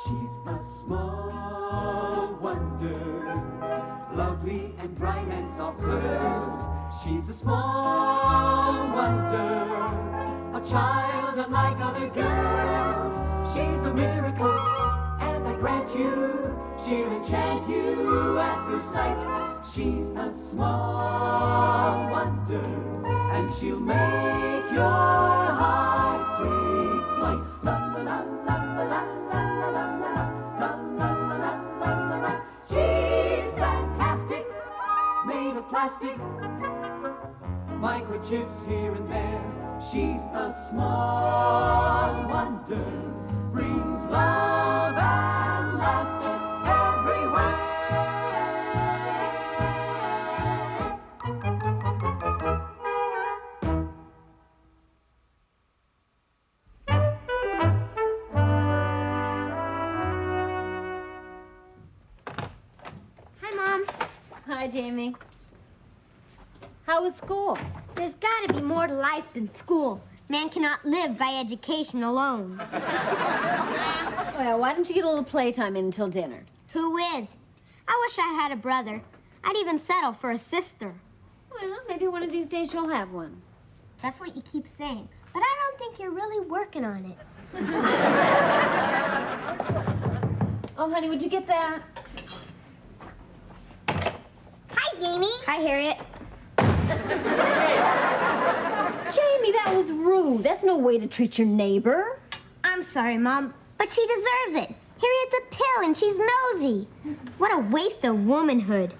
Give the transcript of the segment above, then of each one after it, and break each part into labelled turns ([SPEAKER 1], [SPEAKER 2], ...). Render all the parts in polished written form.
[SPEAKER 1] She's a small wonder, lovely and bright and soft curves. She's a small wonder, a child unlike other girls. She's a miracle, and I grant you, she'll enchant you at first sight. She's a small wonder, and she'll make your heart take flight. La la la la la la la la la la la la la. She's fantastic, made of plastic, microchips here and there. She's a small wonder, brings love and laughter everywhere.
[SPEAKER 2] Hi, Mom.
[SPEAKER 3] Hi, Jamie. How was school?
[SPEAKER 2] There's got to be more to life than school. Man cannot live by education alone.
[SPEAKER 3] Well, why don't you get a little playtime in until dinner?
[SPEAKER 2] Who with? I wish I had a brother. I'd even settle for a sister.
[SPEAKER 3] Well, maybe one of these days you'll have one.
[SPEAKER 2] That's what you keep saying. But I don't think you're really working on it.
[SPEAKER 3] Oh, honey, would you get that?
[SPEAKER 2] Hi, Jamie. Hi, Harriet.
[SPEAKER 3] Jamie, that was rude. That's no way to treat your neighbor.
[SPEAKER 2] I'm sorry, Mom, but she deserves it. Harriet's a pill and she's nosy. What a waste of womanhood.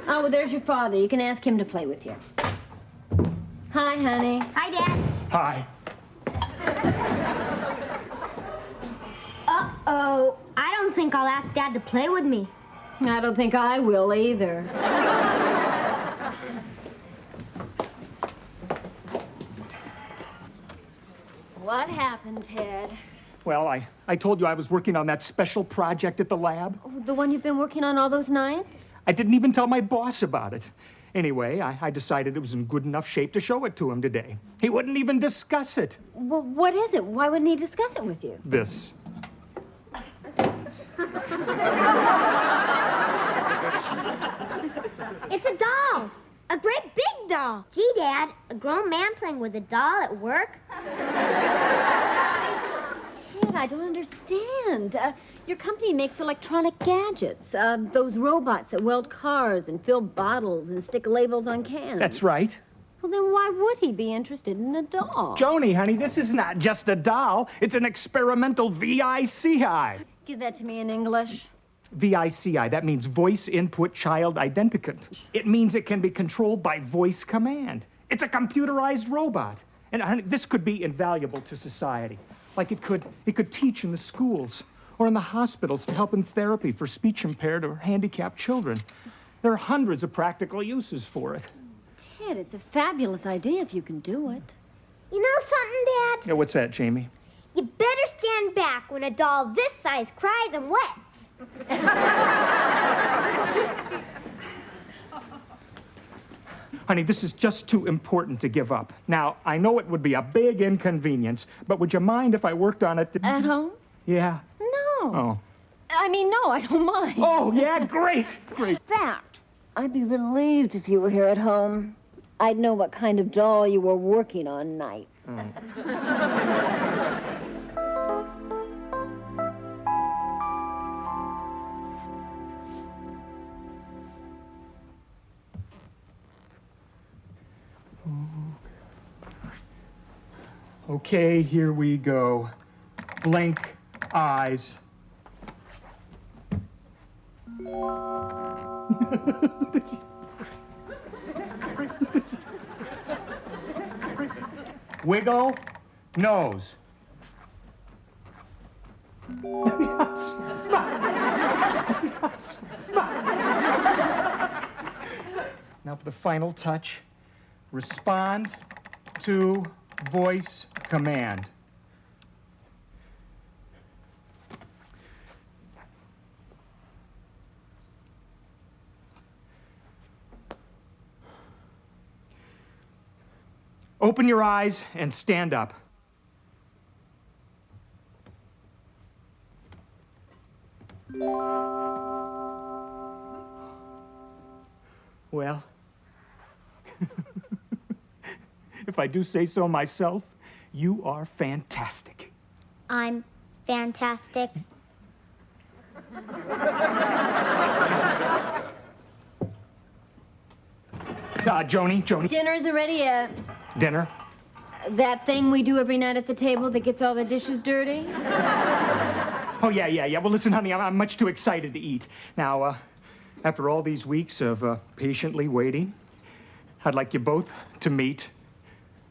[SPEAKER 3] Oh, well, there's your father. You can ask him to play with you. Hi, honey.
[SPEAKER 2] Hi, Dad.
[SPEAKER 4] Hi.
[SPEAKER 2] Uh-oh. I don't think I'll ask Dad to play with me.
[SPEAKER 3] I don't think I will either. What happened, Ted?
[SPEAKER 4] Well, I told you I was working on that special project at the lab.
[SPEAKER 3] Oh, the one you've been working on all those nights?
[SPEAKER 4] I didn't even tell my boss about it. Anyway, I decided it was in good enough shape to show it to him today. He wouldn't even discuss it.
[SPEAKER 3] Well, what is it? Why wouldn't he discuss it with you?
[SPEAKER 4] This.
[SPEAKER 2] It's a doll. A great big doll. Gee, Dad, a grown man playing with a doll at work?
[SPEAKER 3] Ted, I don't understand. Your company makes electronic gadgets. Those robots that weld cars and fill bottles and stick labels on cans.
[SPEAKER 4] That's right.
[SPEAKER 3] Well, then why would he be interested in a doll?
[SPEAKER 4] Joni, honey, this is not just a doll. It's an experimental VICI.
[SPEAKER 3] Give that to me in English.
[SPEAKER 4] VICI, that means Voice Input Child Identicant. It means it can be controlled by voice command. It's a computerized robot. And honey, this could be invaluable to society. Like it could teach in the schools or in the hospitals to help in therapy for speech-impaired or handicapped children. There are hundreds of practical uses for it.
[SPEAKER 3] Ted, it's a fabulous idea if you can do it.
[SPEAKER 2] You know something, Dad?
[SPEAKER 4] Yeah, what's that, Jamie?
[SPEAKER 2] You better stand back when a doll this size cries and wets.
[SPEAKER 4] Honey, this is just too important to give up. Now, I know it would be a big inconvenience, but would you mind if I worked on it?
[SPEAKER 3] At home?
[SPEAKER 4] Yeah.
[SPEAKER 3] No.
[SPEAKER 4] Oh.
[SPEAKER 3] I mean, no, I don't mind.
[SPEAKER 4] Oh, yeah, great, great.
[SPEAKER 3] In fact, I'd be relieved if you were here at home. I'd know what kind of doll you were working on nights.
[SPEAKER 4] Okay, here we go. Blink eyes. That's great. That's great. Wiggle nose. Now for the final touch. Respond to voice command. Open your eyes and stand up. Well, if I do say so myself, you are fantastic.
[SPEAKER 2] I'm fantastic.
[SPEAKER 4] Joni.
[SPEAKER 3] Dinner isn't ready yet.
[SPEAKER 4] Dinner?
[SPEAKER 3] That thing we do every night at the table that gets all the dishes dirty?
[SPEAKER 4] Oh, yeah. Well, listen, honey, I'm much too excited to eat. Now, after all these weeks of patiently waiting, I'd like you both to meet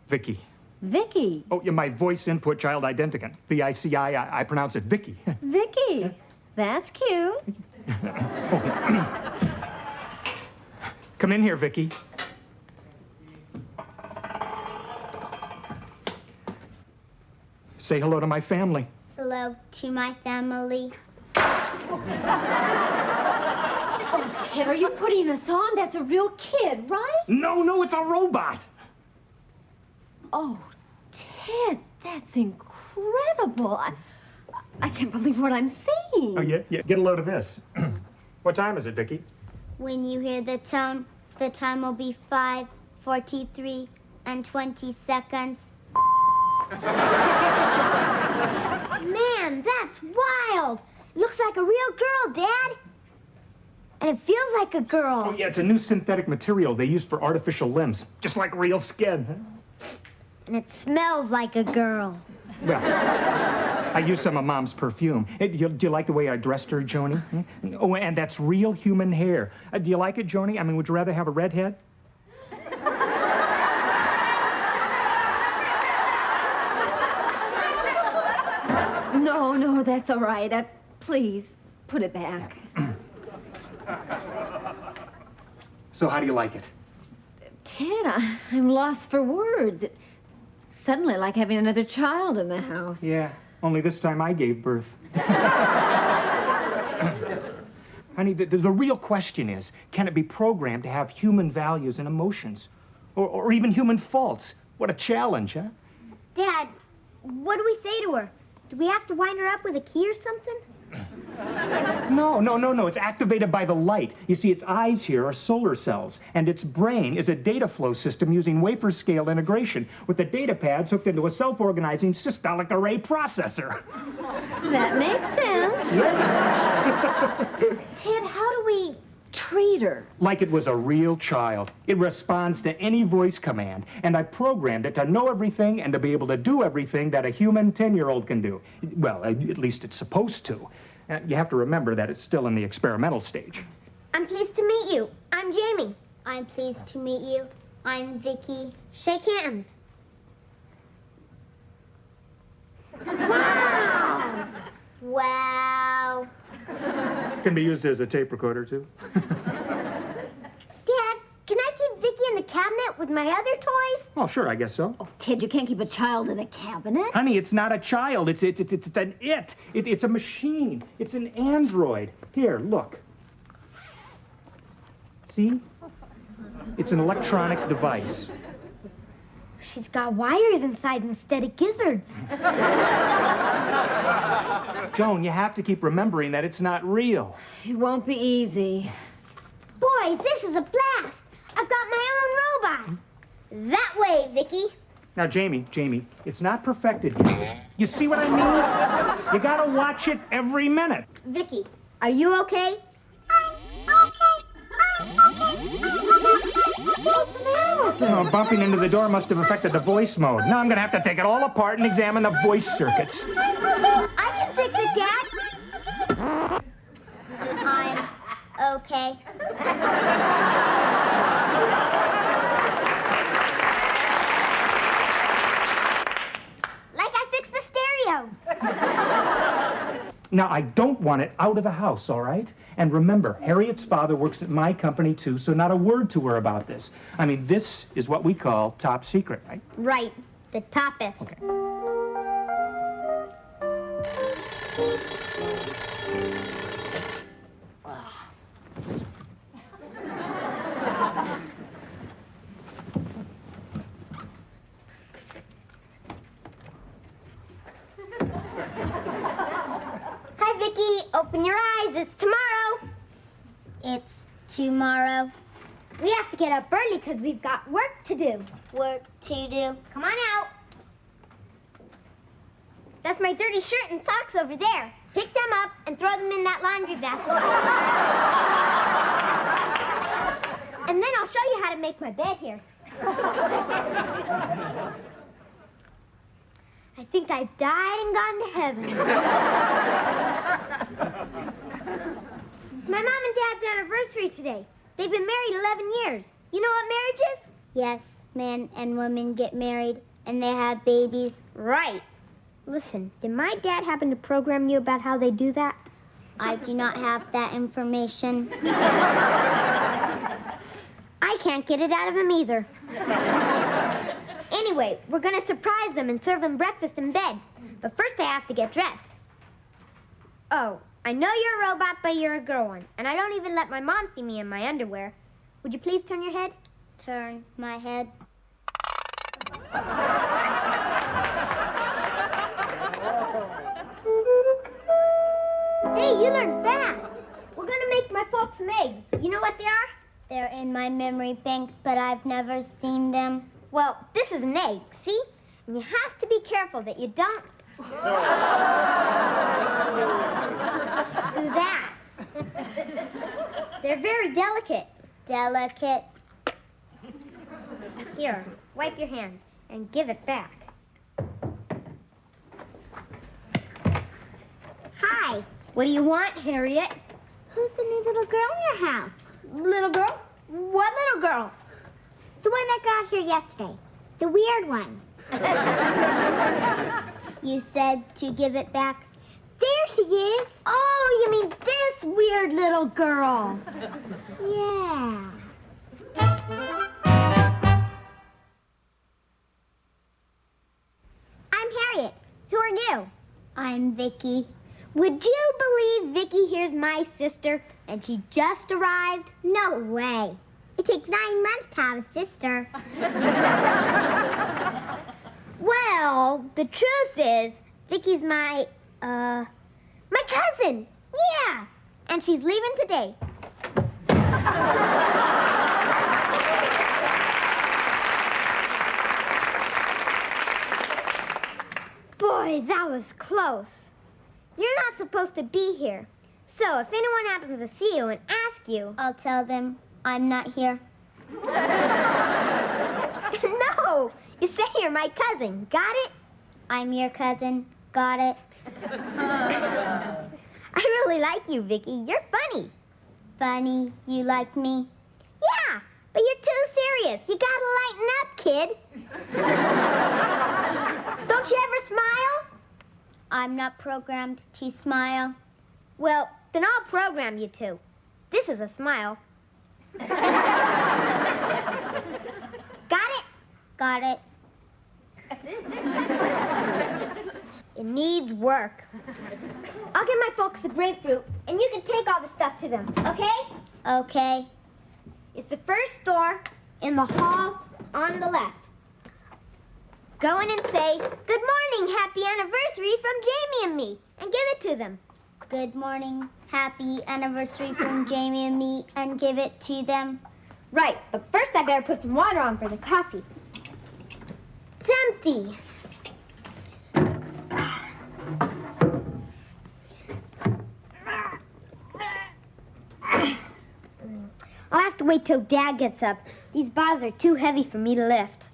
[SPEAKER 4] Vicky.
[SPEAKER 3] Vicky?
[SPEAKER 4] Oh, you're my voice input child identicant. V-I-C-I, I pronounce it Vicky.
[SPEAKER 3] Vicky? That's cute.
[SPEAKER 4] Come in here, Vicky. Say hello to my family.
[SPEAKER 2] Hello to my family.
[SPEAKER 3] Oh, Ted, are you putting us on? That's a real kid, right?
[SPEAKER 4] No, it's a robot.
[SPEAKER 3] Oh, Ted, that's incredible. I can't believe what I'm seeing.
[SPEAKER 4] Oh, yeah, get a load of this. What time is it, Vicky?
[SPEAKER 2] When you hear the tone, the time will be 5:43 and 20 seconds. Man, that's wild. It looks like a real girl, Dad. And it feels like a girl.
[SPEAKER 4] Oh, yeah, it's a new synthetic material they use for artificial limbs. Just like real skin.
[SPEAKER 2] And it smells like a girl.
[SPEAKER 4] Well, I used some of Mom's perfume. Do you like the way I dressed her, Joni? Oh, and that's real human hair. Do you like it, Joni? I mean, would you rather have a redhead?
[SPEAKER 3] No, that's all right. Please, put it back.
[SPEAKER 4] So how do you like it?
[SPEAKER 3] Ted, I'm lost for words. It's suddenly like having another child in the house.
[SPEAKER 4] Yeah, only this time I gave birth. Honey, the real question is, can it be programmed to have human values and emotions? Or even human faults? What a challenge, huh?
[SPEAKER 2] Dad, what do we say to her? Do we have to wind her up with a key or something?
[SPEAKER 4] No. It's activated by the light. You see, its eyes here are solar cells, and its brain is a data flow system using wafer-scale integration, with the data pads hooked into a self-organizing systolic array processor.
[SPEAKER 3] That makes sense. Ted, how do we treat her?
[SPEAKER 4] Like it was a real child. It responds to any voice command, and I programmed it to know everything and to be able to do everything that a human 10-year-old can do. Well, at least it's supposed to. You have to remember that it's still in the experimental stage.
[SPEAKER 2] I'm pleased to meet you. I'm Jamie. I'm pleased to meet you. I'm Vicky. Shake hands. Wow. Wow.
[SPEAKER 4] Can be used as a tape recorder, too.
[SPEAKER 2] Dad, can I keep Vicky in the cabinet with my other toys?
[SPEAKER 4] Oh, sure, I guess so.
[SPEAKER 3] Oh, Ted, you can't keep a child in a cabinet.
[SPEAKER 4] Honey, it's not a child. It's an it. It's a machine. It's an android. Here, look. See? It's an electronic device.
[SPEAKER 2] She's got wires inside instead of gizzards.
[SPEAKER 4] Joan, you have to keep remembering that it's not real.
[SPEAKER 3] It won't be easy.
[SPEAKER 2] Boy, this is a blast. I've got my own robot. That way, Vicky.
[SPEAKER 4] Now, Jamie, it's not perfected yet. You see what I mean? You gotta watch it every minute.
[SPEAKER 2] Vicky, are you okay? I'm okay.
[SPEAKER 4] Oh, bumping into the door must have affected the voice mode. Now I'm gonna have to take it all apart and examine the voice circuits.
[SPEAKER 2] I can fix it, Dad. I'm okay. Like I fixed the stereo.
[SPEAKER 4] Now, I don't want it out of the house, all right? And remember, Harriet's father works at my company, too, so not a word to her about this. I mean, this is what we call top secret, right?
[SPEAKER 2] Right. The toppest.
[SPEAKER 4] Okay.
[SPEAKER 2] it's tomorrow. It's tomorrow. We have to get up early because we've got work to do. Work to do. Come on out. That's my dirty shirt and socks over there. Pick them up and throw them in that laundry basket. And then I'll show you how to make my bed here. I think I've died and gone to heaven. It's my mom and dad's anniversary today. They've been married 11 years. You know what marriage is? Yes, men and women get married and they have babies. Right. Listen, did my dad happen to program you about how they do that? I do not have that information. I can't get it out of him either. Anyway, we're gonna surprise them and serve them breakfast in bed. But first I have to get dressed. Oh, I know you're a robot, but you're a girl one. And I don't even let my mom see me in my underwear. Would you please turn your head? Turn my head. Hey, you learn fast. We're gonna make my folks some eggs. You know what they are? They're in my memory bank, but I've never seen them. Well, this is an egg, see? And you have to be careful that you don't do that. They're very delicate. Delicate. Here, wipe your hands and give it back. Hi. What do you want, Harriet? Who's the new little girl in your house? Little girl? What little girl? The one that got here yesterday. The weird one. You said to give it back. There she is. Oh, you mean this weird little girl. Yeah. I'm Harriet. Who are you? I'm Vicky. Would you believe Vicky here's my sister and she just arrived? No way. It takes 9 months to have a sister. Well, the truth is, Vicky's my cousin. Yeah. And she's leaving today. Boy, that was close. You're not supposed to be here. So if anyone happens to see you and ask you, I'll tell them I'm not here. No, you say you're my cousin. Got it? I'm your cousin. Got it. I really like you, Vicky. You're funny. Funny? You like me? Yeah, but you're too serious. You gotta lighten up, kid. Don't you ever smile? I'm not programmed to smile. Well, then I'll program you to. This is a smile. Got it? Got it. It needs work. I'll get my folks a grapefruit, and you can take all the stuff to them, okay? Okay. It's the first door in the hall on the left. Go in and say, "Good morning, happy anniversary from Jamie and me," and give it to them. Good morning, happy anniversary from Jamie and me, and give it to them. Right, but first I better put some water on for the coffee. It's empty. I'll have to wait till Dad gets up. These bottles are too heavy for me to lift.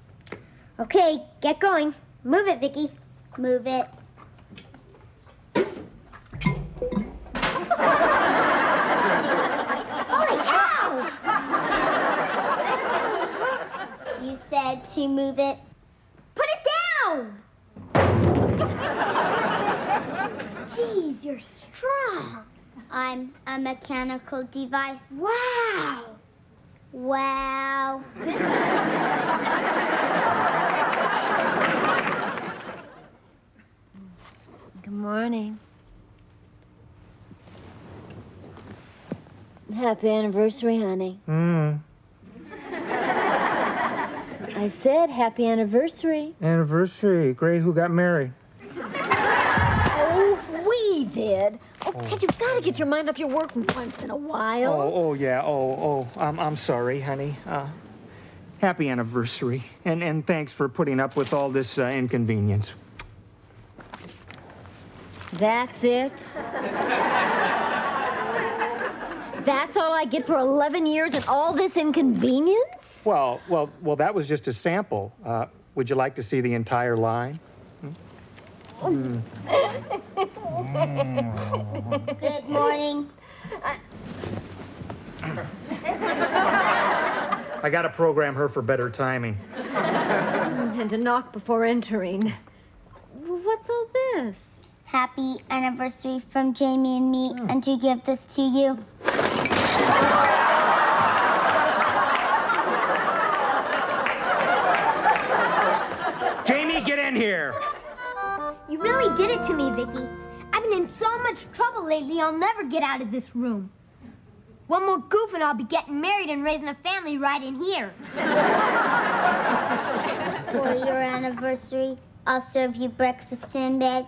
[SPEAKER 2] Okay, get going. Move it, Vicky. Move it. Holy cow! You said to move it. Put it down! Jeez, you're strong. I'm a mechanical device. Wow! Wow.
[SPEAKER 3] Good morning. Happy anniversary, honey. I said happy anniversary.
[SPEAKER 5] Anniversary. Great. Who got married?
[SPEAKER 3] Oh, we did. Oh, Ted, you've got to get your mind off your work once in a while.
[SPEAKER 4] I'm sorry, honey. Happy anniversary, and thanks for putting up with all this inconvenience.
[SPEAKER 3] That's it? That's all I get for 11 years and all this inconvenience?
[SPEAKER 4] Well, that was just a sample. Would you like to see the entire line?
[SPEAKER 2] Good morning.
[SPEAKER 4] I got to program her for better timing.
[SPEAKER 3] And to knock before entering. What's all this?
[SPEAKER 2] Happy anniversary from Jamie and me, and to give this to you.
[SPEAKER 4] Jamie, get in here.
[SPEAKER 2] You really did it to me, Vicky. I've been in so much trouble lately, I'll never get out of this room. One more goof and I'll be getting married and raising a family right in here. For your anniversary, I'll serve you breakfast in bed.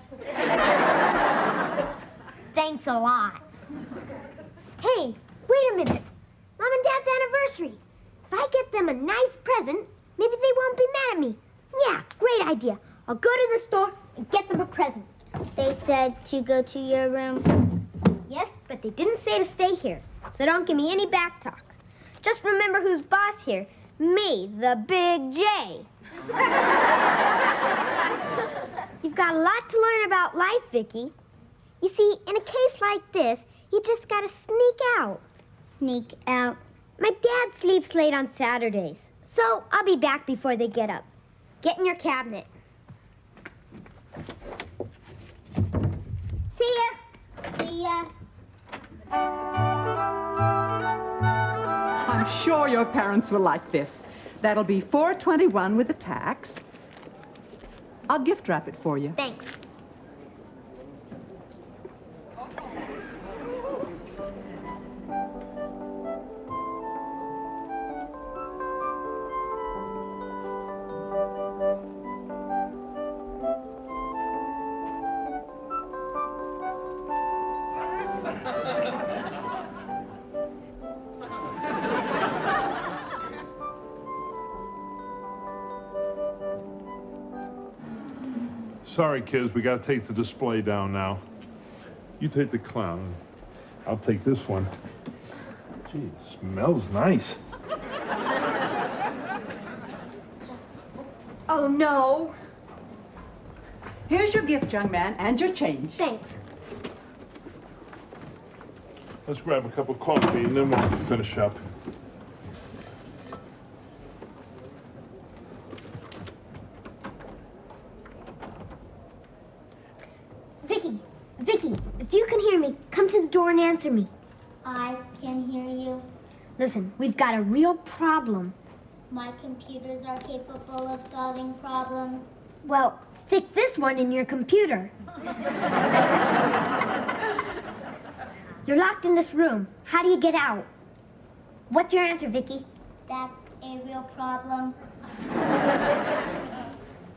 [SPEAKER 2] Thanks a lot. Hey, wait a minute. Mom and Dad's anniversary. If I get them a nice present, maybe they won't be mad at me. Yeah, great idea. I'll go to the store and get them a present. They said to go to your room. Yes, but they didn't say to stay here. So don't give me any back talk. Just remember who's boss here. Me, the Big J. You've got a lot to learn about life, Vicky. You see, in a case like this, you just gotta sneak out. Sneak out? My dad sleeps late on Saturdays, so I'll be back before they get up. Get in your cabinet. See ya. See ya.
[SPEAKER 5] I'm sure your parents will like this. That'll be $4.21 with the tax. I'll gift wrap it for you.
[SPEAKER 2] Thanks.
[SPEAKER 6] Sorry, kids, we gotta take the display down now. You take the clown. I'll take this one. Gee, it smells nice.
[SPEAKER 2] Oh, no.
[SPEAKER 5] Here's your gift, young man, and your change.
[SPEAKER 2] Thanks.
[SPEAKER 6] Let's grab a cup of coffee and then we'll finish up.
[SPEAKER 2] Vicky, if you can hear me, come to the door and answer me. I can hear you. Listen, we've got a real problem. My computers are capable of solving problems. Well, stick this one in your computer. You're locked in this room. How do you get out? What's your answer, Vicky? That's a real problem.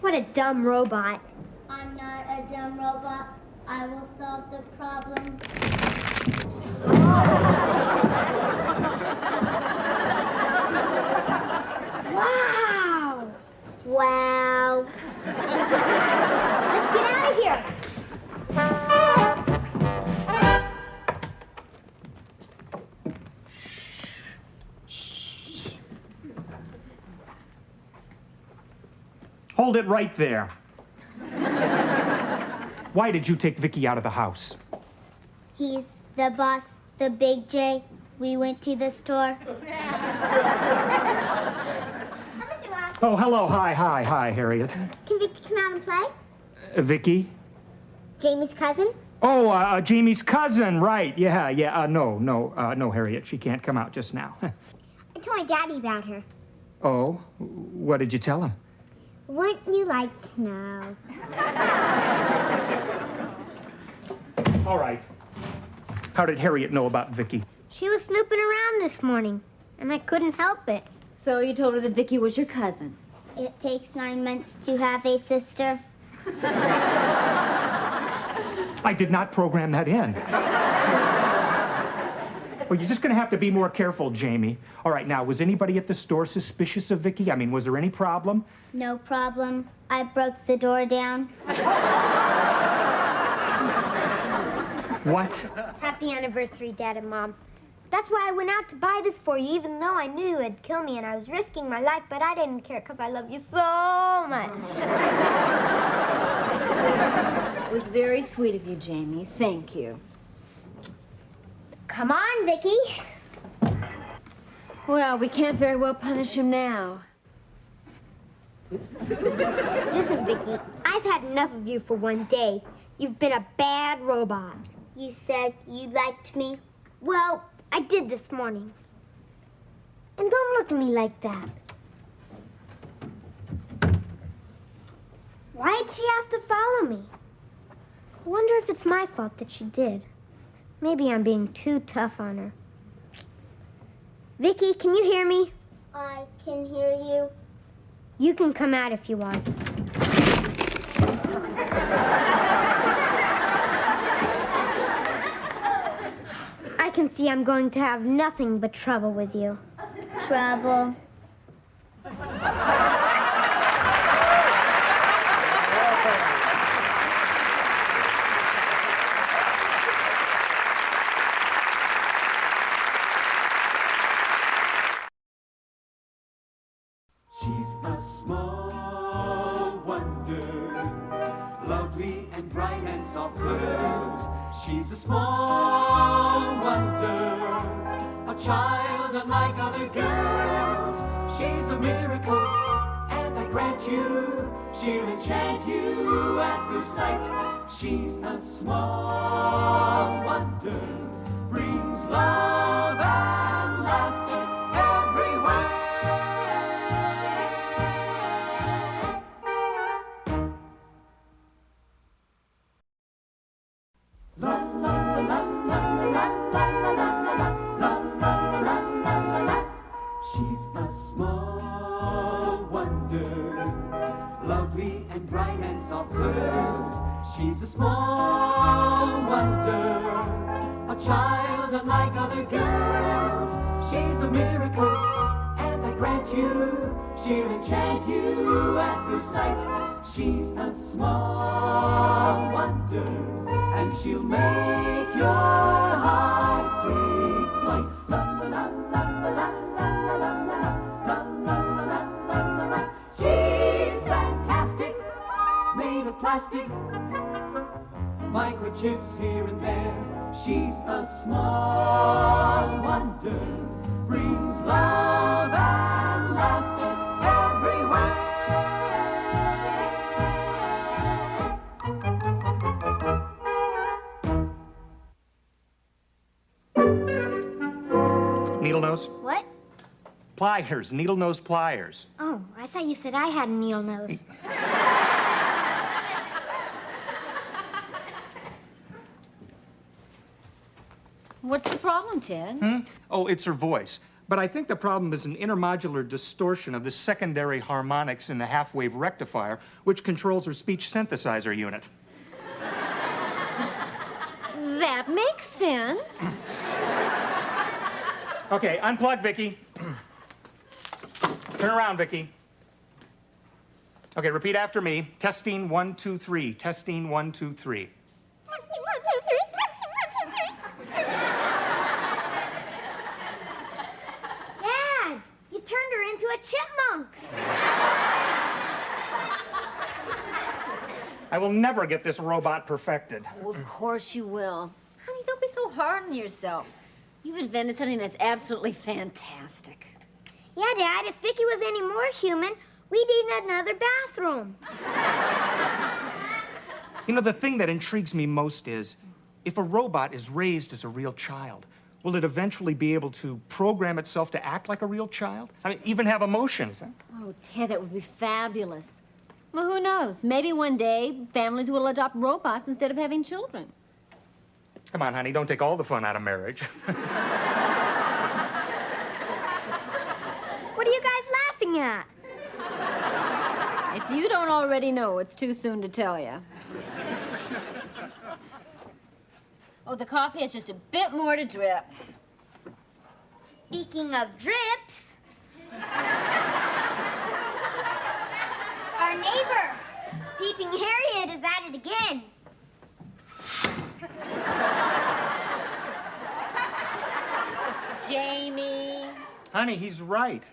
[SPEAKER 2] What a dumb robot. I'm not a dumb robot. I will solve the problem. Wow! Wow. Let's get out of here.
[SPEAKER 4] Hold it right there. Why did you take Vicky out of the house?
[SPEAKER 2] He's the boss, the Big J. We went to the store.
[SPEAKER 4] Oh, hello. Hi, Harriet.
[SPEAKER 2] Can Vicky come out and play?
[SPEAKER 4] Vicky?
[SPEAKER 2] Jamie's cousin?
[SPEAKER 4] Oh, Jamie's cousin, right. Yeah. No, Harriet. She can't come out just now.
[SPEAKER 2] I told my daddy about her.
[SPEAKER 4] Oh? What did you tell him?
[SPEAKER 2] Wouldn't you like to know?
[SPEAKER 4] All right. How did Harriet know about Vicky?
[SPEAKER 2] She was snooping around this morning, and I couldn't help it.
[SPEAKER 3] So you told her that Vicky was your cousin?
[SPEAKER 2] It takes 9 months to have a sister.
[SPEAKER 4] I did not program that in. Well, you're just going to have to be more careful, Jamie. All right, now, was anybody at the store suspicious of Vicky? I mean, was there any problem?
[SPEAKER 2] No problem. I broke the door down.
[SPEAKER 4] What?
[SPEAKER 2] Happy anniversary, Dad and Mom. That's why I went out to buy this for you, even though I knew it'd kill me and I was risking my life, but I didn't care because I love you so much.
[SPEAKER 3] It was very sweet of you, Jamie. Thank you.
[SPEAKER 2] Come on, Vicky.
[SPEAKER 3] Well, we can't very well punish him now.
[SPEAKER 2] Listen, Vicky, I've had enough of you for one day. You've been a bad robot. You said you liked me? Well, I did this morning. And don't look at me like that. Why'd she have to follow me? I wonder if it's my fault that she did. Maybe I'm being too tough on her. Vicky, can you hear me? I can hear you. You can come out if you want. I can see I'm going to have nothing but trouble with you. Trouble?
[SPEAKER 1] She's a small wonder, lovely and bright and soft curves. She's a small wonder, a child unlike other girls. She's a miracle, and I grant you, she'll enchant you at first sight. She's a small wonder, brings love and laughter everywhere. She's a small wonder, lovely and bright and soft curves. She's a small wonder, a child unlike other girls. She's a miracle, and I grant you, she'll enchant you at first sight. She's a small wonder, and she'll make your heart take flight. La la la la la la la la la la. She's fantastic, made of plastic, microchips here and there. She's a small wonder, brings love and laughter everywhere.
[SPEAKER 4] Needle nose?
[SPEAKER 2] What?
[SPEAKER 4] Pliers, needle nose pliers.
[SPEAKER 2] Oh, I thought you said I had a needle nose.
[SPEAKER 3] What's the problem, Ted?
[SPEAKER 4] Oh, it's her voice. But I think the problem is an intermodular distortion of the secondary harmonics in the half-wave rectifier, which controls her speech synthesizer unit.
[SPEAKER 3] That makes sense.
[SPEAKER 4] Okay, unplug, Vicky. Turn around, Vicky. Okay, repeat after me. Testing 1, 2, 3. Testing 1, 2, 3.
[SPEAKER 2] Testing 1, 2, 3. Testing 1, 2, 3. Dad, you turned her into a chipmunk.
[SPEAKER 4] I will never get this robot perfected.
[SPEAKER 3] Oh, of course you will. Honey, don't be so hard on yourself. You've invented something that's absolutely fantastic.
[SPEAKER 2] Yeah, Dad, if Vicky was any more human, we'd need another bathroom.
[SPEAKER 4] You know, the thing that intrigues me most is, if a robot is raised as a real child, will it eventually be able to program itself to act like a real child? I mean, even have emotions, huh?
[SPEAKER 3] Oh, Ted, that would be fabulous. Well, who knows? Maybe one day families will adopt robots instead of having children.
[SPEAKER 4] Come on, honey, don't take all the fun out of marriage.
[SPEAKER 2] What are you guys laughing at?
[SPEAKER 3] If you don't already know, it's too soon to tell you. Oh, the coffee has just a bit more to drip.
[SPEAKER 2] Speaking of drips, our neighbor, Peeping Harriet, is at it again.
[SPEAKER 3] Jamie.
[SPEAKER 4] Honey, he's right.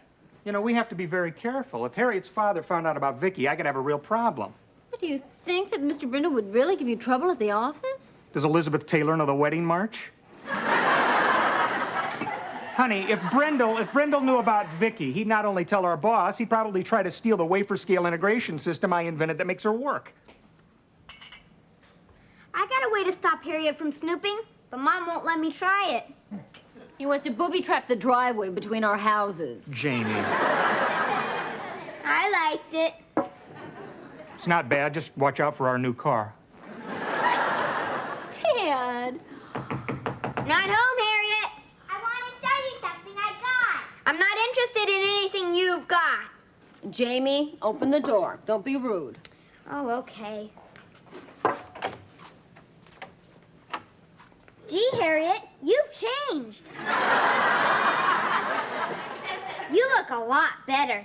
[SPEAKER 4] You know, we have to be very careful. If Harriet's father found out about Vicky, I could have a real problem.
[SPEAKER 3] What, do you think that Mr. Brindle would really give you trouble at the office?
[SPEAKER 4] Does Elizabeth Taylor know the wedding march? Honey, if Brindle knew about Vicky, he'd not only tell our boss, he'd probably try to steal the wafer scale integration system I invented that makes her work.
[SPEAKER 2] I got a way to stop Harriet from snooping, but Mom won't let me try it.
[SPEAKER 3] He wants to booby-trap the driveway between our houses.
[SPEAKER 4] Jamie.
[SPEAKER 2] I liked it.
[SPEAKER 4] It's not bad. Just watch out for our new car.
[SPEAKER 3] Dad.
[SPEAKER 2] Not home, Harriet. I want to show you something I got. I'm not interested in anything you've got.
[SPEAKER 3] Jamie, open the door. Don't be rude.
[SPEAKER 2] Oh, okay. Gee, Harriet, you've changed. You look a lot better.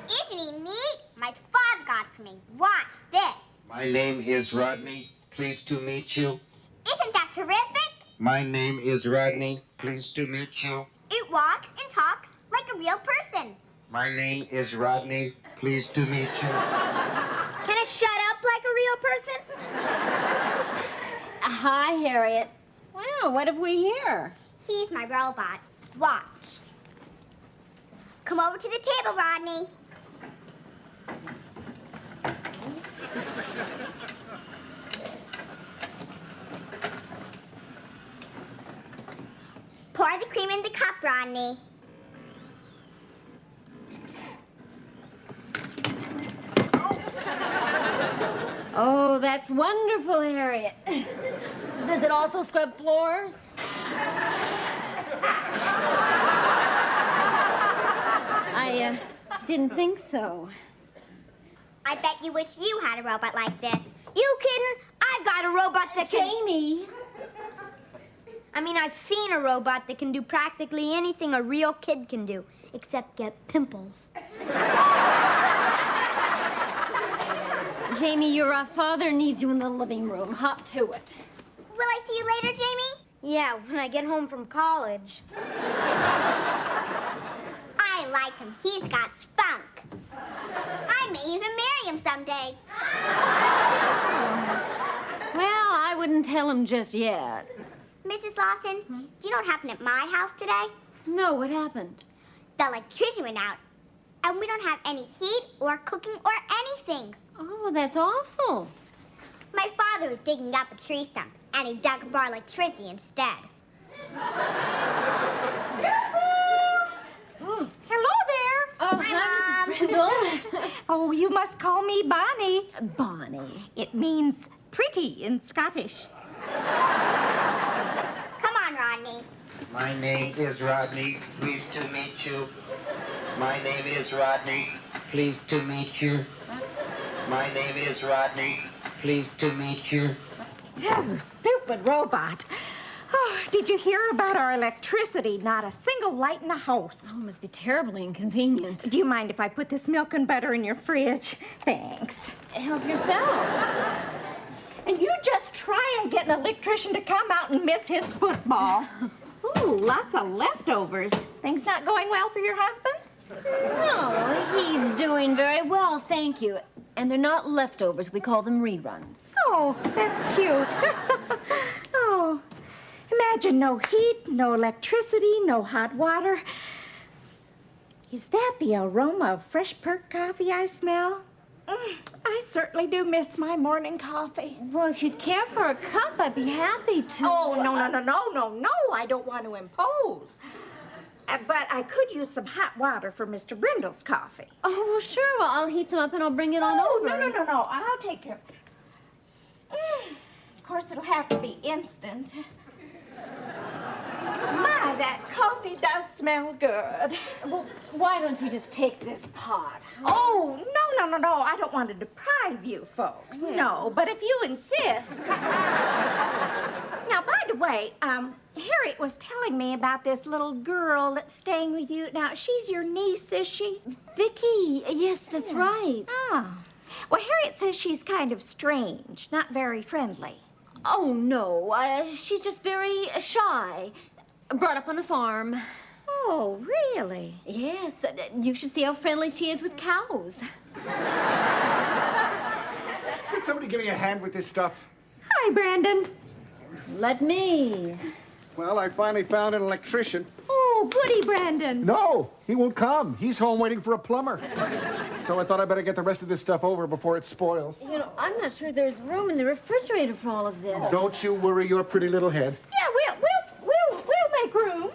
[SPEAKER 2] Isn't he neat? My father got it for me. Watch this.
[SPEAKER 7] My name is Rodney. Pleased to meet you.
[SPEAKER 2] Isn't that terrific?
[SPEAKER 7] My name is Rodney. Pleased to meet you.
[SPEAKER 2] It walks and talks like a real person.
[SPEAKER 7] My name is Rodney. Pleased to meet you.
[SPEAKER 2] Can it shut up like a real person?
[SPEAKER 3] Hi, Harriet. Wow, what have we here?
[SPEAKER 2] He's my robot. Watch. Come over to the table, Rodney. Pour the cream in the cup, Rodney.
[SPEAKER 3] Oh, that's wonderful, Harriet. Does it also scrub floors? I didn't think so.
[SPEAKER 2] I bet you wish you had a robot like this. You kidding? I've got a robot that can...
[SPEAKER 3] Jamie!
[SPEAKER 2] I mean, I've seen a robot that can do practically anything a real kid can do, except get pimples.
[SPEAKER 3] Jamie, your father needs you in the living room. Hop to it.
[SPEAKER 2] Will I see you later, Jamie? Yeah, when I get home from college. I like him. He's got spunk. I may even marry him someday.
[SPEAKER 3] Well, I wouldn't tell him just yet.
[SPEAKER 2] Mrs. Lawson, do you know what happened at my house today?
[SPEAKER 3] No, what happened?
[SPEAKER 2] The electricity went out, and we don't have any heat or cooking or anything.
[SPEAKER 3] Oh, that's awful.
[SPEAKER 2] My father was digging up a tree stump, and he dug up our electricity instead.
[SPEAKER 3] Ooh.
[SPEAKER 8] Hello there.
[SPEAKER 3] Oh,
[SPEAKER 2] Hi,
[SPEAKER 3] hi,
[SPEAKER 2] Mom.
[SPEAKER 3] Mrs. Brindle.
[SPEAKER 8] Oh, you must call me Bonnie.
[SPEAKER 3] Bonnie.
[SPEAKER 8] It means pretty in Scottish.
[SPEAKER 2] Come on, Rodney.
[SPEAKER 7] My name is Rodney. Pleased to meet you. My name is Rodney. Pleased to meet you. My name is Rodney. Pleased to meet you.
[SPEAKER 8] Oh, stupid robot. Oh, did you hear about our electricity? Not a single light in the house.
[SPEAKER 3] Oh, must be terribly inconvenient.
[SPEAKER 8] Do you mind if I put this milk and butter in your fridge? Thanks.
[SPEAKER 3] Help yourself.
[SPEAKER 8] And you just try and get an electrician to come out and miss his football. Ooh, lots of leftovers. Things not going well for your husband?
[SPEAKER 3] No, he's doing very well, thank you. And they're not leftovers. We call them reruns.
[SPEAKER 8] Oh, that's cute. Oh, imagine no heat, no electricity, no hot water. Is that the aroma of fresh perked coffee I smell? I certainly do miss my morning coffee.
[SPEAKER 3] Well, if you'd care for a cup, I'd be happy to.
[SPEAKER 8] Oh, no. I don't want to impose. But I could use some hot water for Mr. Brindle's coffee.
[SPEAKER 3] Oh, well, sure. Well, I'll heat some up and I'll bring it on over.
[SPEAKER 8] No. I'll take care. Of course, it'll have to be instant. My, My, that coffee does smell good.
[SPEAKER 3] Well, why don't you just take this pot?
[SPEAKER 8] Oh, no. I don't want to deprive you folks. No, but if you insist. Now, by the way, Harriet was telling me about this little girl that's staying with you. Now, she's your niece, is she?
[SPEAKER 3] Vicky, yes, that's right.
[SPEAKER 8] Oh. Well, Harriet says she's kind of strange, not very friendly.
[SPEAKER 3] Oh, no, she's just very shy. Brought up on a farm.
[SPEAKER 8] Oh, really?
[SPEAKER 3] Yes, you should see how friendly she is with cows.
[SPEAKER 9] Can somebody give me a hand with this stuff?
[SPEAKER 8] Hi, Brandon.
[SPEAKER 3] Let me.
[SPEAKER 9] Well, I finally found an electrician.
[SPEAKER 8] Oh, goody, Brandon.
[SPEAKER 9] No, he won't come. He's home waiting for a plumber. So I thought I'd better get the rest of this stuff over before it spoils.
[SPEAKER 3] You know, I'm not sure there's room in the refrigerator for all of this.
[SPEAKER 9] Don't you worry your pretty little head.
[SPEAKER 8] Yeah, we'll make room.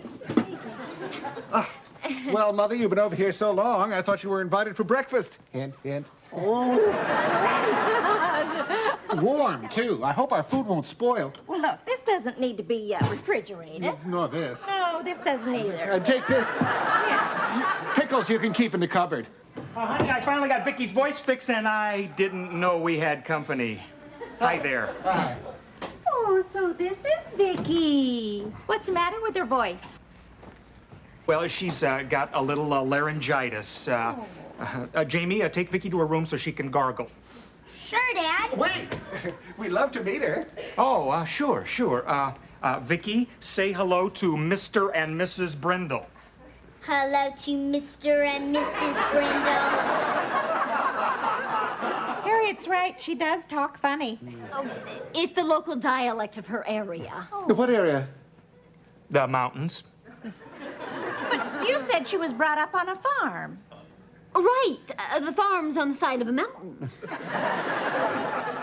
[SPEAKER 9] Well, Mother, you've been over here so long, I thought you were invited for breakfast. Hint, hint. Oh. Warm, too. I hope our food won't spoil.
[SPEAKER 8] Well, look, this doesn't need to be refrigerated.
[SPEAKER 9] No, this.
[SPEAKER 8] No, this doesn't either.
[SPEAKER 9] Take this.
[SPEAKER 8] Yeah.
[SPEAKER 9] Pickles you can keep in the cupboard.
[SPEAKER 4] Honey, I finally got Vicky's voice fixed, and I didn't know we had company. Hi there.
[SPEAKER 9] Hi.
[SPEAKER 8] Oh, so this is Vicky. What's the matter with her voice?
[SPEAKER 4] Well, she's got a little laryngitis. Jamie, take Vicky to her room so she can gargle.
[SPEAKER 2] Sure, Dad.
[SPEAKER 9] Wait! We'd love to meet her.
[SPEAKER 4] Oh, sure. Vicky, say hello to Mr. and Mrs. Brindle.
[SPEAKER 2] Hello to Mr. and Mrs. Brindle.
[SPEAKER 8] Harriet's right. She does talk funny.
[SPEAKER 3] Oh, it's the local dialect of her area.
[SPEAKER 9] What area?
[SPEAKER 4] The mountains.
[SPEAKER 8] But you said she was brought up on a farm.
[SPEAKER 3] Right, the farm's on the side of a mountain.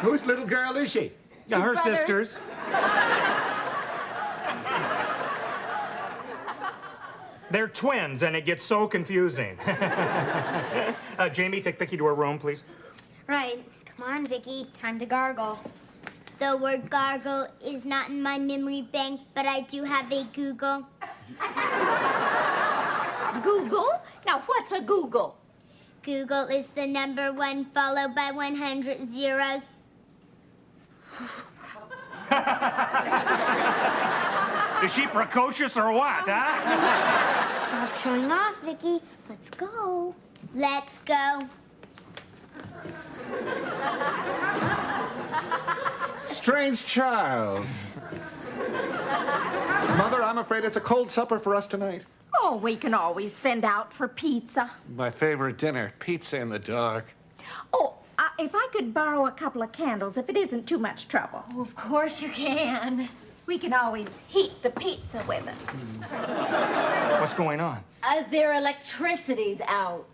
[SPEAKER 9] Whose little girl is she?
[SPEAKER 4] Her
[SPEAKER 8] brothers.
[SPEAKER 4] sisters. They're twins, and it gets so confusing. Jamie, take Vicky to her room, please.
[SPEAKER 2] Right. Come on, Vicky. Time to gargle. The word gargle is not in my memory bank, but I do have a Google.
[SPEAKER 8] Google? Now, what's a Google?
[SPEAKER 2] Google is the number 1 followed by 100 zeros.
[SPEAKER 4] Is she precocious or what, huh?
[SPEAKER 2] Stop showing off, Vicky. Let's go. Let's go.
[SPEAKER 9] Strange child. Mother, I'm afraid it's a cold supper for us tonight.
[SPEAKER 8] Oh, we can always send out for pizza.
[SPEAKER 9] My favorite dinner, pizza in the dark.
[SPEAKER 8] Oh, if I could borrow a couple of candles, if it isn't too much trouble.
[SPEAKER 3] Oh, of course you can.
[SPEAKER 8] We can always heat the pizza with it.
[SPEAKER 4] What's going on?
[SPEAKER 3] Their electricity's out.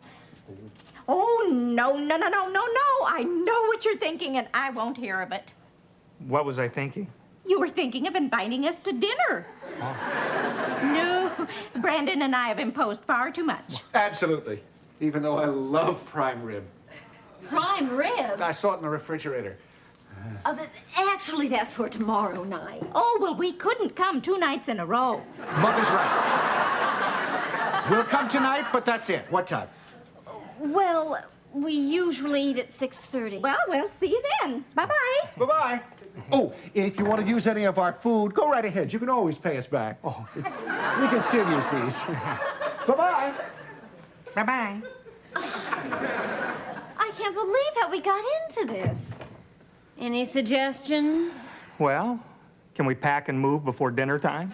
[SPEAKER 8] Oh, no. I know what you're thinking, and I won't hear of it.
[SPEAKER 4] What was I thinking?
[SPEAKER 8] You were thinking of inviting us to dinner. No, Brandon and I have imposed far too much.
[SPEAKER 9] Absolutely. Even though I love prime rib.
[SPEAKER 3] Prime rib?
[SPEAKER 9] I saw it in the refrigerator.
[SPEAKER 3] Actually, that's for tomorrow night.
[SPEAKER 8] Oh, well, we couldn't come 2 nights in a row.
[SPEAKER 9] Mother's right. We'll come tonight, but that's it. What time?
[SPEAKER 3] Well, we usually eat at 6:30.
[SPEAKER 8] Well, we'll see you then. Bye-bye.
[SPEAKER 9] Bye-bye. Oh, if you want to use any of our food, go right ahead. You can always pay us back. Oh, we can still use these. Bye-bye.
[SPEAKER 4] Bye-bye.
[SPEAKER 3] I can't believe how we got into this. Any suggestions?
[SPEAKER 4] Well, can we pack and move before dinner time?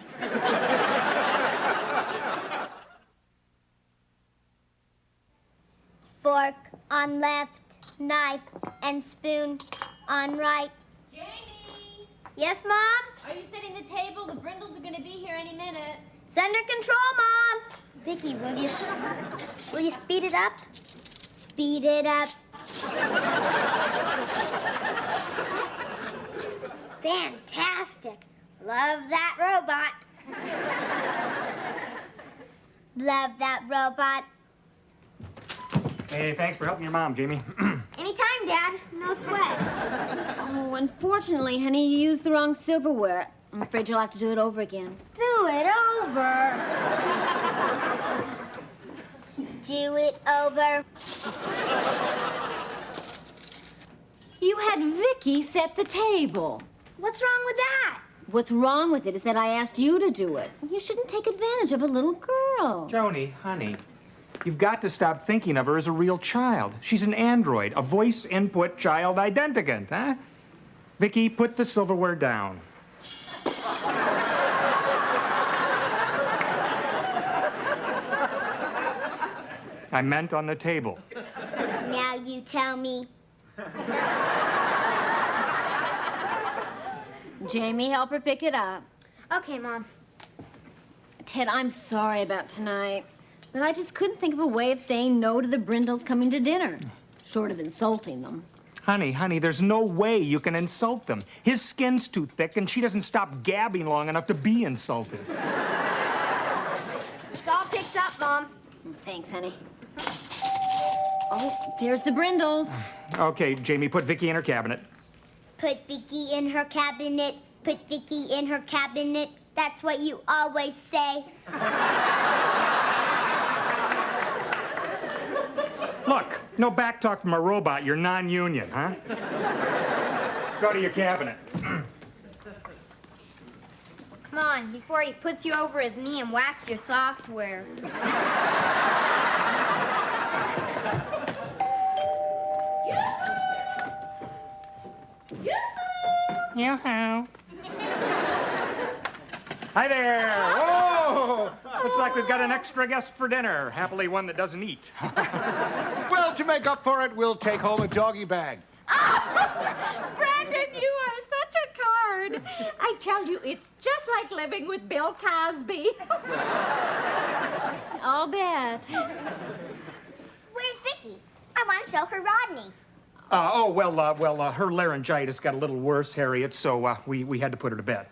[SPEAKER 2] Fork on left, knife and spoon on right.
[SPEAKER 3] Jamie!
[SPEAKER 2] Yes, Mom?
[SPEAKER 3] Are you setting the table? The Brindles are going to be here any minute.
[SPEAKER 2] It's under control, Mom. Vicky, will you speed it up? Speed it up. Fantastic. Love that robot. Love that robot.
[SPEAKER 4] Hey, thanks for helping your mom, Jamie.
[SPEAKER 2] Anytime, Dad. No sweat.
[SPEAKER 3] Oh, unfortunately, honey, you used the wrong silverware. I'm afraid you'll have to do it over again.
[SPEAKER 2] Do it over. Do it over.
[SPEAKER 3] You had Vicky set the table.
[SPEAKER 2] What's wrong with that?
[SPEAKER 3] What's wrong with it is that I asked you to do it. You shouldn't take advantage of a little girl.
[SPEAKER 4] Joni, honey, you've got to stop thinking of her as a real child. She's an android, a voice input child identicant, huh? Vicky, put the silverware down. I meant on the table.
[SPEAKER 2] Now you tell me.
[SPEAKER 3] Jamie, help her pick it up.
[SPEAKER 2] Okay, Mom.
[SPEAKER 3] Ted, I'm sorry about tonight, but I just couldn't think of a way of saying no to the Brindles coming to dinner, short of insulting them.
[SPEAKER 4] Honey, there's no way you can insult them. His skin's too thick, and she doesn't stop gabbing long enough to be insulted.
[SPEAKER 2] It's all picked up, Mom.
[SPEAKER 3] Thanks, honey. Oh, there's the Brindles.
[SPEAKER 4] Okay, Jamie, put Vicky in her cabinet.
[SPEAKER 2] Put Vicky in her cabinet. Put Vicky in her cabinet. That's what you always say.
[SPEAKER 4] Look, no back talk from a robot. You're non-union, huh? Go to your cabinet.
[SPEAKER 2] Come on, before he puts you over his knee and whacks your software.
[SPEAKER 4] Yoo-hoo. Hi there. Whoa! Looks like we've got an extra guest for dinner. Happily one that doesn't eat.
[SPEAKER 9] Well, to make up for it, we'll take home a doggy bag.
[SPEAKER 8] Brandon, you are such a card. I tell you, it's just like living with Bill Cosby.
[SPEAKER 3] I'll bet.
[SPEAKER 2] Where's Vicky? I want to show her Rodney.
[SPEAKER 4] Her laryngitis got a little worse, Harriet, so we had to put her to bed.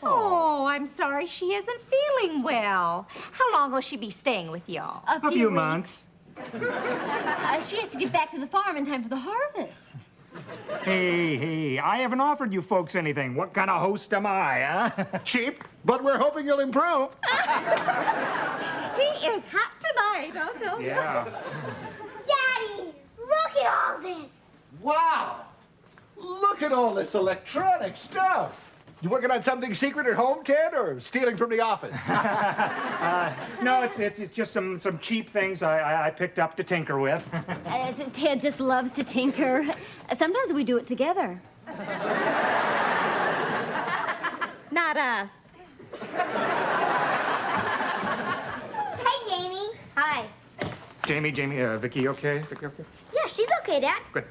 [SPEAKER 8] Oh, I'm sorry she isn't feeling well. How long will she be staying with y'all?
[SPEAKER 4] A few months.
[SPEAKER 3] She has to get back to the farm in time for the harvest.
[SPEAKER 4] Hey, I haven't offered you folks anything. What kind of host am I, huh?
[SPEAKER 9] Cheap, but we're hoping you'll improve.
[SPEAKER 8] He is hot tonight, I'll tell you.
[SPEAKER 4] Yeah.
[SPEAKER 2] Daddy, look at all this.
[SPEAKER 9] Wow! Look at all this electronic stuff. You working on something secret at home, Ted, or stealing from the office?
[SPEAKER 4] No, it's just some cheap things I picked up to tinker with.
[SPEAKER 3] Ted just loves to tinker. Sometimes we do it together.
[SPEAKER 8] Not us.
[SPEAKER 2] Hey, Jamie. Hi.
[SPEAKER 4] Jamie, Vicky okay? Vicky okay?
[SPEAKER 2] Yeah, she's okay, Dad.
[SPEAKER 4] Good.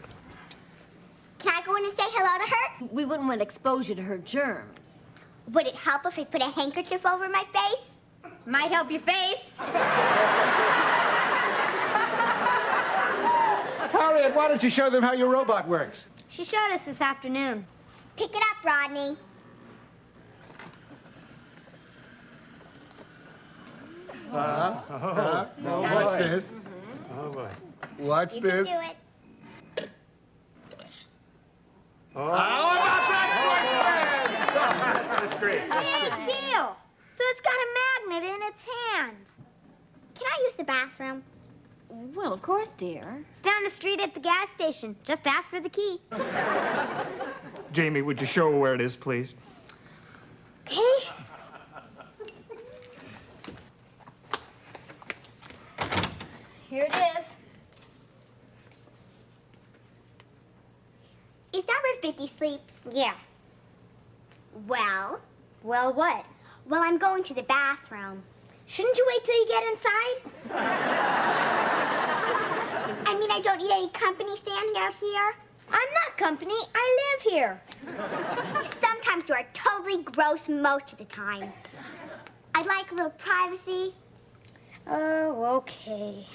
[SPEAKER 2] Can I go in and say hello to her?
[SPEAKER 3] We wouldn't want exposure to her germs.
[SPEAKER 2] Would it help if I put a handkerchief over my face? Might help your face.
[SPEAKER 9] Harriet, why don't you show them how your robot works?
[SPEAKER 2] She showed us this afternoon. Pick it up, Rodney.
[SPEAKER 9] Watch this.
[SPEAKER 4] Oh, boy.
[SPEAKER 9] Watch
[SPEAKER 2] You
[SPEAKER 9] this.
[SPEAKER 2] can do it.
[SPEAKER 9] How about that,
[SPEAKER 4] That's great.
[SPEAKER 2] Big deal. So it's got a magnet in its hand. Can I use the bathroom?
[SPEAKER 3] Well, of course, dear.
[SPEAKER 2] It's down the street at the gas station. Just ask for the key.
[SPEAKER 4] Jamie, would you show her where it is, please?
[SPEAKER 2] Okay. Here it is. Is that where Vicky sleeps? Yeah. Well? Well, what? Well, I'm going to the bathroom. Shouldn't you wait till you get inside? I mean, I don't need any company standing out here. I'm not company. I live here. Sometimes you are totally gross most of the time. I'd like a little privacy. Oh, okay.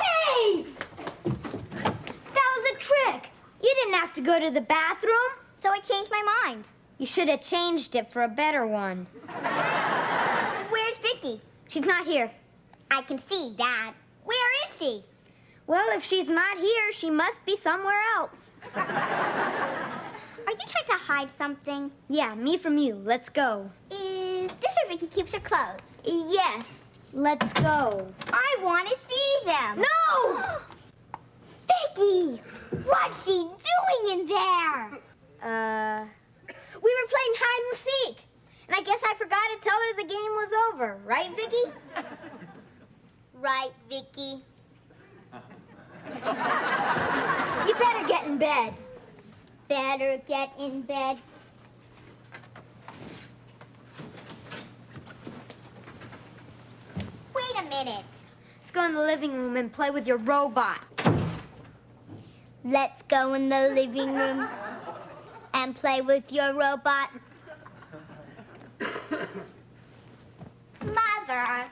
[SPEAKER 2] Hey! That was a trick. You didn't have to go to the bathroom. So I changed my mind. You should have changed it for a better one. Where's Vicky? She's not here. I can see that. Where is she? Well, if she's not here, she must be somewhere else. Are you trying to hide something? Yeah, me from you. Let's go. Vicky keeps her clothes. Yes. Let's go. I want to see them. No! Vicky! What's she doing in there? We were playing hide and seek. And I guess I forgot to tell her the game was over. Right, Vicky? Right, Vicky. You better get in bed. Better get in bed. Wait a minute. Let's go in the living room and play with your robot. Let's go in the living room and play with your robot. Mother,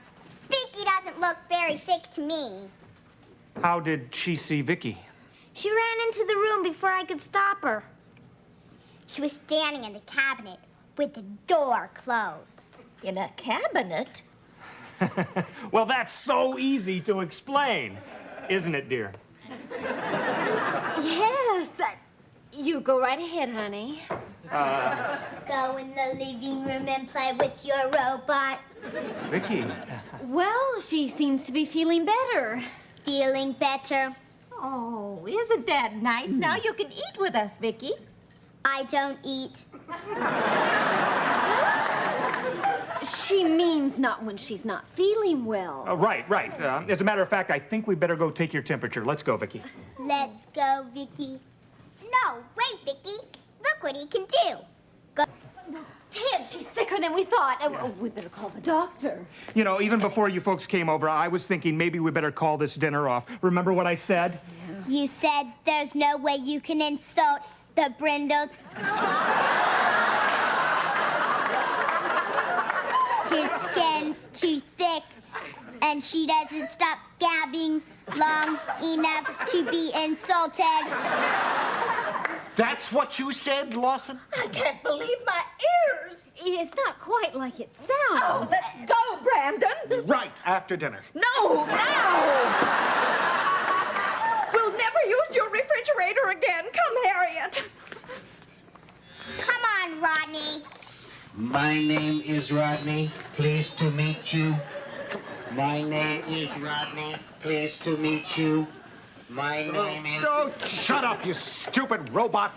[SPEAKER 2] Vicky doesn't look very sick to me.
[SPEAKER 4] How did she see Vicky?
[SPEAKER 2] She ran into the room before I could stop her. She was standing in the cabinet with the door closed.
[SPEAKER 8] In a cabinet?
[SPEAKER 4] Well, that's so easy to explain, isn't it, dear?
[SPEAKER 3] Yes. You go right ahead, honey.
[SPEAKER 2] Go in the living room and play with your robot.
[SPEAKER 4] Vicky.
[SPEAKER 3] Well, she seems to be feeling better.
[SPEAKER 2] Feeling better?
[SPEAKER 8] Oh, isn't that nice? Now you can eat with us, Vicky.
[SPEAKER 2] I don't eat.
[SPEAKER 3] She means not when she's not feeling well.
[SPEAKER 4] Right. As a matter of fact, I think we better go take your temperature. Let's go, Vicky.
[SPEAKER 2] Let's go, Vicky. No, wait, Vicky. Look what he can do. Go.
[SPEAKER 3] Ted, she's sicker than we thought. We better call the doctor.
[SPEAKER 4] You know, even before you folks came over, I was thinking maybe we better call this dinner off. Remember what I said?
[SPEAKER 2] You said there's no way you can insult the Brindles. His skin's too thick, and she doesn't stop gabbing long enough to be insulted.
[SPEAKER 9] That's what you said, Lawson?
[SPEAKER 8] I can't believe my ears.
[SPEAKER 3] It's not quite like it sounds.
[SPEAKER 8] Oh, let's go, Brandon.
[SPEAKER 9] Right, after dinner.
[SPEAKER 8] No, now. We'll never use your refrigerator again. Come, Harriet.
[SPEAKER 2] Come on, Rodney.
[SPEAKER 7] My name is Rodney. Pleased to meet you. My name is Rodney. Pleased to meet you. My name is...
[SPEAKER 9] Oh, shut up, you stupid robot.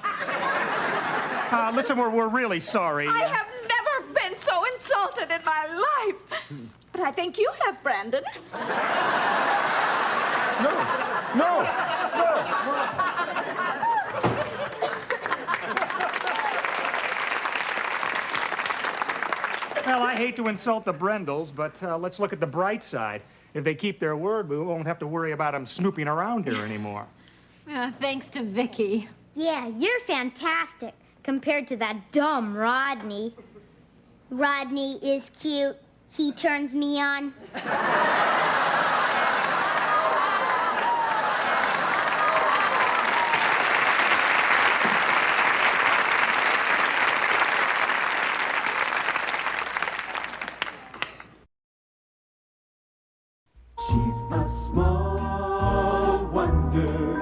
[SPEAKER 4] Listen, we're really sorry.
[SPEAKER 8] I have never been so insulted in my life. But I think you have, Brandon.
[SPEAKER 9] No.
[SPEAKER 4] Well, I hate to insult the Brendels, but let's look at the bright side. If they keep their word, we won't have to worry about them snooping around here anymore.
[SPEAKER 3] Thanks to Vicky.
[SPEAKER 2] Yeah, you're fantastic compared to that dumb Rodney. Rodney is cute. He turns me on.
[SPEAKER 1] She's a small wonder,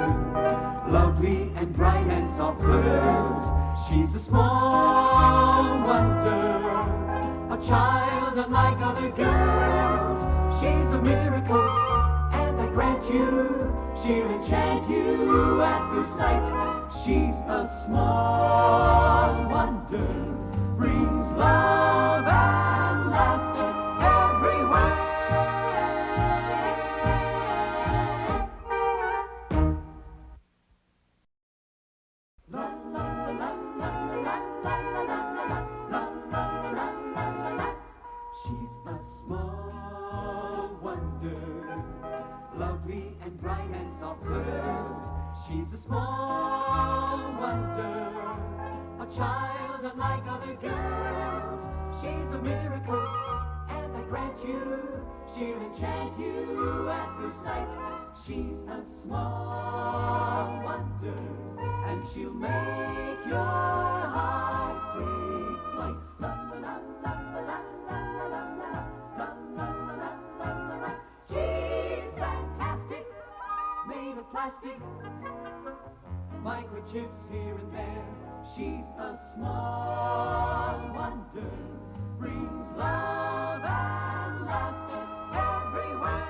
[SPEAKER 1] lovely and bright and soft curves. She's a small wonder, a child unlike other girls. She's a miracle, and I grant you, she'll enchant you at first sight. She's a small wonder, brings love and laughter everywhere. She's a small wonder, lovely and bright and soft curves. She's a small wonder, a child unlike other girls. She's a miracle, and I grant you, she'll enchant you at first sight. She's a small wonder, and she'll make your heart take flight. La la la la la la la la la la la la. She's fantastic, made of plastic, microchips here and there. She's a small wonder, brings love and laughter everywhere.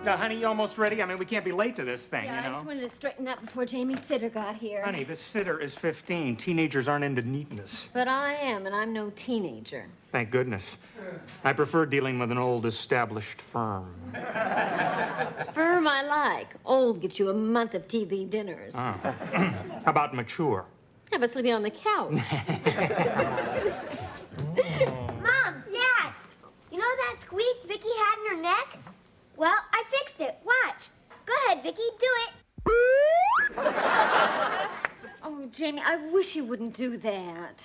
[SPEAKER 4] Now, honey, you almost ready? I mean, we can't be late to this thing,
[SPEAKER 3] Yeah,
[SPEAKER 4] you know?
[SPEAKER 3] I just wanted to straighten up before Jamie's sitter got here.
[SPEAKER 4] Honey, this sitter is 15. Teenagers aren't into neatness.
[SPEAKER 3] But I am, and I'm no teenager.
[SPEAKER 4] Thank goodness. I prefer dealing with an old, established firm.
[SPEAKER 3] Firm I like. Old gets you a month of TV dinners.
[SPEAKER 4] Oh. How about mature?
[SPEAKER 3] How about sleeping on the couch?
[SPEAKER 2] Mom, Dad, you know that squeak Vicky had in her neck? Well, I fixed it. Watch. Go ahead, Vicky, do it.
[SPEAKER 3] Oh, Jamie, I wish you wouldn't do that.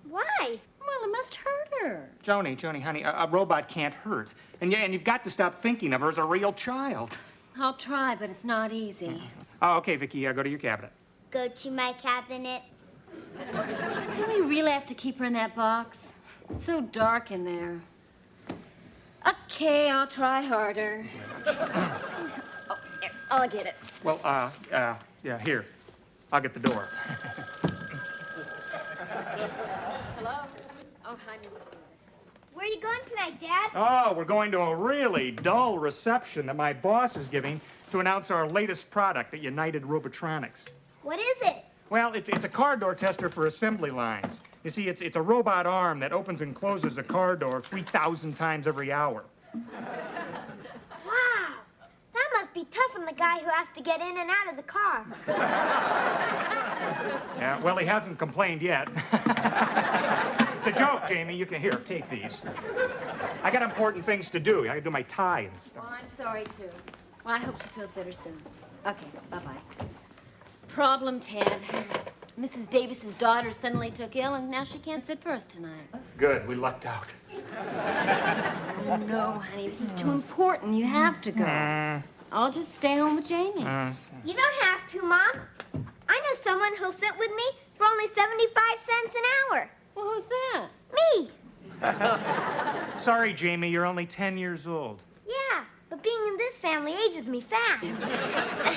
[SPEAKER 2] Why?
[SPEAKER 3] Well, it must hurt her.
[SPEAKER 4] Joni, honey, a robot can't hurt. And you've got to stop thinking of her as a real child.
[SPEAKER 3] I'll try, but it's not easy.
[SPEAKER 4] Oh, okay, Vicky, go to your cabinet.
[SPEAKER 2] Go to my cabinet.
[SPEAKER 3] Do we really have to keep her in that box? It's so dark in there. Okay, I'll try harder. Oh, here, I'll get it.
[SPEAKER 4] Well, yeah, here. I'll get the door.
[SPEAKER 3] Hello? Oh, hi, Mrs. Davis.
[SPEAKER 2] Where are you going tonight, Dad?
[SPEAKER 4] Oh, we're going to a really dull reception that my boss is giving to announce our latest product at United Robotronics.
[SPEAKER 2] What is it?
[SPEAKER 4] Well, it's a car door tester for assembly lines. You see, it's a robot arm that opens and closes a car door 3,000 times every hour.
[SPEAKER 2] Wow. That must be tough on the guy who has to get in and out of the car.
[SPEAKER 4] Yeah, well, he hasn't complained yet. It's a joke, Jamie. You can, here, take these. I got important things to do. I gotta do my tie and stuff.
[SPEAKER 3] Oh, I'm sorry, too. Well, I hope she feels better soon. Okay, bye-bye. Problem, Ted. Mrs. Davis's daughter suddenly took ill, and now she can't sit for us tonight.
[SPEAKER 4] Good, we lucked out.
[SPEAKER 3] Oh, no, honey, this is too important. You have to go. I'll just stay home with Jamie.
[SPEAKER 2] You don't have to, Mom. I know someone who'll sit with me for only 75 cents an hour.
[SPEAKER 3] Well, who's that?
[SPEAKER 2] Me.
[SPEAKER 4] Sorry, Jamie, you're only 10 years old.
[SPEAKER 2] Yeah, but being in this family ages me fast.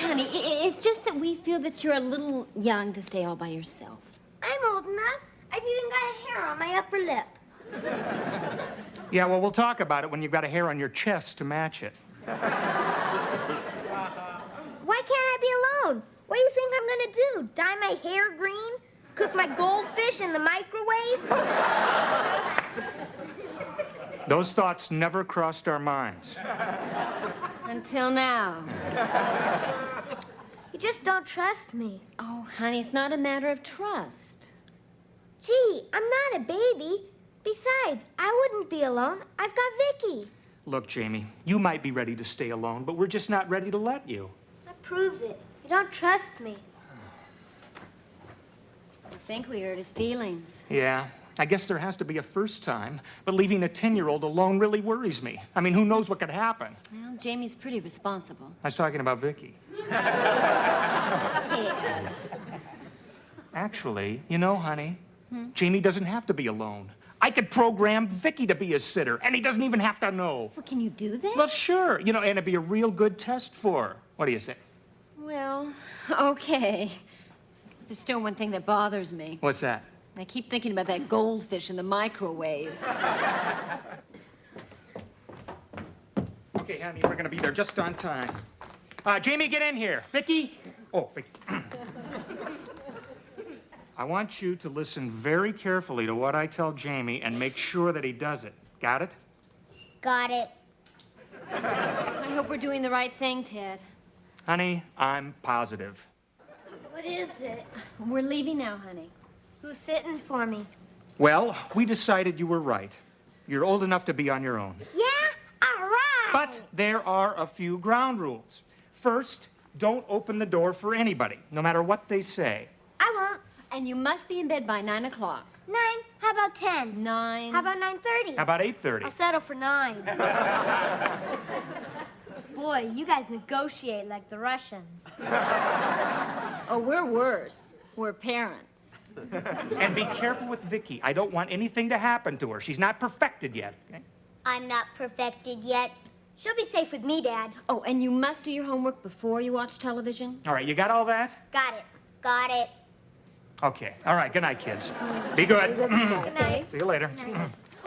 [SPEAKER 3] Honey, it's just that we feel that you're a little young to stay all by yourself.
[SPEAKER 2] I'm old enough. I've even got a hair on my upper lip.
[SPEAKER 4] Yeah, well, we'll talk about it when you've got a hair on your chest to match it.
[SPEAKER 2] Why can't I be alone? What do you think I'm gonna do? Dye my hair green? Cook my goldfish in the microwave?
[SPEAKER 4] Those thoughts never crossed our minds.
[SPEAKER 3] Until now.
[SPEAKER 2] You just don't trust me.
[SPEAKER 3] Oh, honey, it's not a matter of trust.
[SPEAKER 2] Gee, I'm not a baby. Besides, I wouldn't be alone. I've got Vicky.
[SPEAKER 4] Look, Jamie, you might be ready to stay alone, but we're just not ready to let you.
[SPEAKER 2] That proves it. You don't trust me.
[SPEAKER 3] I think we hurt his feelings.
[SPEAKER 4] Yeah, I guess there has to be a first time, but leaving a 10-year-old alone really worries me. I mean, who knows what could happen?
[SPEAKER 3] Well, Jamie's pretty responsible.
[SPEAKER 4] I was talking about Vicky.
[SPEAKER 3] Ted.
[SPEAKER 4] Actually, you know, honey, Jamie doesn't have to be alone. I could program Vicky to be his sitter, and he doesn't even have to know.
[SPEAKER 3] Well, can you do that?
[SPEAKER 4] Well, sure. You know, and it'd be a real good test for her. What do you say?
[SPEAKER 3] Well, okay. There's still one thing that bothers me.
[SPEAKER 4] What's that?
[SPEAKER 3] I keep thinking about that goldfish in the microwave.
[SPEAKER 4] Okay, honey, we're gonna be there just on time. Jamie, get in here. Vicky? Oh, Vicky. I want you to listen very carefully to what I tell Jamie and make sure that he does it. Got it?
[SPEAKER 2] Got it.
[SPEAKER 3] I hope we're doing the right thing, Ted.
[SPEAKER 4] Honey, I'm positive.
[SPEAKER 2] What is it?
[SPEAKER 3] We're leaving now, honey.
[SPEAKER 2] Who's sitting for me?
[SPEAKER 4] Well, we decided you were right. You're old enough to be on your own.
[SPEAKER 2] Yeah? All right.
[SPEAKER 4] But there are a few ground rules. First, don't open the door for anybody, no matter what they say.
[SPEAKER 2] I won't.
[SPEAKER 3] And you must be in bed by 9 o'clock.
[SPEAKER 2] 9? How about 10?
[SPEAKER 3] 9.
[SPEAKER 2] How about 9:30?
[SPEAKER 4] How about 8:30?
[SPEAKER 2] I'll settle for 9. Boy, you guys negotiate like the Russians.
[SPEAKER 3] Oh, we're worse. We're parents.
[SPEAKER 4] And be careful with Vicky. I don't want anything to happen to her. She's not perfected yet. Okay?
[SPEAKER 2] I'm not perfected yet. She'll be safe with me, Dad.
[SPEAKER 3] Oh, and you must do your homework before you watch television?
[SPEAKER 4] All right, you got all that?
[SPEAKER 2] Got it. Got it.
[SPEAKER 4] Okay. All right, good night, kids. Be good.
[SPEAKER 2] Good night.
[SPEAKER 4] See you later.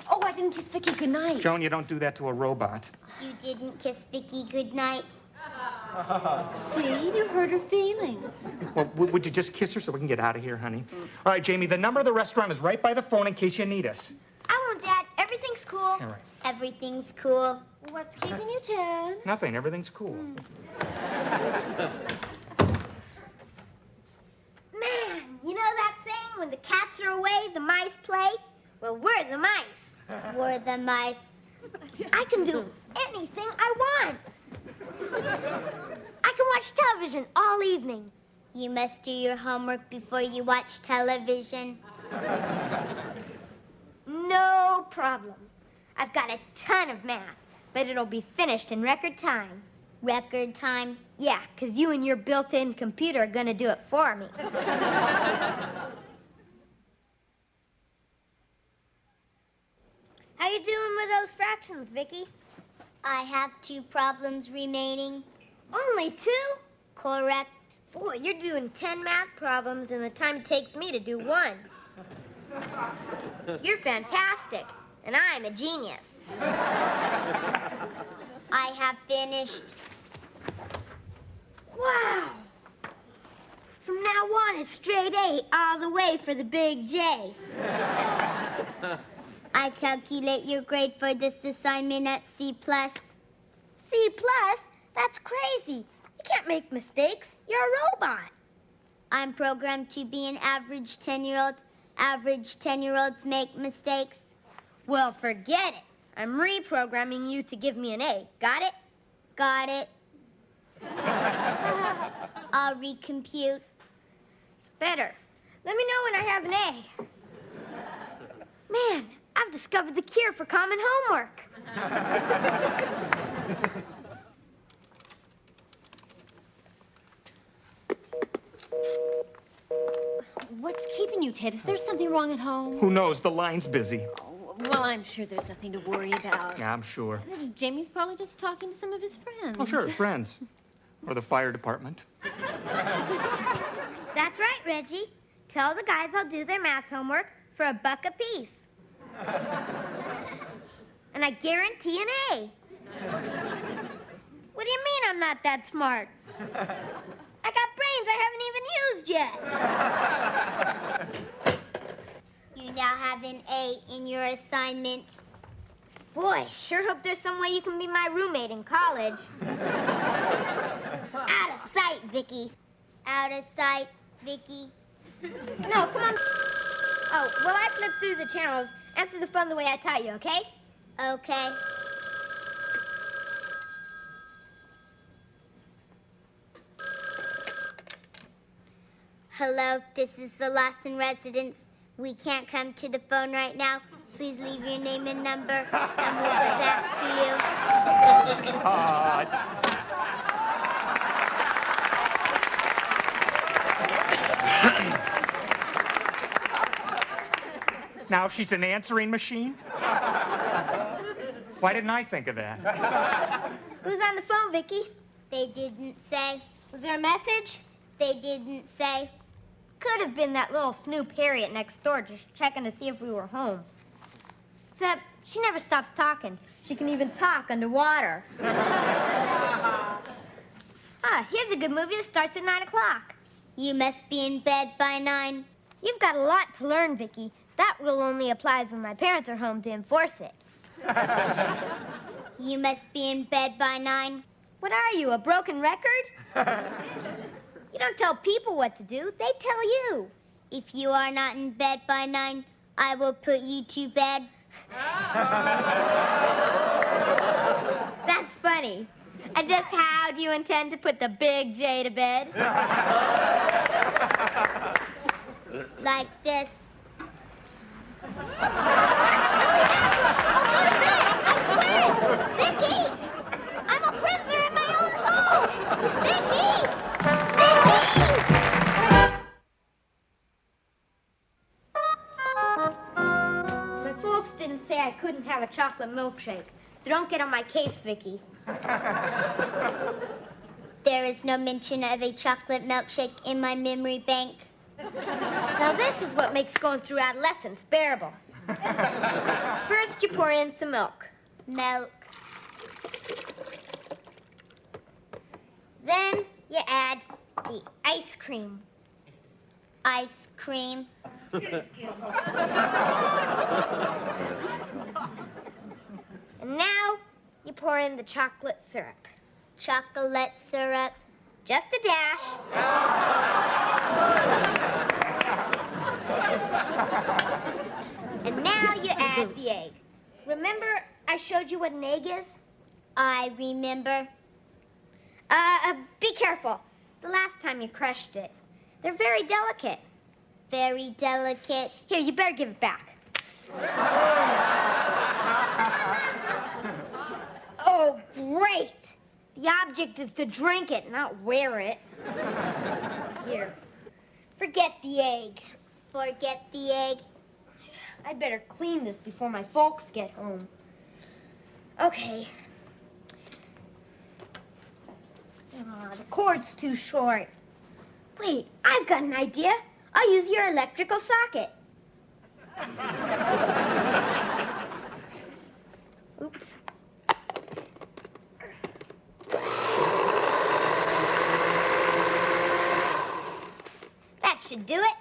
[SPEAKER 3] Oh, I didn't kiss Vicky goodnight.
[SPEAKER 4] Joan, you don't do that to a robot.
[SPEAKER 2] You didn't kiss Vicky goodnight.
[SPEAKER 3] See, you hurt her feelings.
[SPEAKER 4] Well, would you just kiss her so we can get out of here, honey? All right, Jamie, the number of the restaurant is right by the phone in case you need us.
[SPEAKER 2] I won't, Dad. Everything's cool.
[SPEAKER 4] All right.
[SPEAKER 2] Everything's cool.
[SPEAKER 3] What's keeping you, Ted?
[SPEAKER 4] Nothing. Everything's cool.
[SPEAKER 2] Man, you know that saying, when the cats are away, the mice play? Well, we're the mice. We're the mice. I can do anything I want. I can watch television all evening. You must do your homework before you watch television. No problem. I've got a ton of math, but it'll be finished in record time. Record time? Yeah, 'cause you and your built-in computer are gonna do it for me. How you doing with those fractions, Vicky? I have 2 problems remaining. Only 2? Correct. Boy, you're doing 10 math problems in the time it takes me to do 1. You're fantastic, and I'm a genius. I have finished. Wow. From now on, it's straight A all the way for the big J. I calculate your grade for this assignment at C+. C+? That's crazy. You can't make mistakes. You're a robot. I'm programmed to be an average 10-year-old. Average 10-year-olds make mistakes. Well, forget it. I'm reprogramming you to give me an A. Got it? Got it. I'll recompute. It's better. Let me know when I have an A. Man, I've discovered the cure for common homework.
[SPEAKER 3] What's keeping you, Ted? Is there something wrong at home?
[SPEAKER 4] Who knows? The line's busy.
[SPEAKER 3] Oh, well, I'm sure there's nothing to worry about.
[SPEAKER 4] Yeah, I'm sure.
[SPEAKER 3] Jamie's probably just talking to some of his friends.
[SPEAKER 4] Oh, sure, friends. Or the fire department.
[SPEAKER 2] That's right, Reggie. Tell the guys I'll do their math homework for $1 apiece. And I guarantee an A. What do you mean I'm not that smart? I got brains I haven't even used yet. You now have an A in your assignment. Boy, sure hope there's some way you can be my roommate in college. Out of sight, Vicky. Out of sight, Vicky. No, come on. Oh, well, I flip through the channels. Answer the phone the way I taught you, okay? Okay. Hello, this is the Lawson residence. We can't come to the phone right now. Please leave your name and number, and we'll get back to you.
[SPEAKER 4] Now she's an answering machine? Why didn't I think of that?
[SPEAKER 2] Who's on the phone, Vicky? They didn't say. Was there a message? They didn't say. Could have been that little Snoop Harriet next door just checking to see if we were home. Except she never stops talking. She can even talk underwater. Here's a good movie that starts at 9 o'clock. You must be in bed by 9. You've got a lot to learn, Vicky. That rule only applies when my parents are home to enforce it. You must be in bed by 9. What are you, a broken record? You don't tell people what to do. They tell you. If you are not in bed by 9, I will put you to bed. That's funny. And just how do you intend to put the big J to bed? Like this. Vicky! I'm a prisoner in my own home! Vicky! Vicky! My folks didn't say I couldn't have a chocolate milkshake, so so don't get on my case, Vicky.
[SPEAKER 10] There is no mention of a chocolate milkshake in my memory bank.
[SPEAKER 2] Now this is what makes going through adolescence bearable. First, you pour in some milk.
[SPEAKER 10] Milk.
[SPEAKER 2] Then you add the ice cream.
[SPEAKER 10] Ice cream.
[SPEAKER 2] And now you pour in the chocolate syrup.
[SPEAKER 10] Chocolate syrup.
[SPEAKER 2] Just a dash. And now you add the egg. Remember I showed you what an egg is?
[SPEAKER 10] I remember.
[SPEAKER 2] Be careful. The last time you crushed it. They're very delicate.
[SPEAKER 10] Very delicate.
[SPEAKER 2] Here, you better give it back. Oh, great. The object is to drink it, not wear it. Here. Forget the egg.
[SPEAKER 10] Forget the egg.
[SPEAKER 2] I'd better clean this before my folks get home. Okay. The cord's too short. Wait, I've got an idea. I'll use your electrical socket. Oops. That should do it.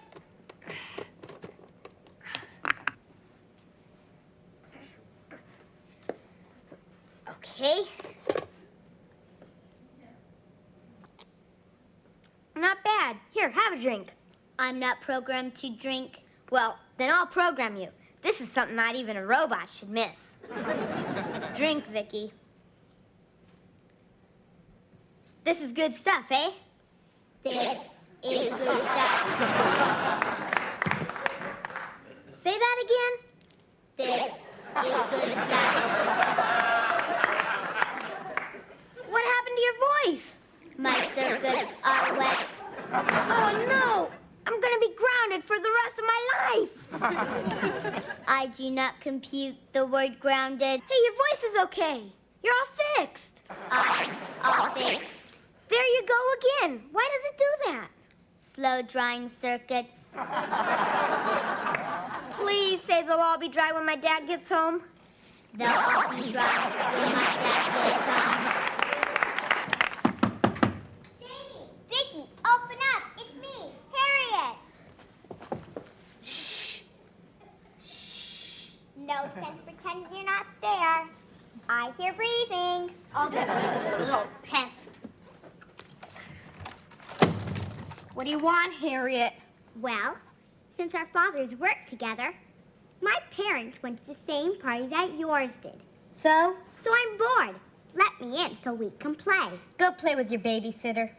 [SPEAKER 2] Okay. Not bad. Here, have a drink.
[SPEAKER 10] I'm not programmed to drink.
[SPEAKER 2] Well, then I'll program you. This is something not even a robot should miss. Drink, Vicky. This is good stuff, eh?
[SPEAKER 10] This is good stuff.
[SPEAKER 2] Say that again.
[SPEAKER 10] This is good stuff.
[SPEAKER 2] What happened to your voice?
[SPEAKER 10] My circuits are wet.
[SPEAKER 2] Oh, no. I'm going to be grounded for the rest of my life.
[SPEAKER 10] I do not compute the word grounded.
[SPEAKER 2] Hey, your voice is okay. You're all fixed.
[SPEAKER 10] All fixed.
[SPEAKER 2] There you go again. Why does it do that?
[SPEAKER 10] Slow drying circuits.
[SPEAKER 2] Please say they'll all be dry when my dad gets home.
[SPEAKER 10] They'll all be dry when my dad gets home.
[SPEAKER 2] Jamie, Vicky, open up. It's me, Harriet.
[SPEAKER 10] Shh.
[SPEAKER 2] No sense pretending you're not there. I hear breathing. I'll get rid of the little pest. What do you want, Harriet?
[SPEAKER 10] Well, since our fathers worked together, my parents went to the same party that yours did.
[SPEAKER 2] So?
[SPEAKER 10] So I'm bored. Let me in so we can play.
[SPEAKER 2] Go play with your babysitter.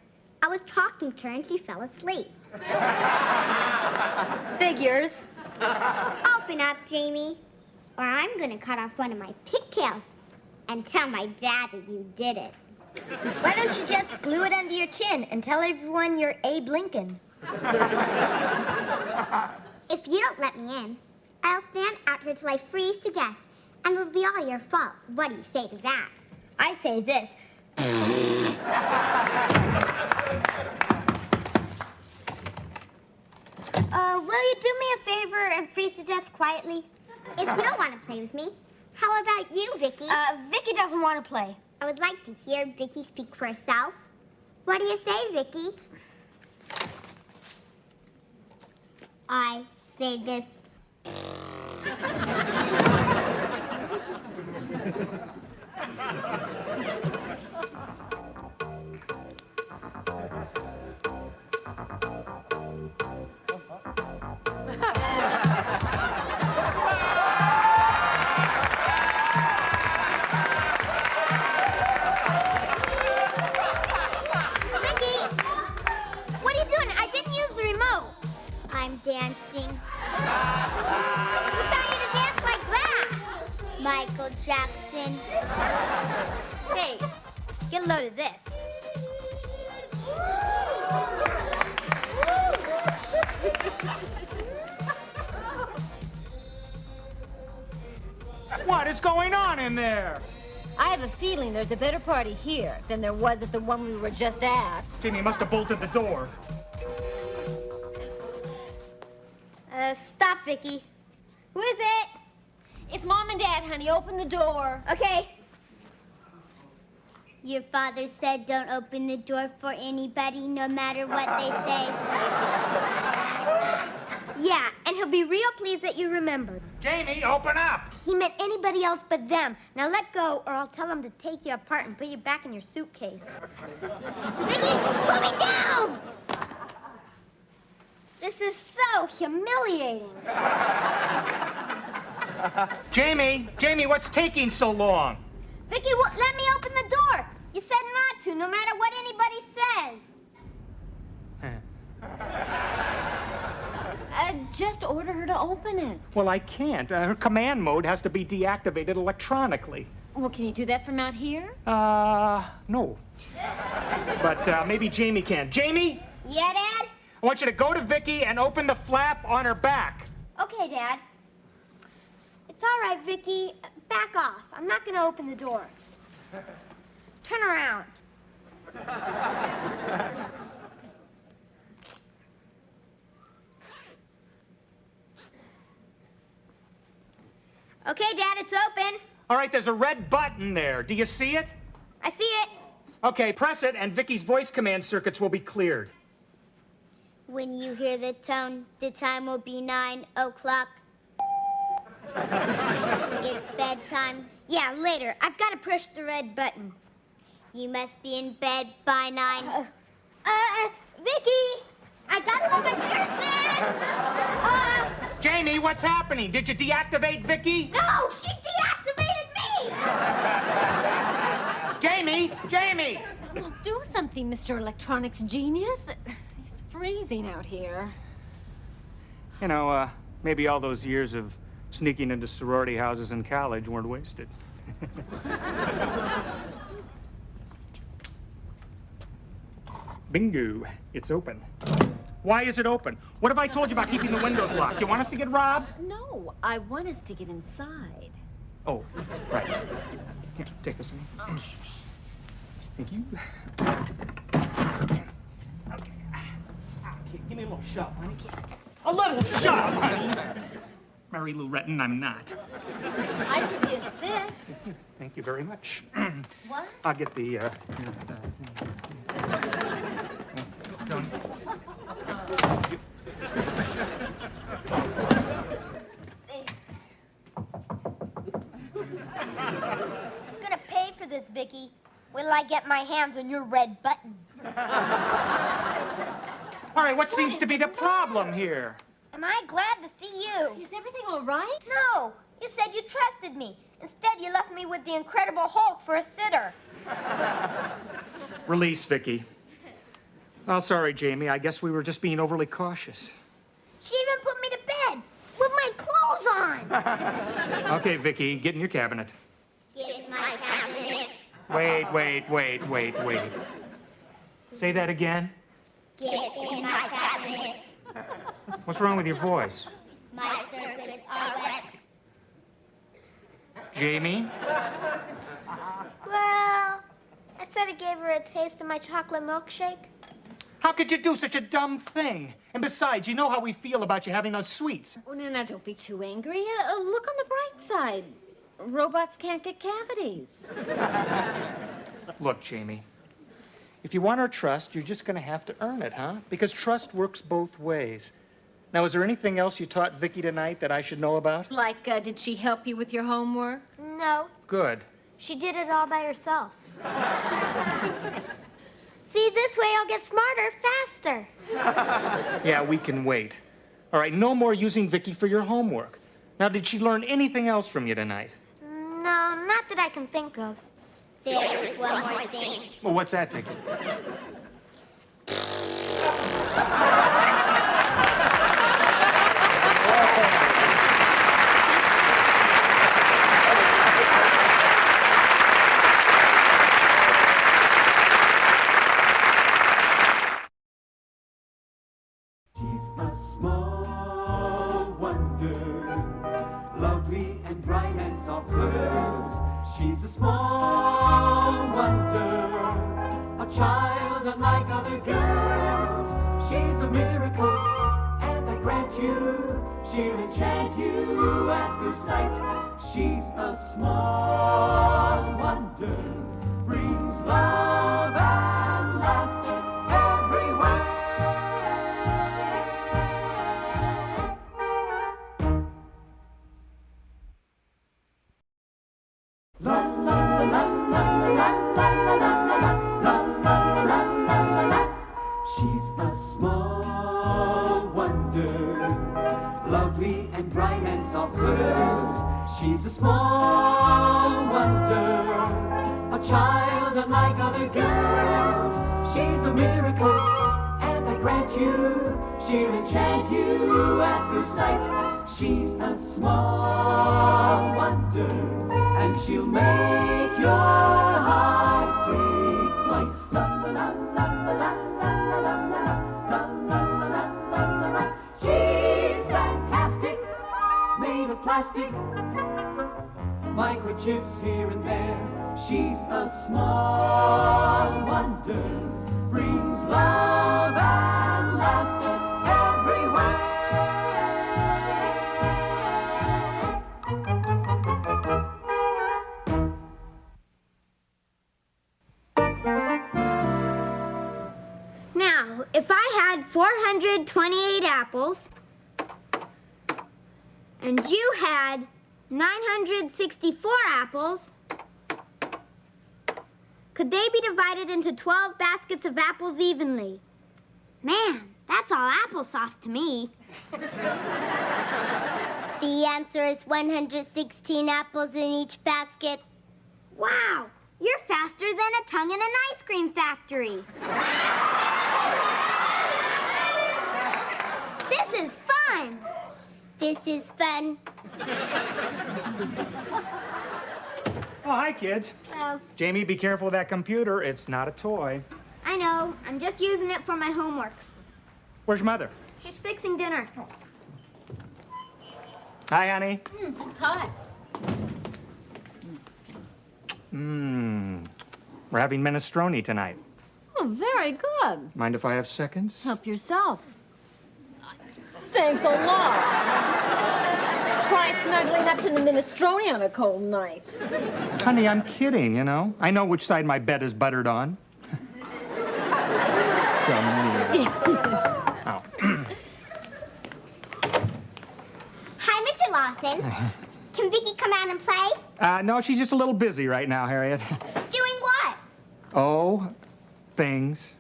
[SPEAKER 10] I was talking to her and she fell asleep.
[SPEAKER 2] Figures.
[SPEAKER 10] Open up, Jamie, or I'm going to cut off one of my pigtails and tell my dad that you did it.
[SPEAKER 2] Why don't you just glue it under your chin and tell everyone you're Abe Lincoln?
[SPEAKER 10] If you don't let me in, I'll stand out here till I freeze to death, and it'll be all your fault. What do you say to that?
[SPEAKER 2] I say this. Will you do me a favor and freeze to death quietly?
[SPEAKER 10] If you don't want to play with me, how about you, Vicky?
[SPEAKER 2] Vicky doesn't want to play.
[SPEAKER 10] I would like to hear Vicky speak for herself. What do you say, Vicky? I say this. Dancing.
[SPEAKER 2] Who taught you to dance like that?
[SPEAKER 10] Michael Jackson.
[SPEAKER 2] Hey, get a load of this.
[SPEAKER 4] What is going on in there?
[SPEAKER 3] I have a feeling there's a better party here than there was at the one we were just at.
[SPEAKER 4] Jamie must have bolted the door.
[SPEAKER 2] Stop, Vicky. Who is it?
[SPEAKER 3] It's Mom and Dad, honey. Open the door.
[SPEAKER 2] Okay.
[SPEAKER 10] Your father said don't open the door for anybody, no matter what they say.
[SPEAKER 2] Yeah, and he'll be real pleased that you remembered.
[SPEAKER 4] Jamie, open up!
[SPEAKER 2] He meant anybody else but them. Now let go, or I'll tell him to take you apart and put you back in your suitcase. Vicky, put me down! This is so humiliating.
[SPEAKER 4] Jamie, what's taking so long?
[SPEAKER 2] Vicky, let me open the door. You said not to, no matter what anybody says.
[SPEAKER 3] Just order her to open it.
[SPEAKER 4] Well, I can't. Her command mode has to be deactivated electronically.
[SPEAKER 3] Well, can you do that from out here?
[SPEAKER 4] No. But maybe Jamie can. Jamie?
[SPEAKER 2] Yeah, Dad?
[SPEAKER 4] I want you to go to Vicky and open the flap on her back.
[SPEAKER 2] Okay, Dad. It's all right, Vicky. Back off. I'm not going to open the door. Turn around. Okay, Dad, it's open.
[SPEAKER 4] All right, there's a red button there. Do you see it?
[SPEAKER 2] I see it.
[SPEAKER 4] Okay, press it, and Vicky's voice command circuits will be cleared.
[SPEAKER 10] When you hear the tone, the time will be 9 o'clock. It's bedtime.
[SPEAKER 2] Yeah, later. I've got to push the red button.
[SPEAKER 10] You must be in bed by 9.
[SPEAKER 2] Vicky! I got to put my parents in!
[SPEAKER 4] Jamie, what's happening? Did you deactivate Vicky?
[SPEAKER 2] No! She deactivated me!
[SPEAKER 4] Jamie!
[SPEAKER 3] Well, do something, Mr. Electronics Genius. It's freezing out here.
[SPEAKER 4] You know, maybe all those years of sneaking into sorority houses in college weren't wasted. Bingo. It's open. Why is it open? What have I told you about keeping the windows locked? Do you want us to get robbed?
[SPEAKER 3] No, I want us to get inside.
[SPEAKER 4] Oh, right. Here, take this one.
[SPEAKER 3] Okay.
[SPEAKER 4] Thank you. Okay. Give me a little shove, honey. A little shove, honey. Mary Lou Retton, I'm not.
[SPEAKER 3] I'll give you a 6.
[SPEAKER 4] Thank you very much.
[SPEAKER 3] What?
[SPEAKER 4] I'll get the,
[SPEAKER 2] I'm gonna pay for this, Vicky. Wait till I get my hands on your red button.
[SPEAKER 4] All right, what seems to be the problem here?
[SPEAKER 2] Am I glad to see you?
[SPEAKER 3] Is everything all right?
[SPEAKER 2] No, you said you trusted me. Instead, you left me with the Incredible Hulk for a sitter.
[SPEAKER 4] Release, Vicky. Oh, sorry, Jamie. I guess we were just being overly cautious.
[SPEAKER 2] She even put me to bed with my clothes on.
[SPEAKER 4] Okay, Vicky, get in your cabinet.
[SPEAKER 10] Get in my cabinet.
[SPEAKER 4] Wait. Say that again.
[SPEAKER 10] Get in my cabinet.
[SPEAKER 4] What's wrong with your voice?
[SPEAKER 10] My circuits are wet.
[SPEAKER 4] Jamie?
[SPEAKER 2] Well, I sort of gave her a taste of my chocolate milkshake.
[SPEAKER 4] How could you do such a dumb thing? And besides, you know how we feel about you having those sweets.
[SPEAKER 3] Oh, now, don't be too angry. Look on the bright side. Robots can't get cavities.
[SPEAKER 4] Look, Jamie, if you want our trust, you're just going to have to earn it, huh? Because trust works both ways. Now, is there anything else you taught Vicky tonight that I should know about?
[SPEAKER 3] Like, did she help you with your homework?
[SPEAKER 2] No,
[SPEAKER 4] Good.
[SPEAKER 2] she did it all by herself. See, this way I'll get smarter faster.
[SPEAKER 4] Yeah, we can wait. All right, no more using Vicky for your homework. Now, did she learn anything else from you tonight?
[SPEAKER 2] No, not that I can think of.
[SPEAKER 10] There's one more thing.
[SPEAKER 4] Well, what's that, Vicky?
[SPEAKER 1] She's a small wonder, lovely and bright and soft curves. She's a small wonder, a child unlike other girls. She's a miracle, and I grant you, she'll enchant you at first sight. She's a small wonder, brings love and laughter everywhere. La la la la la la la la la la la la la la. She's a small wonder, lovely and bright and soft curves. She's a small wonder, a child unlike other girls. She's a miracle, and I grant you, she'll enchant you at first sight. She's a small wonder, and she'll make your heart take flight. La la la la la la la la la la la la la. She's fantastic, made of plastic, microchips here and there. She's a small wonder, brings love and laughter everywhere.
[SPEAKER 2] Now, if I had 428 apples, and you had 964 apples, could they be divided into 12 baskets of apples evenly? Man, that's all applesauce to me.
[SPEAKER 10] The answer is 116 apples in each basket.
[SPEAKER 2] Wow, you're faster than a tongue in an ice cream factory. This is fun.
[SPEAKER 10] This is fun.
[SPEAKER 4] Oh, hi, kids.
[SPEAKER 2] Oh,
[SPEAKER 4] Jamie, be careful of that computer. It's not a toy.
[SPEAKER 2] I know. I'm just using it for my homework.
[SPEAKER 4] Where's Mother?
[SPEAKER 2] She's fixing dinner.
[SPEAKER 4] Hi, honey.
[SPEAKER 3] Hi.
[SPEAKER 4] We're having minestrone tonight.
[SPEAKER 3] Oh, very good.
[SPEAKER 4] Mind if I have seconds?
[SPEAKER 3] Help yourself. Thanks a lot. Try snuggling up to the minestrone on a cold night.
[SPEAKER 4] Honey, I'm kidding, you know. I know which side my bed is buttered on. Oh.
[SPEAKER 10] Hi, Mr. Lawson. Can Vicky come out and play?
[SPEAKER 4] No, she's just a little busy right now, Harriet.
[SPEAKER 10] Doing what?
[SPEAKER 4] Oh, things.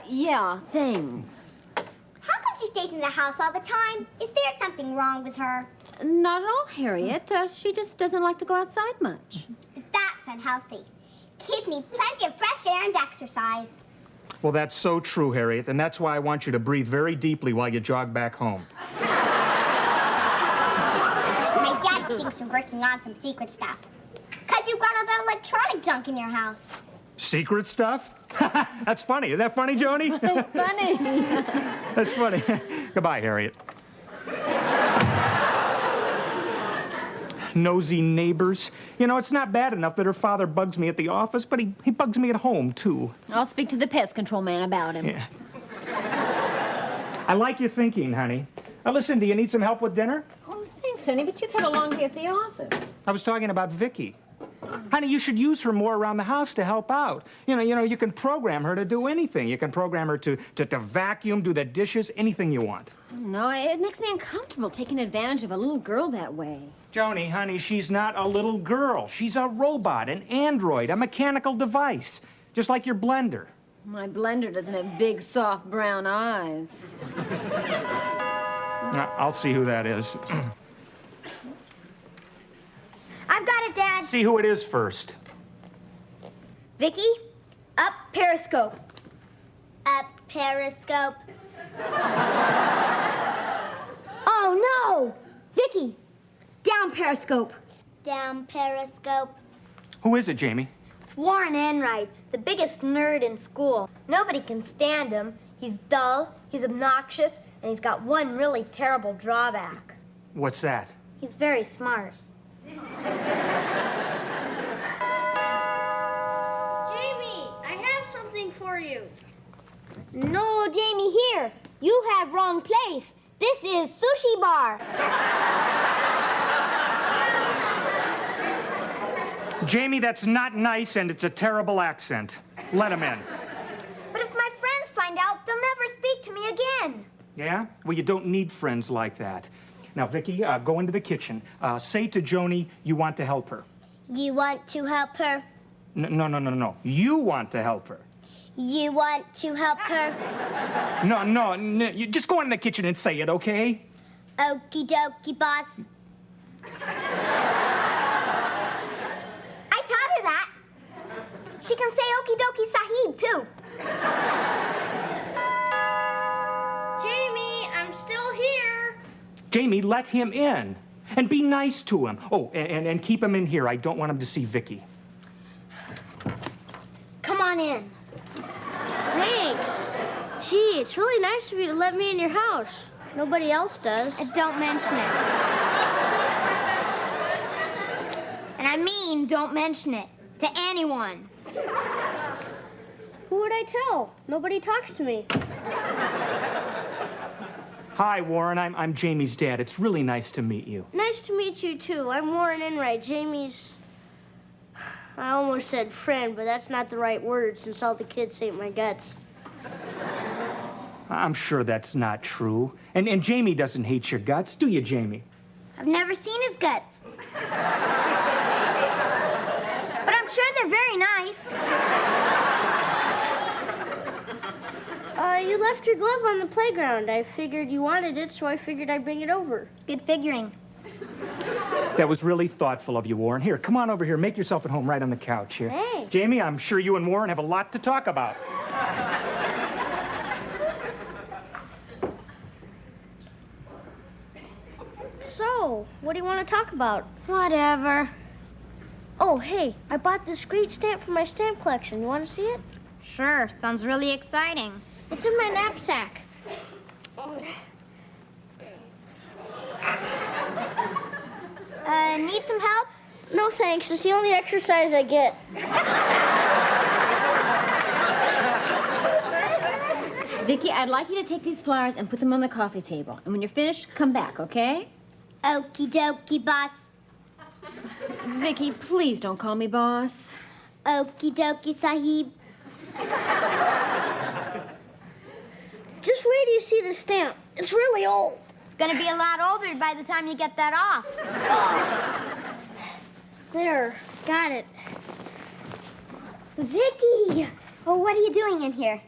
[SPEAKER 3] Yeah, thanks.
[SPEAKER 10] How come she stays in the house all the time? Is there something wrong with her?
[SPEAKER 3] Not at all, Harriet. She just doesn't like to go outside much.
[SPEAKER 10] That's unhealthy. Kids need plenty of fresh air and exercise.
[SPEAKER 4] Well, that's so true, Harriet, and that's why I want you to breathe very deeply while you jog back home.
[SPEAKER 10] My dad thinks you're working on some secret stuff. 'Cause you've got all that electronic junk in your house.
[SPEAKER 4] Secret stuff? That's funny. Isn't that funny, Joni?
[SPEAKER 3] That's funny.
[SPEAKER 4] That's funny. Goodbye, Harriet. Nosy neighbors. You know, it's not bad enough that her father bugs me at the office, but he bugs me at home, too.
[SPEAKER 3] I'll speak to the pest control man about him.
[SPEAKER 4] Yeah. I like your thinking, honey. Now, listen, do you need some help with dinner?
[SPEAKER 3] Oh, thanks, honey, but you've had a long day at the office.
[SPEAKER 4] I was talking about Vicky. Honey, you should use her more around the house to help out. You know, you can program her to do anything. You can program her to vacuum, do the dishes, anything you want.
[SPEAKER 3] No, it makes me uncomfortable taking advantage of a little girl that way.
[SPEAKER 4] Joni, honey, she's not a little girl. She's a robot, an android, a mechanical device, just like your blender.
[SPEAKER 3] My blender doesn't have big, soft, brown eyes.
[SPEAKER 4] I'll see who that is.
[SPEAKER 2] I've got it, Dad.
[SPEAKER 4] See who it is first.
[SPEAKER 2] Vicky, up periscope.
[SPEAKER 10] Up periscope.
[SPEAKER 2] Oh, no! Vicky, down periscope.
[SPEAKER 10] Down periscope.
[SPEAKER 4] Who is it, Jamie?
[SPEAKER 2] It's Warren Enright, the biggest nerd in school. Nobody can stand him. He's dull, he's obnoxious, and he's got one really terrible drawback.
[SPEAKER 4] What's that?
[SPEAKER 2] He's very smart.
[SPEAKER 10] Jamie, I have something for you.
[SPEAKER 2] No, Jamie, here. You have wrong place. This is sushi bar.
[SPEAKER 4] Jamie, that's not nice, and it's a terrible accent. Let him in.
[SPEAKER 2] But if my friends find out, they'll never speak to me again.
[SPEAKER 4] Yeah? Well, you don't need friends like that. Now, Vicky, go into the kitchen. Say to Joni you want to help her.
[SPEAKER 10] You want to help her?
[SPEAKER 4] No. You want to help her.
[SPEAKER 10] You want to help her?
[SPEAKER 4] No. You just go in the kitchen and say it, okay?
[SPEAKER 10] Okie dokie, boss.
[SPEAKER 2] I taught her that. She can say okie dokie sahib, too.
[SPEAKER 10] Jamie, I'm still here.
[SPEAKER 4] Jamie, let him in. And be nice to him. Oh, and keep him in here. I don't want him to see Vicky.
[SPEAKER 2] Come on in.
[SPEAKER 10] Thanks. Gee, it's really nice of you to let me in your house. Nobody else does.
[SPEAKER 2] Don't mention it. And I mean, don't mention it to anyone.
[SPEAKER 10] Who would I tell? Nobody talks to me.
[SPEAKER 4] Hi, Warren. I'm Jamie's dad. It's really nice to meet you.
[SPEAKER 10] Nice to meet you, too. I'm Warren Enright, Jamie's... I almost said friend, but that's not the right word since all the kids hate my guts.
[SPEAKER 4] I'm sure that's not true. And Jamie doesn't hate your guts, do you, Jamie?
[SPEAKER 2] I've never seen his guts. But I'm sure they're very nice.
[SPEAKER 10] You left your glove on the playground. I figured you wanted it, so I figured I'd bring it over.
[SPEAKER 2] Good figuring.
[SPEAKER 4] That was really thoughtful of you, Warren. Here, come on over here. Make yourself at home right on the couch here.
[SPEAKER 10] Hey.
[SPEAKER 4] Jamie, I'm sure you and Warren have a lot to talk about.
[SPEAKER 10] So, what do you want to talk about?
[SPEAKER 2] Whatever.
[SPEAKER 10] Oh, hey, I bought this great stamp for my stamp collection. You want to see it?
[SPEAKER 2] Sure, sounds really exciting.
[SPEAKER 10] It's in my knapsack.
[SPEAKER 2] Need some help?
[SPEAKER 10] No, thanks. It's the only exercise I get.
[SPEAKER 3] Vicky, I'd like you to take these flowers and put them on the coffee table. And when you're finished, come back, okay?
[SPEAKER 10] Okie dokie, boss.
[SPEAKER 3] Vicky, please don't call me boss.
[SPEAKER 10] Okie dokie, sahib. Just wait till you see the stamp. It's really old.
[SPEAKER 2] It's gonna be a lot older by the time you get that off.
[SPEAKER 10] There, got it.
[SPEAKER 2] Vicky! Well, what are you doing in here?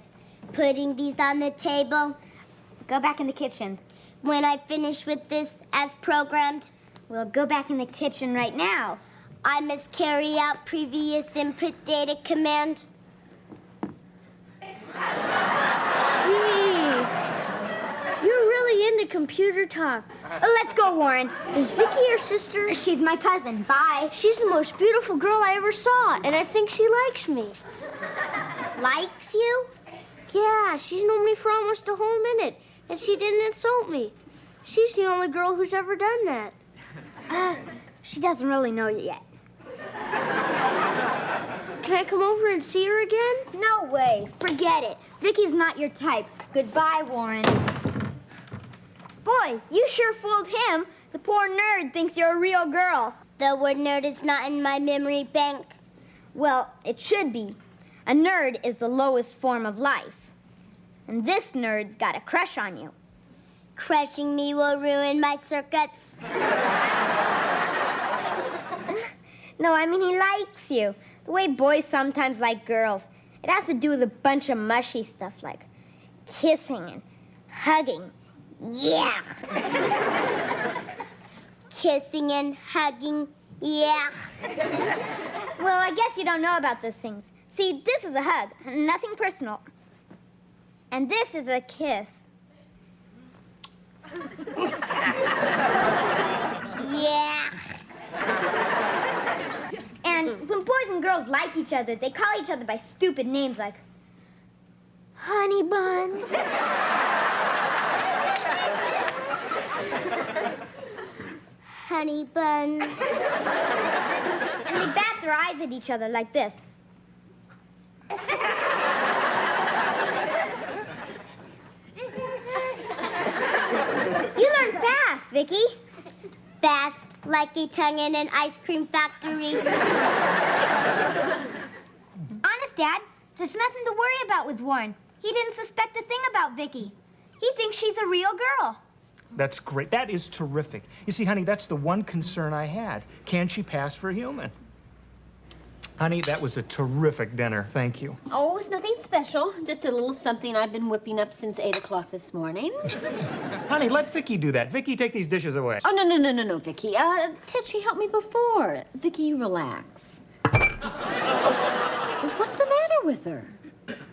[SPEAKER 10] Putting these on the table.
[SPEAKER 2] Go back in the kitchen.
[SPEAKER 10] When I finish with this as programmed,
[SPEAKER 2] We'll go back in the kitchen right now.
[SPEAKER 10] I must carry out previous input data command. Gee, you're really into computer talk.
[SPEAKER 2] Let's go, Warren.
[SPEAKER 10] Is Vicky your sister?
[SPEAKER 2] She's my cousin. Bye.
[SPEAKER 10] She's the most beautiful girl I ever saw, and I think she likes me.
[SPEAKER 2] Likes you?
[SPEAKER 10] Yeah, she's known me for almost a whole minute, and she didn't insult me. She's the only girl who's ever done that.
[SPEAKER 2] She doesn't really know you yet.
[SPEAKER 10] Can I come over and see her again?
[SPEAKER 2] No way. Forget it. Vicky's not your type. Goodbye, Warren. Boy, you sure fooled him. The poor nerd thinks you're a real girl.
[SPEAKER 10] The word nerd is not in my memory bank.
[SPEAKER 2] Well, it should be. A nerd is the lowest form of life. And this nerd's got a crush on you.
[SPEAKER 10] Crushing me will ruin my circuits.
[SPEAKER 2] No, I mean he likes you. The way boys sometimes like girls. It has to do with a bunch of mushy stuff like kissing and hugging. Yeah.
[SPEAKER 10] Kissing and hugging, yeah.
[SPEAKER 2] Well, I guess you don't know about those things. See, this is a hug, nothing personal. And this is a kiss.
[SPEAKER 10] Yeah.
[SPEAKER 2] And when boys and girls like each other, they call each other by stupid names like honey buns. honey bun. And they bat their eyes at each other like this. You learn fast, Vicky. Fast, like a tongue in an ice cream factory. Honest, Dad, there's nothing to worry about with Warren. He didn't suspect a thing about Vicky. He thinks she's a real girl.
[SPEAKER 4] That's great. That is terrific. You see, honey, that's the one concern I had. Can she pass for human? Honey, that was a terrific dinner. Thank you.
[SPEAKER 3] Oh, it's nothing special. Just a little something I've been whipping up since 8 o'clock this morning.
[SPEAKER 4] Honey, let Vicky do that. Vicky, take these dishes away.
[SPEAKER 3] Oh, no, Vicky. Ted, she helped me before. Vicky, you relax. What's the matter with her?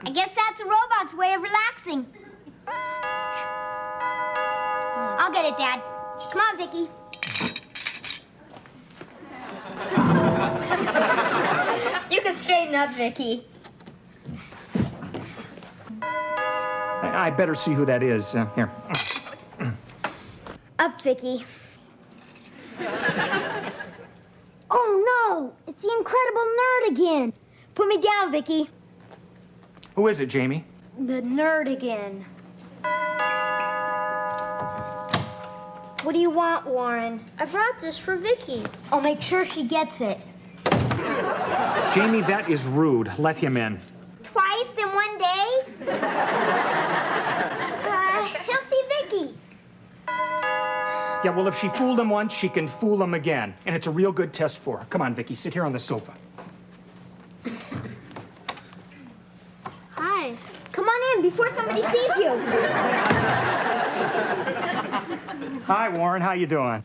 [SPEAKER 2] I guess that's a robot's way of relaxing. I'll get it, Dad. Come on, Vicky. You can straighten up, Vicky.
[SPEAKER 4] I better see who that is. Here.
[SPEAKER 2] Up, Vicky. Oh, no. It's the Incredible Nerd again. Put me down, Vicky.
[SPEAKER 4] Who is it, Jamie?
[SPEAKER 2] The nerd again. What do you want, Warren?
[SPEAKER 10] I brought this for Vicky.
[SPEAKER 2] I'll make sure she gets it.
[SPEAKER 4] Jamie, that is rude. Let him in.
[SPEAKER 2] Twice in one day? He'll see Vicky.
[SPEAKER 4] Yeah, well, if she fooled him once, she can fool him again. And it's a real good test for her. Come on, Vicky, sit here on the sofa.
[SPEAKER 10] Hi.
[SPEAKER 2] Come on in before somebody sees you.
[SPEAKER 4] Hi, Warren. How you doing?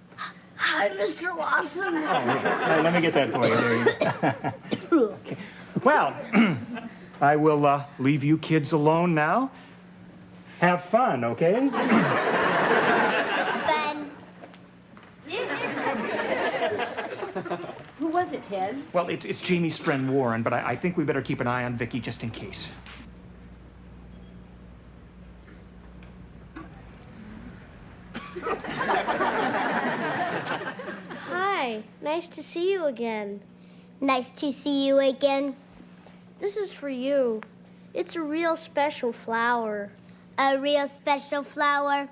[SPEAKER 10] Hi, Mr. Lawson.
[SPEAKER 4] Oh, yeah. Let me get that for you. There you go. Okay. Well, I will leave you kids alone now. Have fun, okay?
[SPEAKER 2] Fun.
[SPEAKER 3] Who was it, Ted?
[SPEAKER 4] Well, it's Jamie's friend Warren, but I think we better keep an eye on Vicky just in case.
[SPEAKER 10] Hi. Nice to see you again.
[SPEAKER 2] Nice to see you again.
[SPEAKER 10] This is for you. It's a real special flower.
[SPEAKER 2] A real special flower.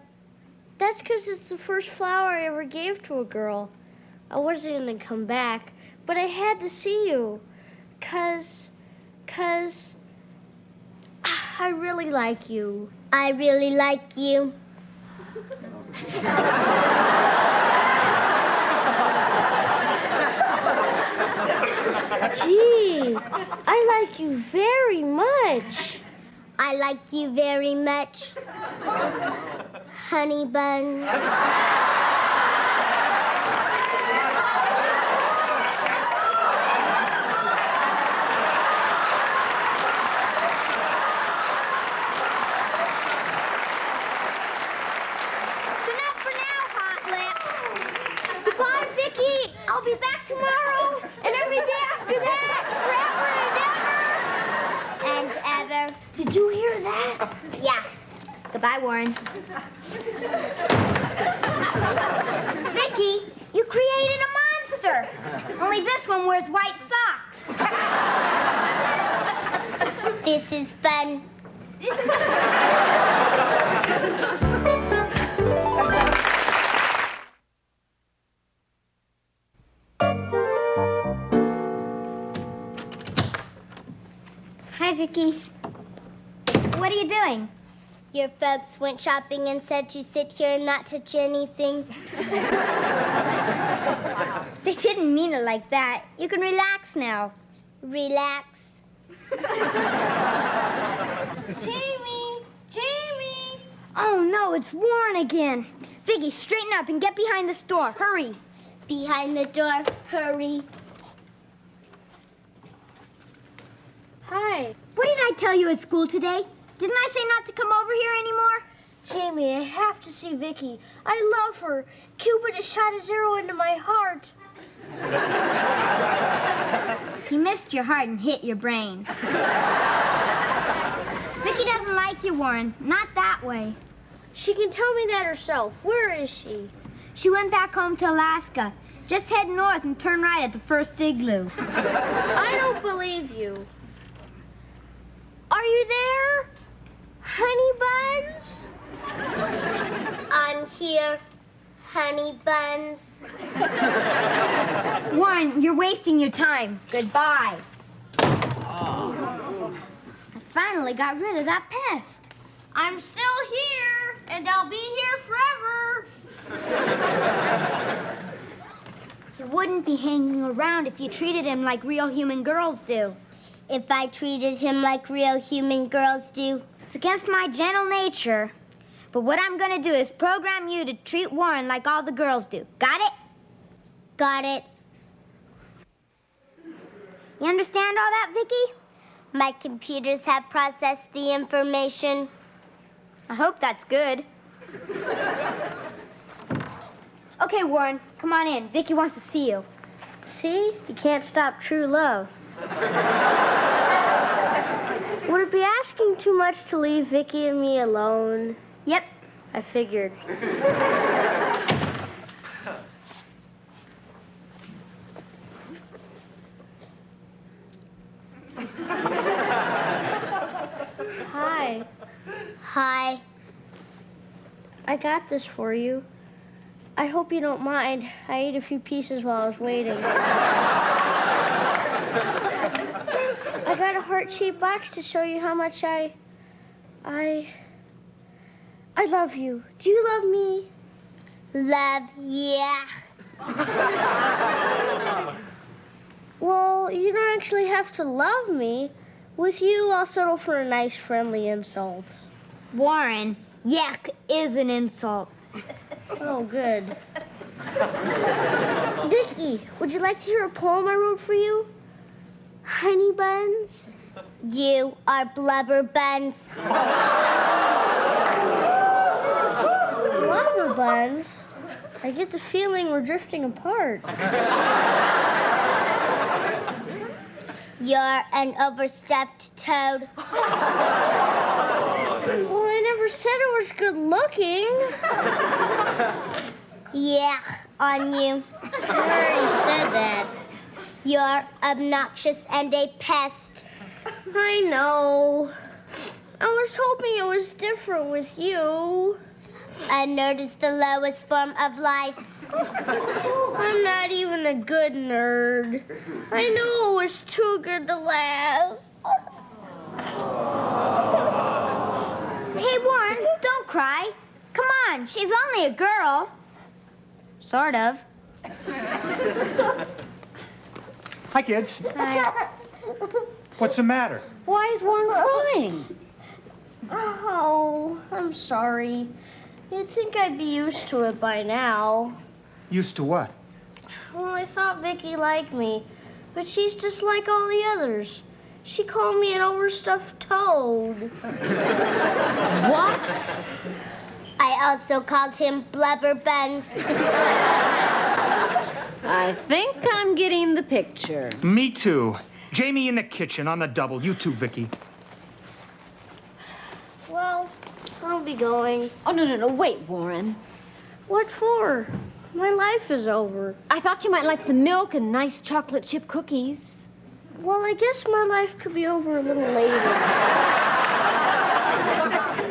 [SPEAKER 10] That's because it's the first flower I ever gave to a girl. I wasn't going to come back, but I had to see you. Cause I really like you.
[SPEAKER 2] I really like you.
[SPEAKER 10] Gee, I like you very much.
[SPEAKER 2] I like you very much. Honey bun. Goodbye, Vicky. I'll be back tomorrow and every day after that, forever and ever.
[SPEAKER 10] Did you hear that?
[SPEAKER 2] Yeah. Goodbye, Warren. Vicky, you created a monster. Only this one wears white socks. This is fun. Hi, Vicky. What are you doing? Your folks went shopping and said to sit here and not touch anything. They didn't mean it like that. You can relax now. Relax. Jamie! Jamie! Oh, no, it's Warren again. Vicky, straighten up and get behind this door. Hurry. Behind the door. Hurry.
[SPEAKER 10] Hi.
[SPEAKER 2] What did I tell you at school today? Didn't I say not to come over here anymore?
[SPEAKER 10] Jamie, I have to see Vicky. I love her. Cupid has shot his arrow into my heart.
[SPEAKER 2] He missed your heart and hit your brain. Vicky doesn't like you, Warren. Not that way.
[SPEAKER 10] She can tell me that herself. Where is she?
[SPEAKER 2] She went back home to Alaska. Just head north and turn right at the first igloo.
[SPEAKER 10] I don't believe you. Are you there, Honey Buns?
[SPEAKER 2] I'm here, Honey Buns. Warren, you're wasting your time. Goodbye. I finally got rid of that pest.
[SPEAKER 10] I'm still here, and I'll be here forever.
[SPEAKER 2] He wouldn't be hanging around if you treated him like real human girls do. If I treated him like real human girls do? It's against my gentle nature. But what I'm gonna do is program you to treat Warren like all the girls do. Got it? Got it. You understand all that, Vicky? My computers have processed the information. I hope that's good. Okay, Warren, come on in. Vicky wants to see you.
[SPEAKER 10] See? You can't stop true love. Would it be asking too much to leave Vicky and me alone?
[SPEAKER 2] Yep.
[SPEAKER 10] I figured. Hi.
[SPEAKER 2] Hi.
[SPEAKER 10] I got this for you. I hope you don't mind. I ate a few pieces while I was waiting. I got a heart-shaped box to show you how much I love you. Do you love me?
[SPEAKER 2] Love, yeah.
[SPEAKER 10] Well, you don't actually have to love me. With you, I'll settle for a nice, friendly insult.
[SPEAKER 2] Warren, yuck is an insult.
[SPEAKER 10] Oh, good. Vicky, would you like to hear a poem I wrote for you? Honey Buns?
[SPEAKER 2] You are blubber buns.
[SPEAKER 10] Blubber Buns? I get the feeling we're drifting apart.
[SPEAKER 2] You're an overstuffed toad.
[SPEAKER 10] Well, I never said it was good looking.
[SPEAKER 2] Yeah, on you.
[SPEAKER 10] I already said that.
[SPEAKER 2] You're obnoxious and a pest.
[SPEAKER 10] I know. I was hoping it was different with you.
[SPEAKER 2] A nerd is the lowest form of life.
[SPEAKER 10] I'm not even a good nerd. I knew it was too good to last.
[SPEAKER 2] Hey, Warren, don't cry. Come on, she's only a girl. Sort of.
[SPEAKER 4] Hi, kids.
[SPEAKER 2] Hi.
[SPEAKER 4] What's the matter?
[SPEAKER 3] Why is Warren crying?
[SPEAKER 10] Oh, I'm sorry. You'd think I'd be used to it by now.
[SPEAKER 4] Used to what?
[SPEAKER 10] Well, I thought Vicky liked me, but she's just like all the others. She called me an overstuffed toad.
[SPEAKER 3] What?
[SPEAKER 2] I also called him blubber buns.
[SPEAKER 3] I think I'm getting the picture.
[SPEAKER 4] Me too. Jamie in the kitchen on the double. You too, Vicky.
[SPEAKER 10] Well, I'll be going.
[SPEAKER 3] Oh, no, wait, Warren.
[SPEAKER 10] What for? My life is over.
[SPEAKER 3] I thought you might like some milk and nice chocolate chip cookies.
[SPEAKER 10] Well, I guess my life could be over a little later.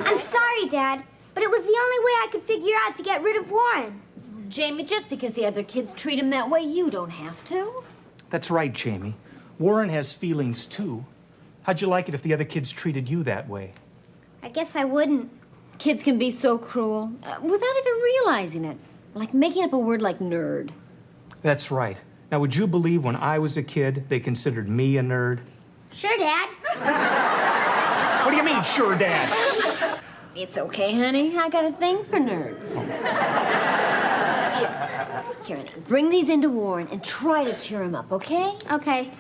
[SPEAKER 2] I'm sorry, Dad, but it was the only way I could figure out to get rid of Warren.
[SPEAKER 3] Jamie, just because the other kids treat him that way, you don't have to.
[SPEAKER 4] That's right, Jamie. Warren has feelings, too. How'd you like it if the other kids treated you that way?
[SPEAKER 2] I guess I wouldn't.
[SPEAKER 3] Kids can be so cruel without even realizing it. Like making up a word like nerd.
[SPEAKER 4] That's right. Now, would you believe when I was a kid, they considered me a nerd?
[SPEAKER 2] Sure, Dad.
[SPEAKER 4] What do you mean, sure, Dad?
[SPEAKER 3] It's okay, honey. I got a thing for nerds. Here, honey, bring these into Warren and try to cheer him up, okay?
[SPEAKER 2] Okay.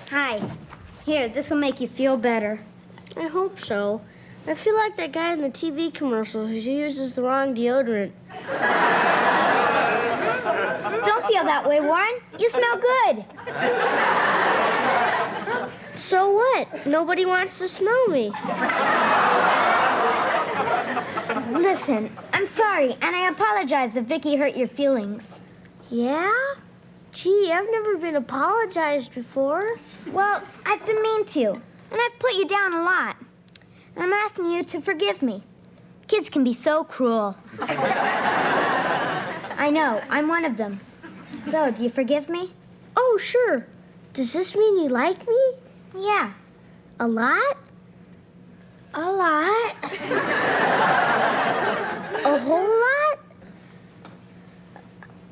[SPEAKER 2] Hi. Here, this will make you feel better.
[SPEAKER 10] I hope so. I feel like that guy in the TV commercials who uses the wrong deodorant.
[SPEAKER 2] Don't feel that way, Warren. You smell good.
[SPEAKER 10] So what? Nobody wants to smell me.
[SPEAKER 2] Listen, I'm sorry, and I apologize if Vicky hurt your feelings.
[SPEAKER 10] Yeah? Gee, I've never been apologized before.
[SPEAKER 2] Well, I've been mean to you, and I've put you down a lot. And I'm asking you to forgive me. Kids can be so cruel. I know, I'm one of them. So, do you forgive me?
[SPEAKER 10] Oh, sure. Does this mean you like me?
[SPEAKER 2] Yeah.
[SPEAKER 10] A lot?
[SPEAKER 2] A lot.
[SPEAKER 10] A whole lot?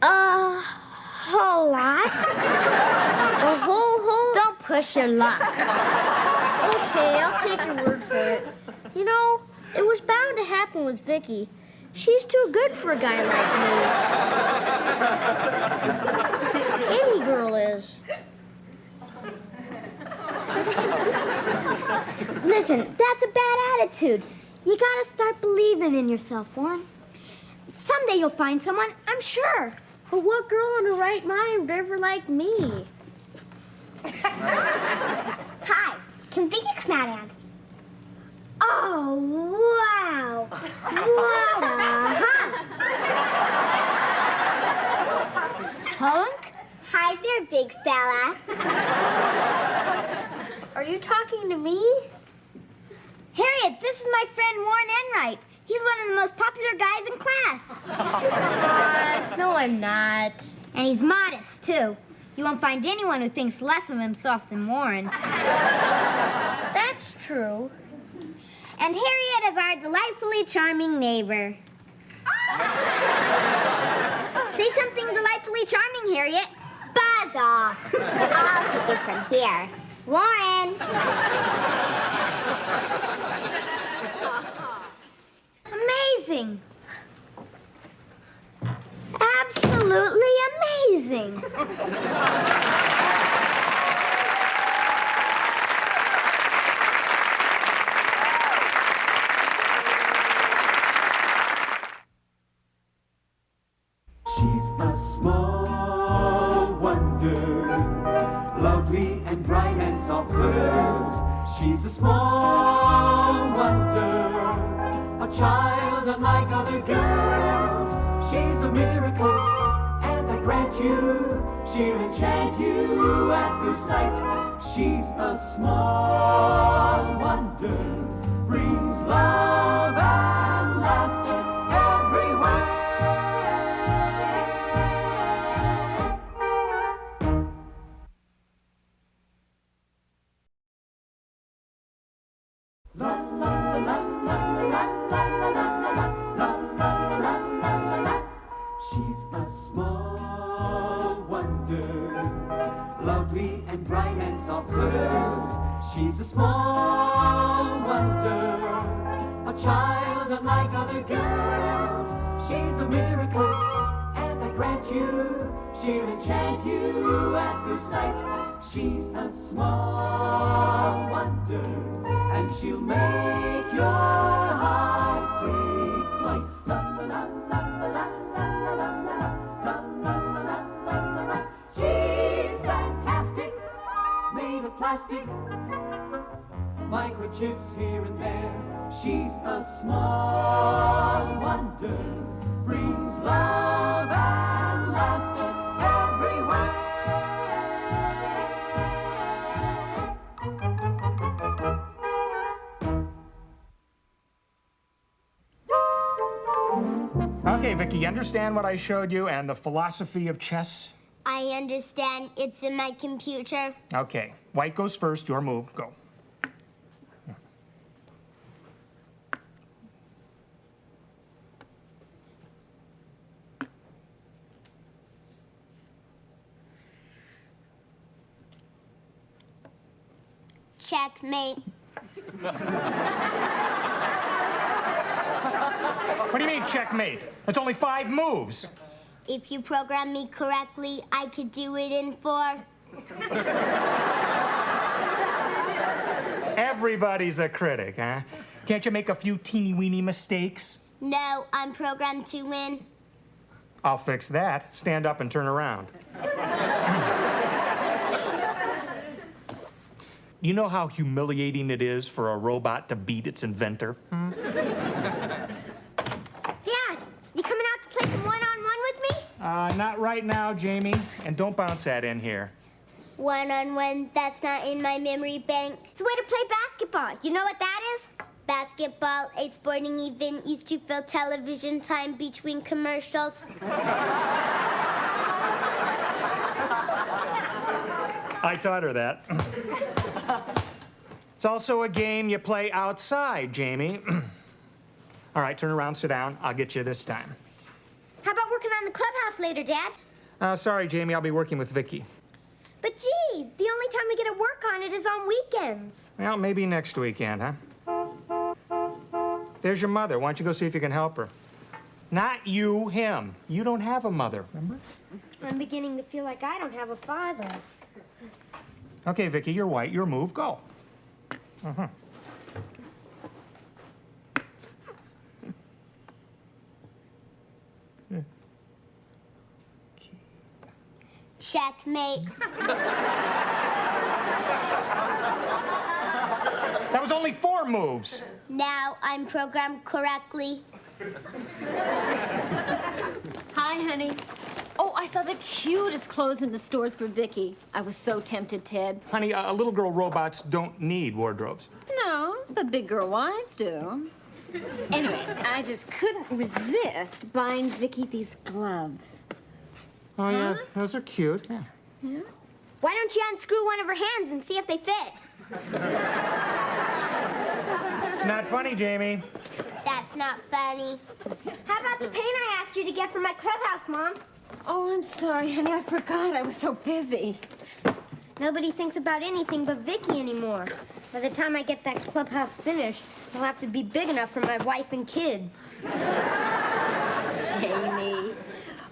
[SPEAKER 2] A whole lot.
[SPEAKER 10] A whole?
[SPEAKER 2] Don't push your luck.
[SPEAKER 10] Okay, I'll take your word for it. You know, it was bound to happen with Vicky. She's too good for a guy like me. Any girl is.
[SPEAKER 2] Listen, that's a bad attitude. You gotta start believing in yourself, Warren. Someday you'll find someone, I'm sure.
[SPEAKER 10] But what girl in her right mind would ever like me?
[SPEAKER 2] Hi, can Vicky come out, Aunt? Oh, wow. What a hunk. Hi there, big fella.
[SPEAKER 10] Are you talking to me?
[SPEAKER 2] Harriet, this is my friend Warren Enright. He's one of the most popular guys in class.
[SPEAKER 10] No, I'm not.
[SPEAKER 2] And he's modest, too. You won't find anyone who thinks less of himself than Warren.
[SPEAKER 10] That's true.
[SPEAKER 2] And Harriet is our delightfully charming neighbor. Say something delightfully charming, Harriet. Buzz off. I'll take it from here. Warren. Amazing. Absolutely amazing.
[SPEAKER 1] She's a small wonder, lovely and bright and soft curves. She's a small wonder, a child unlike other girls. She's a miracle, and I grant you, she'll enchant you at her sight. She's a small wonder, brings love and laughter everywhere. La la la la la la la la la la la la. She's a small wonder, lovely and bright and soft curves. She's a small wonder, a child unlike other girls. She's a miracle, and I grant you, she'll enchant you at her sight. She's a small wonder, and she'll make your heart take flight. La la la la la la la la la la. She's fantastic, made of plastic, microchips here and there. She's a small wonder, brings love and laughter everywhere.
[SPEAKER 4] Okay, Vicky, you understand what I showed you and the philosophy of chess?
[SPEAKER 2] I understand. It's in my computer.
[SPEAKER 4] Okay. White goes first. Your move. Go.
[SPEAKER 2] Checkmate.
[SPEAKER 4] What do you mean, checkmate? That's only 5 moves.
[SPEAKER 2] If you program me correctly, I could do it in 4.
[SPEAKER 4] Everybody's a critic, huh? Can't you make a few teeny-weeny mistakes?
[SPEAKER 2] No, I'm programmed to win.
[SPEAKER 4] I'll fix that. Stand up and turn around. You know how humiliating it is for a robot to beat its inventor? Not right now, Jamie. And don't bounce that in here.
[SPEAKER 2] One-on-one, that's not in my memory bank. It's a way to play basketball. You know what that is? Basketball, a sporting event used to fill television time between commercials.
[SPEAKER 4] I taught her that. It's also a game you play outside, Jamie. All right, turn around, sit down. I'll get you this time.
[SPEAKER 2] How about working on the clubhouse later, Dad?
[SPEAKER 4] Sorry, Jamie, I'll be working with Vicky.
[SPEAKER 2] But gee, the only time we get to work on it is on weekends.
[SPEAKER 4] Well, maybe next weekend, huh? There's your mother. Why don't you go see if you can help her? Not you, him. You don't have a mother, remember?
[SPEAKER 2] I'm beginning to feel like I don't have a father.
[SPEAKER 4] Okay, Vicky, you're white. Your move. Go. Uh-huh.
[SPEAKER 2] Checkmate.
[SPEAKER 4] That was only 4 moves.
[SPEAKER 2] Now I'm programmed correctly.
[SPEAKER 3] Hi, honey. Oh, I saw the cutest clothes in the stores for Vicky. I was so tempted, Ted.
[SPEAKER 4] Honey, little girl robots don't need wardrobes.
[SPEAKER 3] No, but big girl wives do. Anyway, I just couldn't resist buying Vicky these gloves.
[SPEAKER 4] Oh, yeah, those are cute. Yeah.
[SPEAKER 3] Yeah?
[SPEAKER 2] Why don't you unscrew one of her hands and see if they fit?
[SPEAKER 4] It's not funny, Jamie.
[SPEAKER 2] That's not funny. How about the paint I asked you to get for my clubhouse, Mom?
[SPEAKER 3] Oh, I'm sorry, honey. I forgot. I was so busy.
[SPEAKER 2] Nobody thinks about anything but Vicky anymore. By the time I get that clubhouse finished, it'll have to be big enough for my wife and kids.
[SPEAKER 3] Jamie.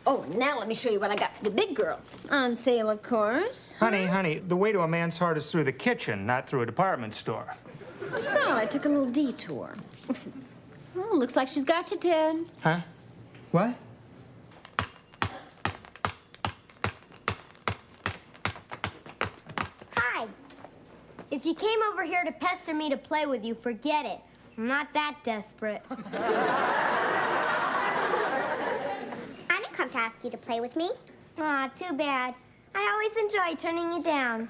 [SPEAKER 3] Oh, now let me show you what I got for the big girl. On sale, of course.
[SPEAKER 4] Honey, the way to a man's heart is through the kitchen, not through a department store.
[SPEAKER 3] So I took a little detour. Oh, looks like she's got you, Ted.
[SPEAKER 4] Huh? What?
[SPEAKER 2] Hi. If you came over here to pester me to play with you, forget it. I'm not that desperate. I didn't come to ask you to play with me. Aw, too bad. I always enjoy turning you down.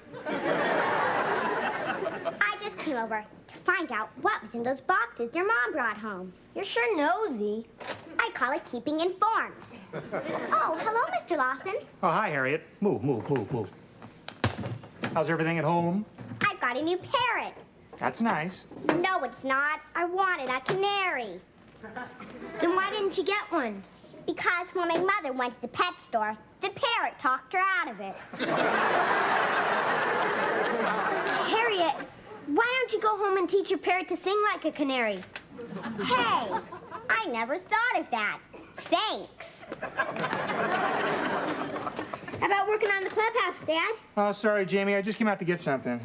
[SPEAKER 2] I just came over to find out what was in those boxes your mom brought home. You're sure nosy. I call it keeping informed. Oh, hello, Mr. Lawson.
[SPEAKER 4] Oh, hi, Harriet. Move. How's everything at home?
[SPEAKER 2] I've got a new parrot.
[SPEAKER 4] That's nice.
[SPEAKER 2] No, it's not. I wanted a canary. Then why didn't you get one? Because when my mother went to the pet store, the parrot talked her out of it. Harriet, why don't you go home and teach your parrot to sing like a canary? Hey, I never thought of that. Thanks. How about working on the clubhouse, Dad?
[SPEAKER 4] Oh, sorry, Jamie. I just came out to get something.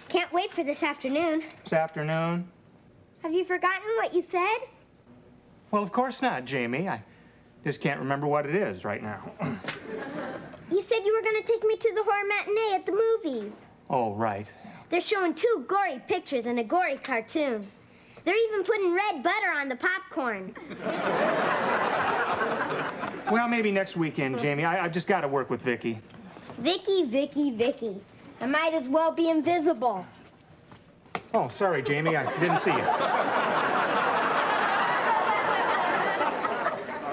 [SPEAKER 2] Can't wait for this afternoon.
[SPEAKER 4] This afternoon?
[SPEAKER 2] Have you forgotten what you said?
[SPEAKER 4] Well, of course not, Jamie. I just can't remember what it is right now.
[SPEAKER 2] You said you were going to take me to the horror matinee at the movies.
[SPEAKER 4] Oh, right.
[SPEAKER 2] They're showing 2 gory pictures and a gory cartoon. They're even putting red butter on the popcorn.
[SPEAKER 4] Well, maybe next weekend, Jamie. I've just got to work with Vicky.
[SPEAKER 2] Vicky. I might as well be invisible.
[SPEAKER 4] Oh, sorry, Jamie. I didn't see you.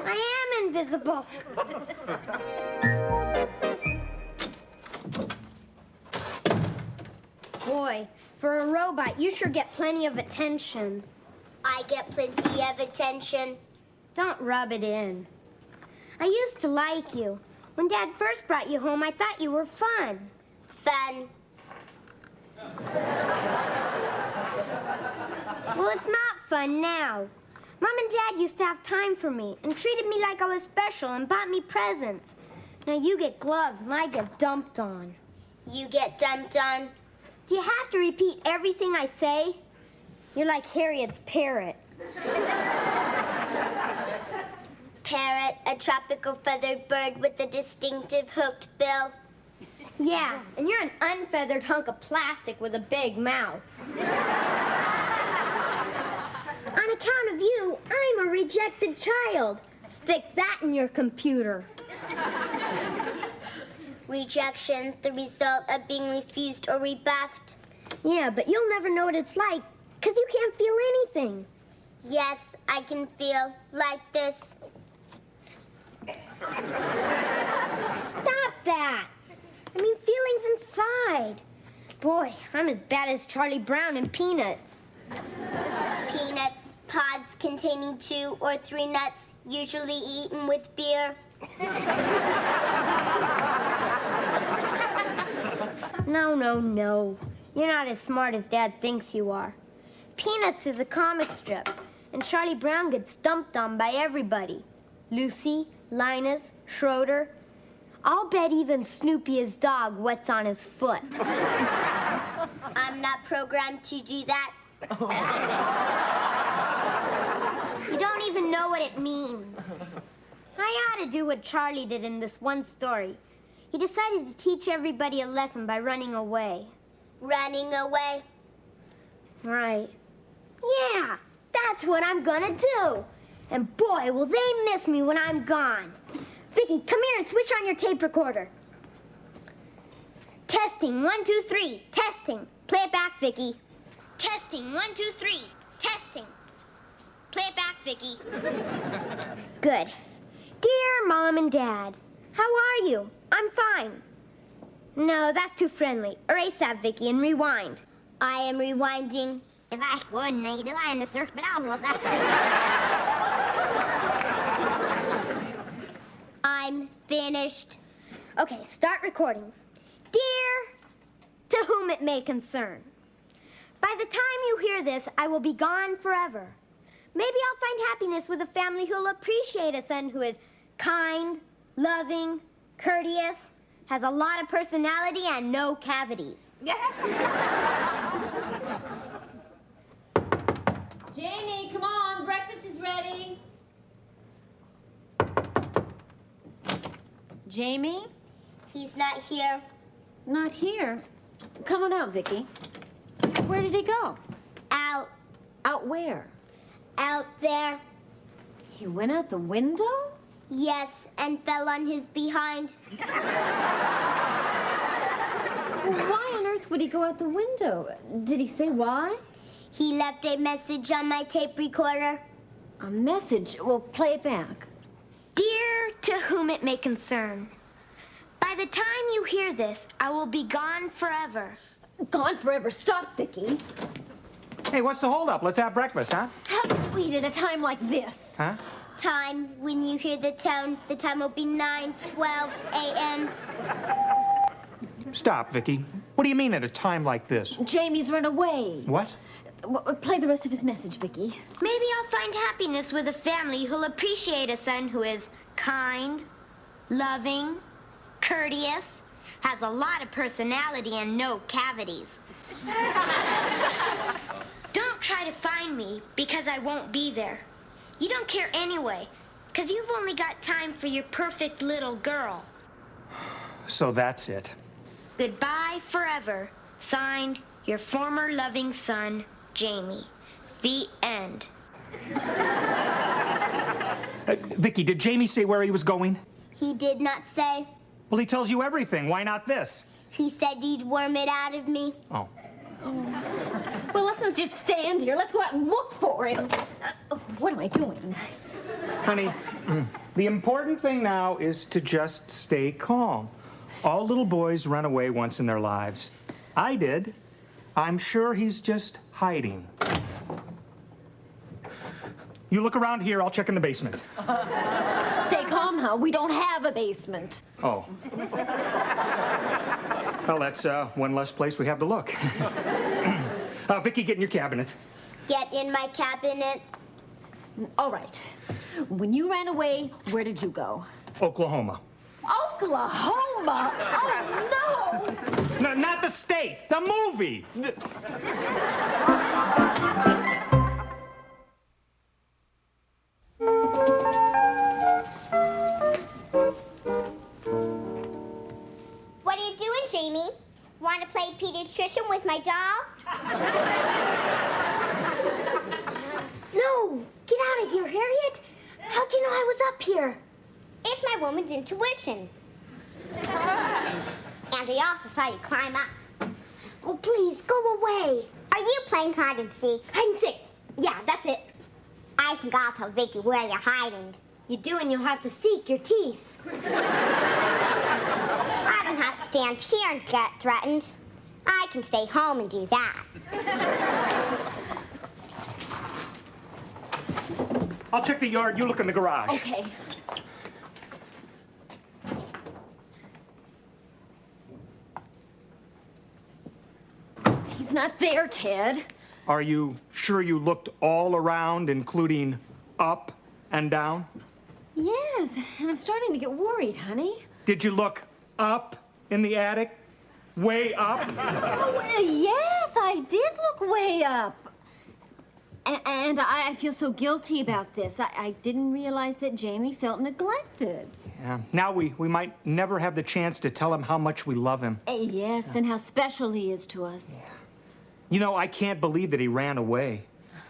[SPEAKER 2] I am invisible. Boy, for a robot, you sure get plenty of attention. I get plenty of attention. Don't rub it in. I used to like you. When Dad first brought you home, I thought you were fun. Fun. Well, it's not fun now. Mom and Dad used to have time for me and treated me like I was special and bought me presents. Now you get gloves and I get dumped on. You get dumped on? Do you have to repeat everything I say? You're like Harriet's parrot. Parrot, a tropical feathered bird with a distinctive hooked bill. Yeah, and you're an unfeathered hunk of plastic with a big mouth. On account of you, I'm a rejected child. stick that in your computer.
[SPEAKER 11] Rejection, the result of being refused or rebuffed.
[SPEAKER 2] Yeah, but you'll never know what it's like, because you can't feel anything.
[SPEAKER 11] Yes, I can feel like this.
[SPEAKER 2] Stop that. I mean, feelings inside. Boy, I'm as bad as Charlie Brown in Peanuts.
[SPEAKER 11] Peanuts, pods containing 2 or 3 nuts, usually eaten with beer.
[SPEAKER 2] No. You're not as smart as Dad thinks you are. Peanuts is a comic strip, and Charlie Brown gets stumped on by everybody. Lucy, Linus, Schroeder. I'll bet even Snoopy his dog wets on his foot.
[SPEAKER 11] I'm not programmed to do that.
[SPEAKER 2] You don't even know what it means. I ought to do what Charlie did in this one story. He decided to teach everybody a lesson by running away.
[SPEAKER 11] Running away?
[SPEAKER 2] Right. Yeah, that's what I'm gonna do. And boy, will they miss me when I'm gone. Vicky, come here and switch on your tape recorder. Testing, 1, 2, 3. Testing. Play it back, Vicky. Testing, 1, 2, 3. Testing. Play it back, Vicky. Good. Dear Mom and Dad, how are you? I'm fine. No, that's too friendly. Erase that, Vicky, and rewind.
[SPEAKER 11] I am rewinding.
[SPEAKER 2] If I wouldn't, I do I in the surf, but almost.
[SPEAKER 11] I'm finished.
[SPEAKER 2] Okay, start recording. Dear, to whom it may concern. By the time you hear this, I will be gone forever. Maybe I'll find happiness with a family who'll appreciate a son who is kind, loving, courteous, has a lot of personality, and no cavities.
[SPEAKER 3] Yes. Jamie, come on, breakfast is ready. Jamie?
[SPEAKER 11] He's not here.
[SPEAKER 3] Not here? Come on out, Vicky. Where did he go?
[SPEAKER 11] Out.
[SPEAKER 3] Out where?
[SPEAKER 11] Out there.
[SPEAKER 3] He went out the window?
[SPEAKER 11] Yes, and fell on his behind.
[SPEAKER 3] Well, why on earth would he go out the window? Did he say why?
[SPEAKER 11] He left a message on my tape recorder.
[SPEAKER 3] A message? Well, play it back.
[SPEAKER 2] Dear, to whom it may concern. By the time you hear this, I will be gone forever.
[SPEAKER 3] Gone forever. Stop, Vicky.
[SPEAKER 4] Hey, what's the holdup? Let's have breakfast, huh?
[SPEAKER 3] How do you eat at a time like this?
[SPEAKER 4] Huh?
[SPEAKER 11] Time, when you hear the tone, the time will be 9:12 a.m.
[SPEAKER 4] Stop, Vicky. What do you mean at a time like this?
[SPEAKER 3] Jamie's run away.
[SPEAKER 4] What?
[SPEAKER 3] Play the rest of his message, Vicky.
[SPEAKER 2] Maybe I'll find happiness with a family who'll appreciate a son who is kind, loving, courteous, has a lot of personality, and no cavities. Don't try to find me, because I won't be there. You don't care anyway, because you've only got time for your perfect little girl.
[SPEAKER 4] So that's it.
[SPEAKER 2] Goodbye forever. Signed, your former loving son, Jamie. The end.
[SPEAKER 4] Vicky, did Jamie say where he was going?
[SPEAKER 11] He did not say.
[SPEAKER 4] Well, he tells you everything. Why not this?
[SPEAKER 11] He said he'd worm it out of me.
[SPEAKER 4] Oh.
[SPEAKER 3] Well, let's not just stand here. Let's go out and look for him. What am I doing?
[SPEAKER 4] Honey, the important thing now is to just stay calm. All little boys run away once in their lives. I did. I'm sure he's just hiding. You look around here, I'll check in the basement.
[SPEAKER 3] Stay calm, huh? We don't have a basement.
[SPEAKER 4] Oh. Well, that's one less place we have to look. Vicky, get in your cabinet.
[SPEAKER 11] Get in my cabinet.
[SPEAKER 3] All right. When you ran away, where did you go?
[SPEAKER 4] Oklahoma.
[SPEAKER 3] Oklahoma? Oh, no!
[SPEAKER 4] No, not the state, the movie.
[SPEAKER 11] What are you doing, Jamie? Want to play pediatrician with my doll?
[SPEAKER 2] No! Get out of here, Harriet! How'd you know I was up up here? It's my woman's intuition. And I also saw you climb up. Oh, please, go away. Are you playing hide and seek? Hide and seek. Yeah, that's it. I think I'll tell Vicky where you're hiding. You do, and you'll have to seek your teeth. I don't have to stand here and get threatened. I can stay home and do that.
[SPEAKER 4] I'll check the yard. You look in the garage.
[SPEAKER 3] Okay. He's not there, Ted.
[SPEAKER 4] Are you sure you looked all around, including up and down?
[SPEAKER 3] Yes, and I'm starting to get worried, honey.
[SPEAKER 4] Did you look up in the attic? Way up?
[SPEAKER 3] Oh, yes, I did look way up. And I feel so guilty about this. I didn't realize that Jamie felt neglected.
[SPEAKER 4] Yeah. Now we might never have the chance to tell him how much we love him.
[SPEAKER 3] Yes, and how special he is to us.
[SPEAKER 4] Yeah. You know, I can't believe that he ran away.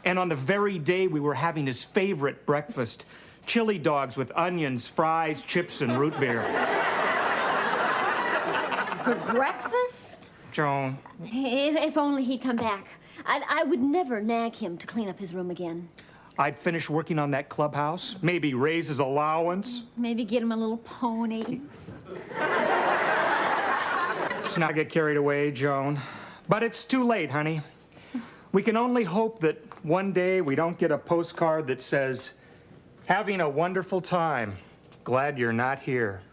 [SPEAKER 4] And on the very day we were having his favorite breakfast, chili dogs with onions, fries, chips, and root beer.
[SPEAKER 3] For breakfast?
[SPEAKER 4] Joan.
[SPEAKER 3] If only he'd come back. I would never nag him to clean up his room again.
[SPEAKER 4] I'd finish working on that clubhouse, maybe raise his allowance.
[SPEAKER 3] Maybe get him a little pony.
[SPEAKER 4] Let's not get carried away, Joan. But it's too late, honey. We can only hope that one day we don't get a postcard that says, "Having a wonderful time. Glad you're not here."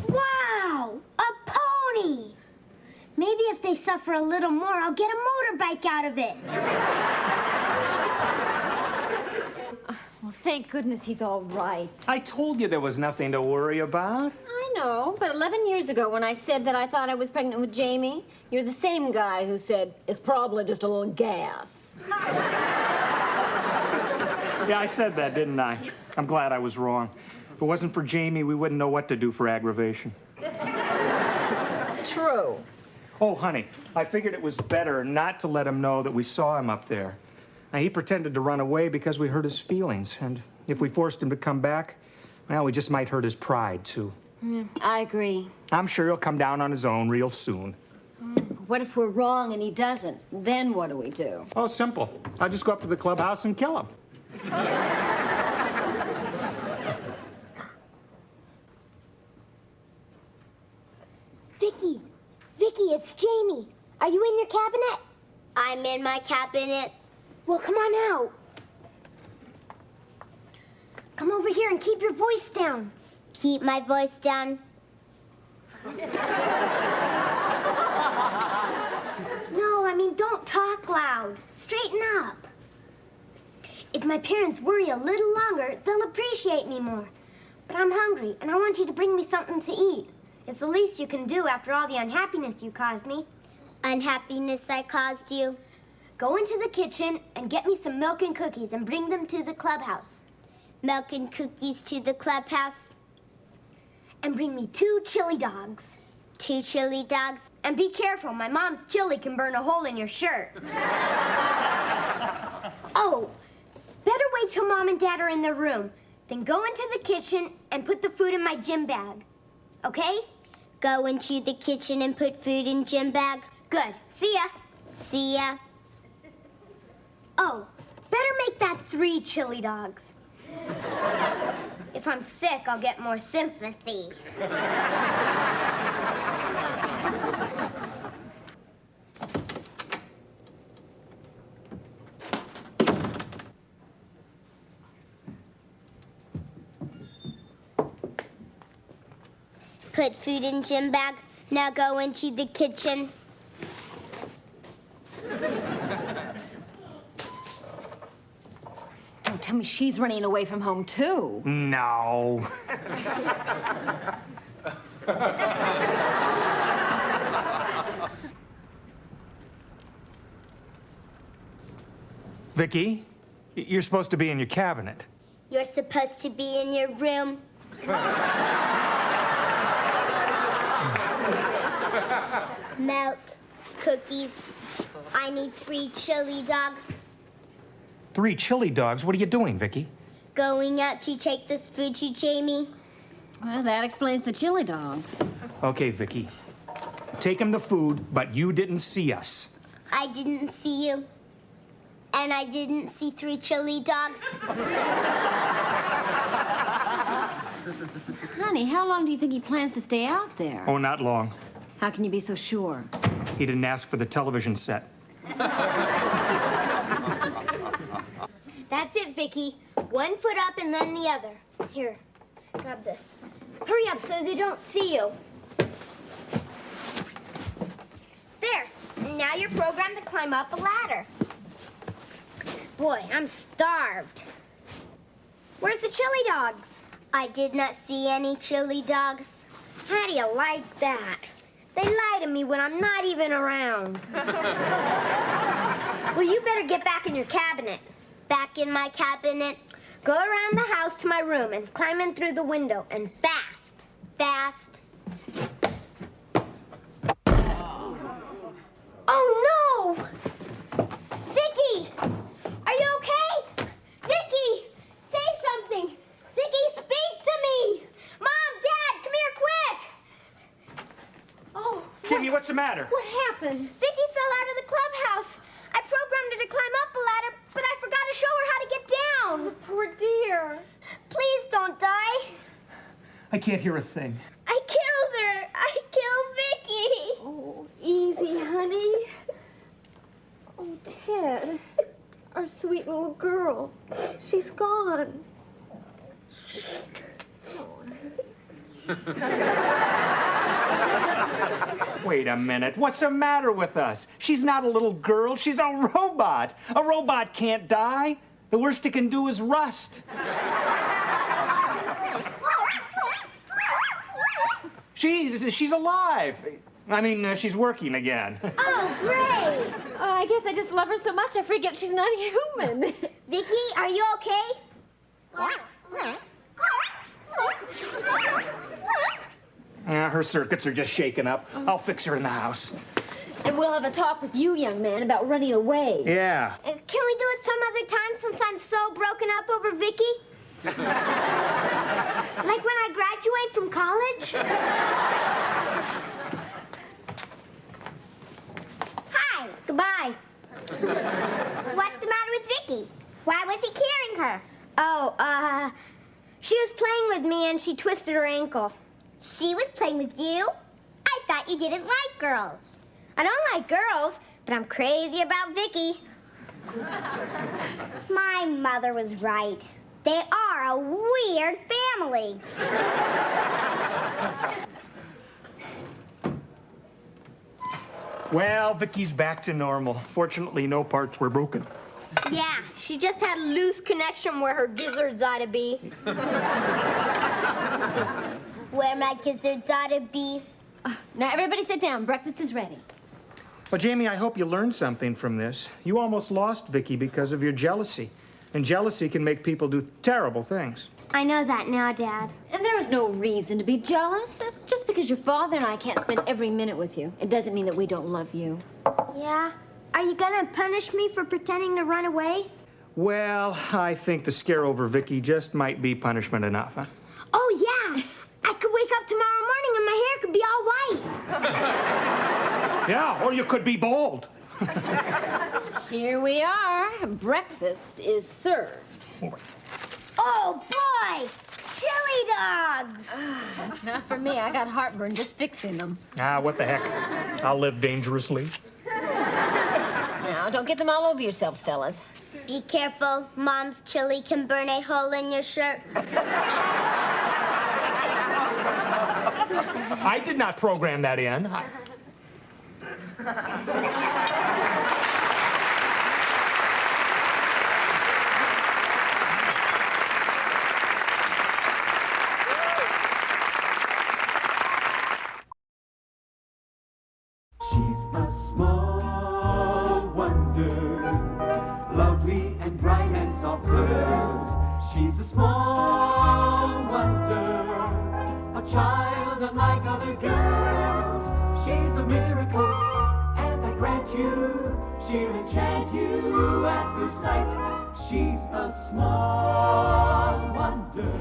[SPEAKER 2] Wow, a pony. Maybe if they suffer a little more, I'll get a motorbike out of it.
[SPEAKER 3] Well, thank goodness he's all right.
[SPEAKER 4] I told you there was nothing to worry about.
[SPEAKER 3] I know, but 11 years ago when I said that I thought I was pregnant with Jamie, you're the same guy who said, it's probably just a little gas.
[SPEAKER 4] Yeah, I said that, didn't I? I'm glad I was wrong. If it wasn't for Jamie, we wouldn't know what to do for aggravation.
[SPEAKER 3] True.
[SPEAKER 4] Oh, honey, I figured it was better not to let him know that we saw him up there. Now, he pretended to run away because we hurt his feelings, and if we forced him to come back, well, we just might hurt his pride, too.
[SPEAKER 3] I agree.
[SPEAKER 4] I'm sure he'll come down on his own real soon.
[SPEAKER 3] What if we're wrong and he doesn't? Then what do we do?
[SPEAKER 4] Oh, simple. I'll just go up to the clubhouse and kill him.
[SPEAKER 2] Vicky, it's Jamie. Are you in your cabinet? I'm in my cabinet. Well, come on out. Come over here and keep your voice down. Keep my voice down. No, I mean, don't talk loud. Straighten up. If my parents worry a little longer, they'll appreciate me more. But I'm hungry, and I want you to bring me something to eat. It's the least you can do after all the unhappiness you caused me. Unhappiness I caused you? Go into the kitchen and get me some milk and cookies and bring them to the clubhouse. Milk and cookies to the clubhouse? And bring me 2 chili dogs. 2 chili dogs? And be careful, my mom's chili can burn a hole in your shirt. Oh, better wait till Mom and Dad are in their room. Then go into the kitchen and put the food in my gym bag. Okay? Go into the kitchen and put food in gym bag. Good. See ya. See ya. Oh, better make that 3 chili dogs. If I'm sick, I'll get more sympathy. Put food in gym bag. Now go into the kitchen.
[SPEAKER 3] Don't tell me she's running away from home, too.
[SPEAKER 4] No. Vicky, you're supposed to be in your cabinet.
[SPEAKER 2] You're supposed to be in your room. Milk, cookies. I need 3 chili dogs.
[SPEAKER 4] 3 chili dogs? What are you doing, Vicky?
[SPEAKER 11] Going out to take this food to Jamie.
[SPEAKER 3] Well, that explains the chili dogs.
[SPEAKER 4] Okay, Vicky. Take him the food, but you didn't see us.
[SPEAKER 11] I didn't see you. And I didn't see 3 chili dogs.
[SPEAKER 3] Honey, how long do you think he plans to stay out there?
[SPEAKER 4] Oh, not long.
[SPEAKER 3] How can you be so sure?
[SPEAKER 4] He didn't ask for the television set.
[SPEAKER 2] That's it, Vicky. 1 foot up and then the other. Here, grab this. Hurry up so they don't see you. There. Now you're programmed to climb up a ladder. Boy, I'm starved. Where's the chili dogs?
[SPEAKER 11] I did not see any chili dogs.
[SPEAKER 2] How do you like that? They lie to me when I'm not even around. Well, you better get back in your cabinet.
[SPEAKER 11] Back in my cabinet.
[SPEAKER 2] Go around the house to my room and climb in through the window, and fast.
[SPEAKER 11] Fast.
[SPEAKER 2] Oh, no! Vicky! Are you okay? Vicky! Say something! Vicky, speak to me! Mom, Dad, come here quick! Oh,
[SPEAKER 4] Jimmy, what's the matter?
[SPEAKER 2] what happened? Vicky fell out of the clubhouse. I programmed her to climb up a ladder, but I forgot to show her how to get down. Oh, poor dear. Please don't die.
[SPEAKER 4] I can't hear a thing.
[SPEAKER 2] I killed her. I killed Vicky. Oh, easy, honey. Oh, Ted, our sweet little girl. She's gone.
[SPEAKER 4] Wait a minute. What's the matter with us? She's not a little girl. She's a robot. A robot can't die. The worst it can do is rust. She's alive. I mean, she's working again.
[SPEAKER 2] Oh, great.
[SPEAKER 3] Oh, I guess I just love her so much I forget she's not human.
[SPEAKER 2] Vicky, are you okay?
[SPEAKER 4] Her circuits are just shaken up. I'll fix her in the house.
[SPEAKER 3] And we'll have a talk with you, young man, about running away.
[SPEAKER 4] Yeah.
[SPEAKER 2] Can we do it some other time since I'm so broken up over Vicky? Like when I graduate from college? Hi, goodbye. What's the matter with Vicky? Why was he carrying her? Oh, she was playing with me and she twisted her ankle.
[SPEAKER 11] She was playing with you? I thought you didn't like girls.
[SPEAKER 2] I don't like girls, but I'm crazy about Vicky.
[SPEAKER 11] My mother was right. They are a weird family.
[SPEAKER 4] Well, Vicky's back to normal. Fortunately, no parts were broken.
[SPEAKER 2] Yeah, she just had a loose connection where her gizzards ought to be.
[SPEAKER 11] Where my gizzards ought to be.
[SPEAKER 3] Now, everybody sit down. Breakfast is ready.
[SPEAKER 4] Well, Jamie, I hope you learned something from this. You almost lost Vicky because of your jealousy. And jealousy can make people do terrible things.
[SPEAKER 2] I know that now, Dad.
[SPEAKER 3] And there is no reason to be jealous. Just because your father and I can't spend every minute with you, it doesn't mean that we don't love you.
[SPEAKER 2] Yeah? Are you gonna punish me for pretending to run away?
[SPEAKER 4] Well, I think the scare over Vicky just might be punishment enough, huh?
[SPEAKER 2] Oh, yeah. I could wake up tomorrow morning and my hair could be all white.
[SPEAKER 4] Yeah, or you could be bald.
[SPEAKER 3] Here we are. Breakfast is served.
[SPEAKER 11] Oh, boy! Chili dogs!
[SPEAKER 3] Not for me. I got heartburn just fixing them.
[SPEAKER 4] Ah, what the heck. I'll live dangerously.
[SPEAKER 3] Now, don't get them all over yourselves, fellas.
[SPEAKER 11] Be careful. Mom's chili can burn a hole in your shirt.
[SPEAKER 4] I did not program that in.
[SPEAKER 1] She's a small wonder, lovely and bright and soft curves. She's a small wonder, a child unlike other girls. She's a miracle, and I grant you, she'll enchant you at first sight. She's a small wonder,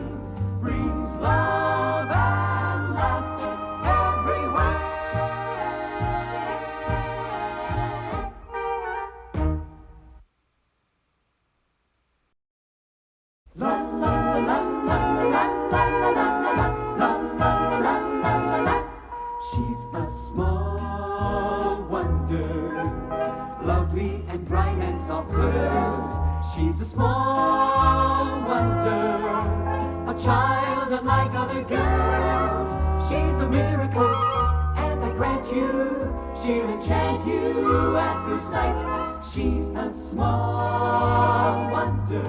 [SPEAKER 1] brings love and laughter everywhere. La la la la la la la la la la la la la la la. She's a small wonder, lovely and bright and soft curves. She's a small wonder, a child unlike other girls. She's a miracle, and I grant you, she'll enchant you at first sight. She's a small wonder,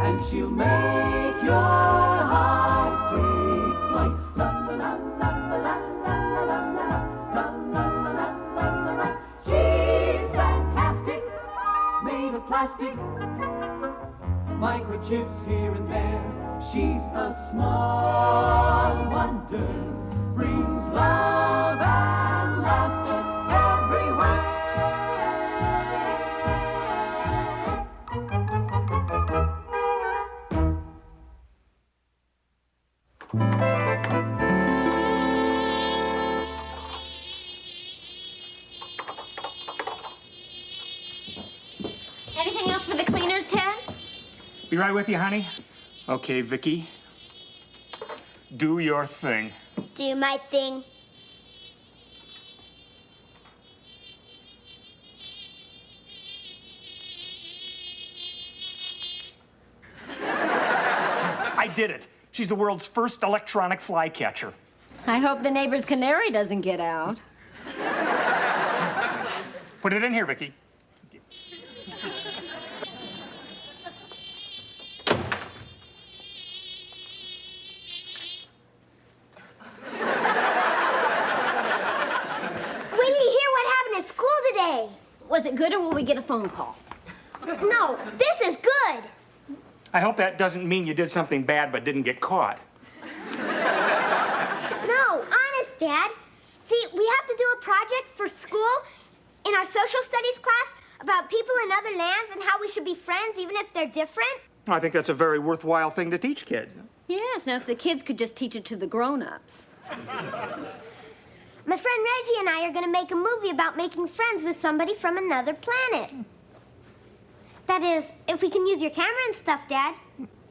[SPEAKER 1] and she'll make your heart take flight. La la la la la la la la la la la la la. She's fantastic, made of plastic, microchips here and there. She's a small wonder, brings love and laughter everywhere.
[SPEAKER 3] Anything else for the cleaners, Ted?
[SPEAKER 4] Be right with you, honey. Okay, Vicky. Do your thing.
[SPEAKER 11] Do my thing.
[SPEAKER 4] I did it. She's the world's first electronic flycatcher.
[SPEAKER 3] I hope the neighbor's canary doesn't get out.
[SPEAKER 4] Put it in here, Vicky.
[SPEAKER 2] When did you hear what happened at school today?
[SPEAKER 3] Was it good or will we get a phone call?
[SPEAKER 2] No, this is good.
[SPEAKER 4] I hope that doesn't mean you did something bad but didn't get caught.
[SPEAKER 2] No, honest, Dad. See, we have to do a project for school in our social studies class about people in other lands and how we should be friends even if they're different.
[SPEAKER 4] I think that's a very worthwhile thing to teach kids.
[SPEAKER 3] Yes, now if the kids could just teach it to the grown-ups.
[SPEAKER 2] My friend Reggie and I are going to make a movie about making friends with somebody from another planet. That is, if we can use your camera and stuff, Dad.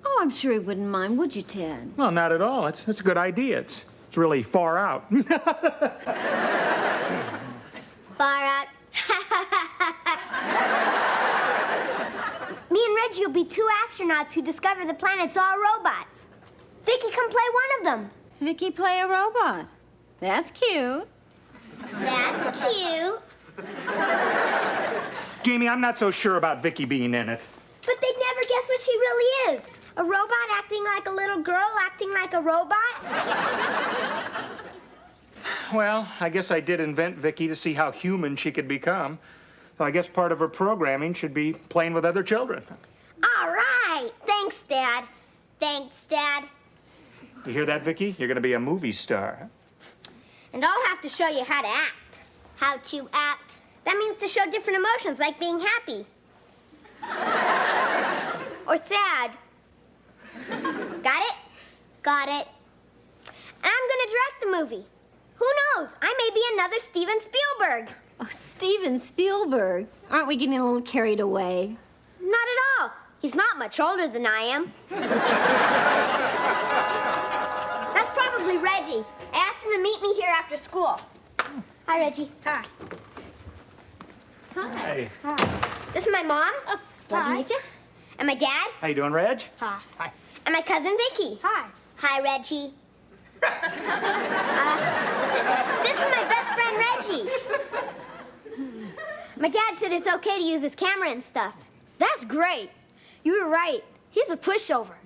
[SPEAKER 3] Oh, I'm sure he wouldn't mind, would you, Ted?
[SPEAKER 4] Well, not at all. It's a good idea. It's really far out.
[SPEAKER 2] Far out. Me and Reggie will be two astronauts who discover the planet's all robots. Vicky, come play one of them.
[SPEAKER 3] Vicky play a robot. That's cute.
[SPEAKER 2] That's cute.
[SPEAKER 4] Jamie, I'm not so sure about Vicky being in it.
[SPEAKER 2] But they'd never guess what she really is. A robot acting like a little girl acting like a robot.
[SPEAKER 4] Well, I guess I did invent Vicky to see how human she could become. So I guess part of her programming should be playing with other children.
[SPEAKER 2] All right. Thanks, Dad. Thanks, Dad.
[SPEAKER 4] You hear that, Vicky? You're going to be a movie star.
[SPEAKER 2] And I'll have to show you how to act.
[SPEAKER 11] How to act.
[SPEAKER 2] That means to show different emotions, like being happy. Or sad. Got it?
[SPEAKER 11] Got it.
[SPEAKER 2] And I'm going to direct the movie. Who knows? I may be another Steven Spielberg.
[SPEAKER 3] Oh, Steven Spielberg. Aren't we getting a little carried away?
[SPEAKER 2] Not at all. He's not much older than I am. That's probably Reggie. I asked him to meet me here after school. Hi, Reggie. Hi.
[SPEAKER 4] Hey.
[SPEAKER 2] Hi. This is my mom.
[SPEAKER 3] Oh, glad to meet you.
[SPEAKER 2] And my dad.
[SPEAKER 4] How you doing, Reg?
[SPEAKER 2] Hi.
[SPEAKER 4] Hi.
[SPEAKER 2] And my cousin Vicky. Hi.
[SPEAKER 11] Hi, Reggie.
[SPEAKER 2] This is my best friend Reggie. My dad said it's okay to use his camera and stuff.
[SPEAKER 10] That's great. You were right. He's a pushover.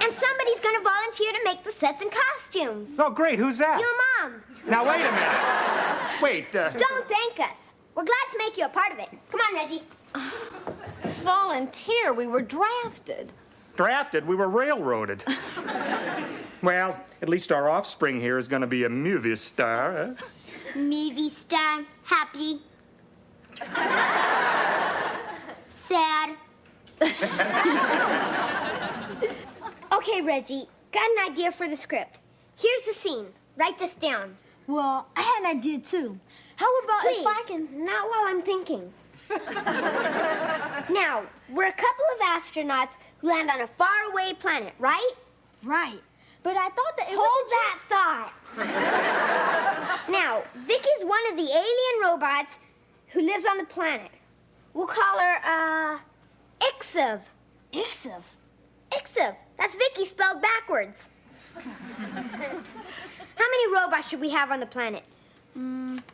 [SPEAKER 2] And somebody's going to volunteer to make the sets and costumes.
[SPEAKER 4] Oh, great. Who's that?
[SPEAKER 2] Your mom.
[SPEAKER 4] Now, wait a minute. Wait,
[SPEAKER 2] Don't thank us. We're glad to make you a part of it. Come on, Reggie.
[SPEAKER 3] Volunteer. We were drafted.
[SPEAKER 4] Drafted? We were railroaded. Well, at least our offspring here is going to be a movie star. Huh?
[SPEAKER 11] Movie star, happy. Sad.
[SPEAKER 2] Okay, Reggie, got an idea for the script. Here's the scene. Write this down.
[SPEAKER 10] Well, I had an idea too. How about
[SPEAKER 2] Please,
[SPEAKER 10] if I can...
[SPEAKER 2] not while I'm thinking. Now, we're a couple of astronauts who land on a faraway planet, right?
[SPEAKER 10] Right. But I thought that...
[SPEAKER 2] Hold that thought. Now, Vicky's one of the alien robots who lives on the planet. We'll call her, Ixiv.
[SPEAKER 10] Ixiv?
[SPEAKER 2] Ixiv. That's Vicky spelled backwards. How many robots should we have on the planet?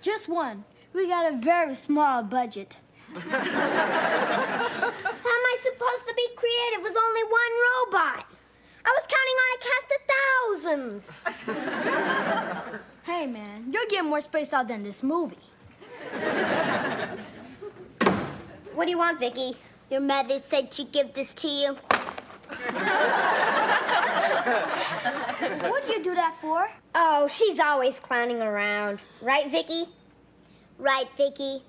[SPEAKER 10] Just one. We got a very small budget.
[SPEAKER 2] How am I supposed to be creative with only one robot? I was counting on a cast of thousands.
[SPEAKER 10] Hey, man, you're getting more spaced out than this movie.
[SPEAKER 2] What do you want, Vicky?
[SPEAKER 11] Your mother said she'd give this to you.
[SPEAKER 10] What do you do that for?
[SPEAKER 2] Oh, she's always clowning around. Right, Vicky?
[SPEAKER 11] Right, Vicky?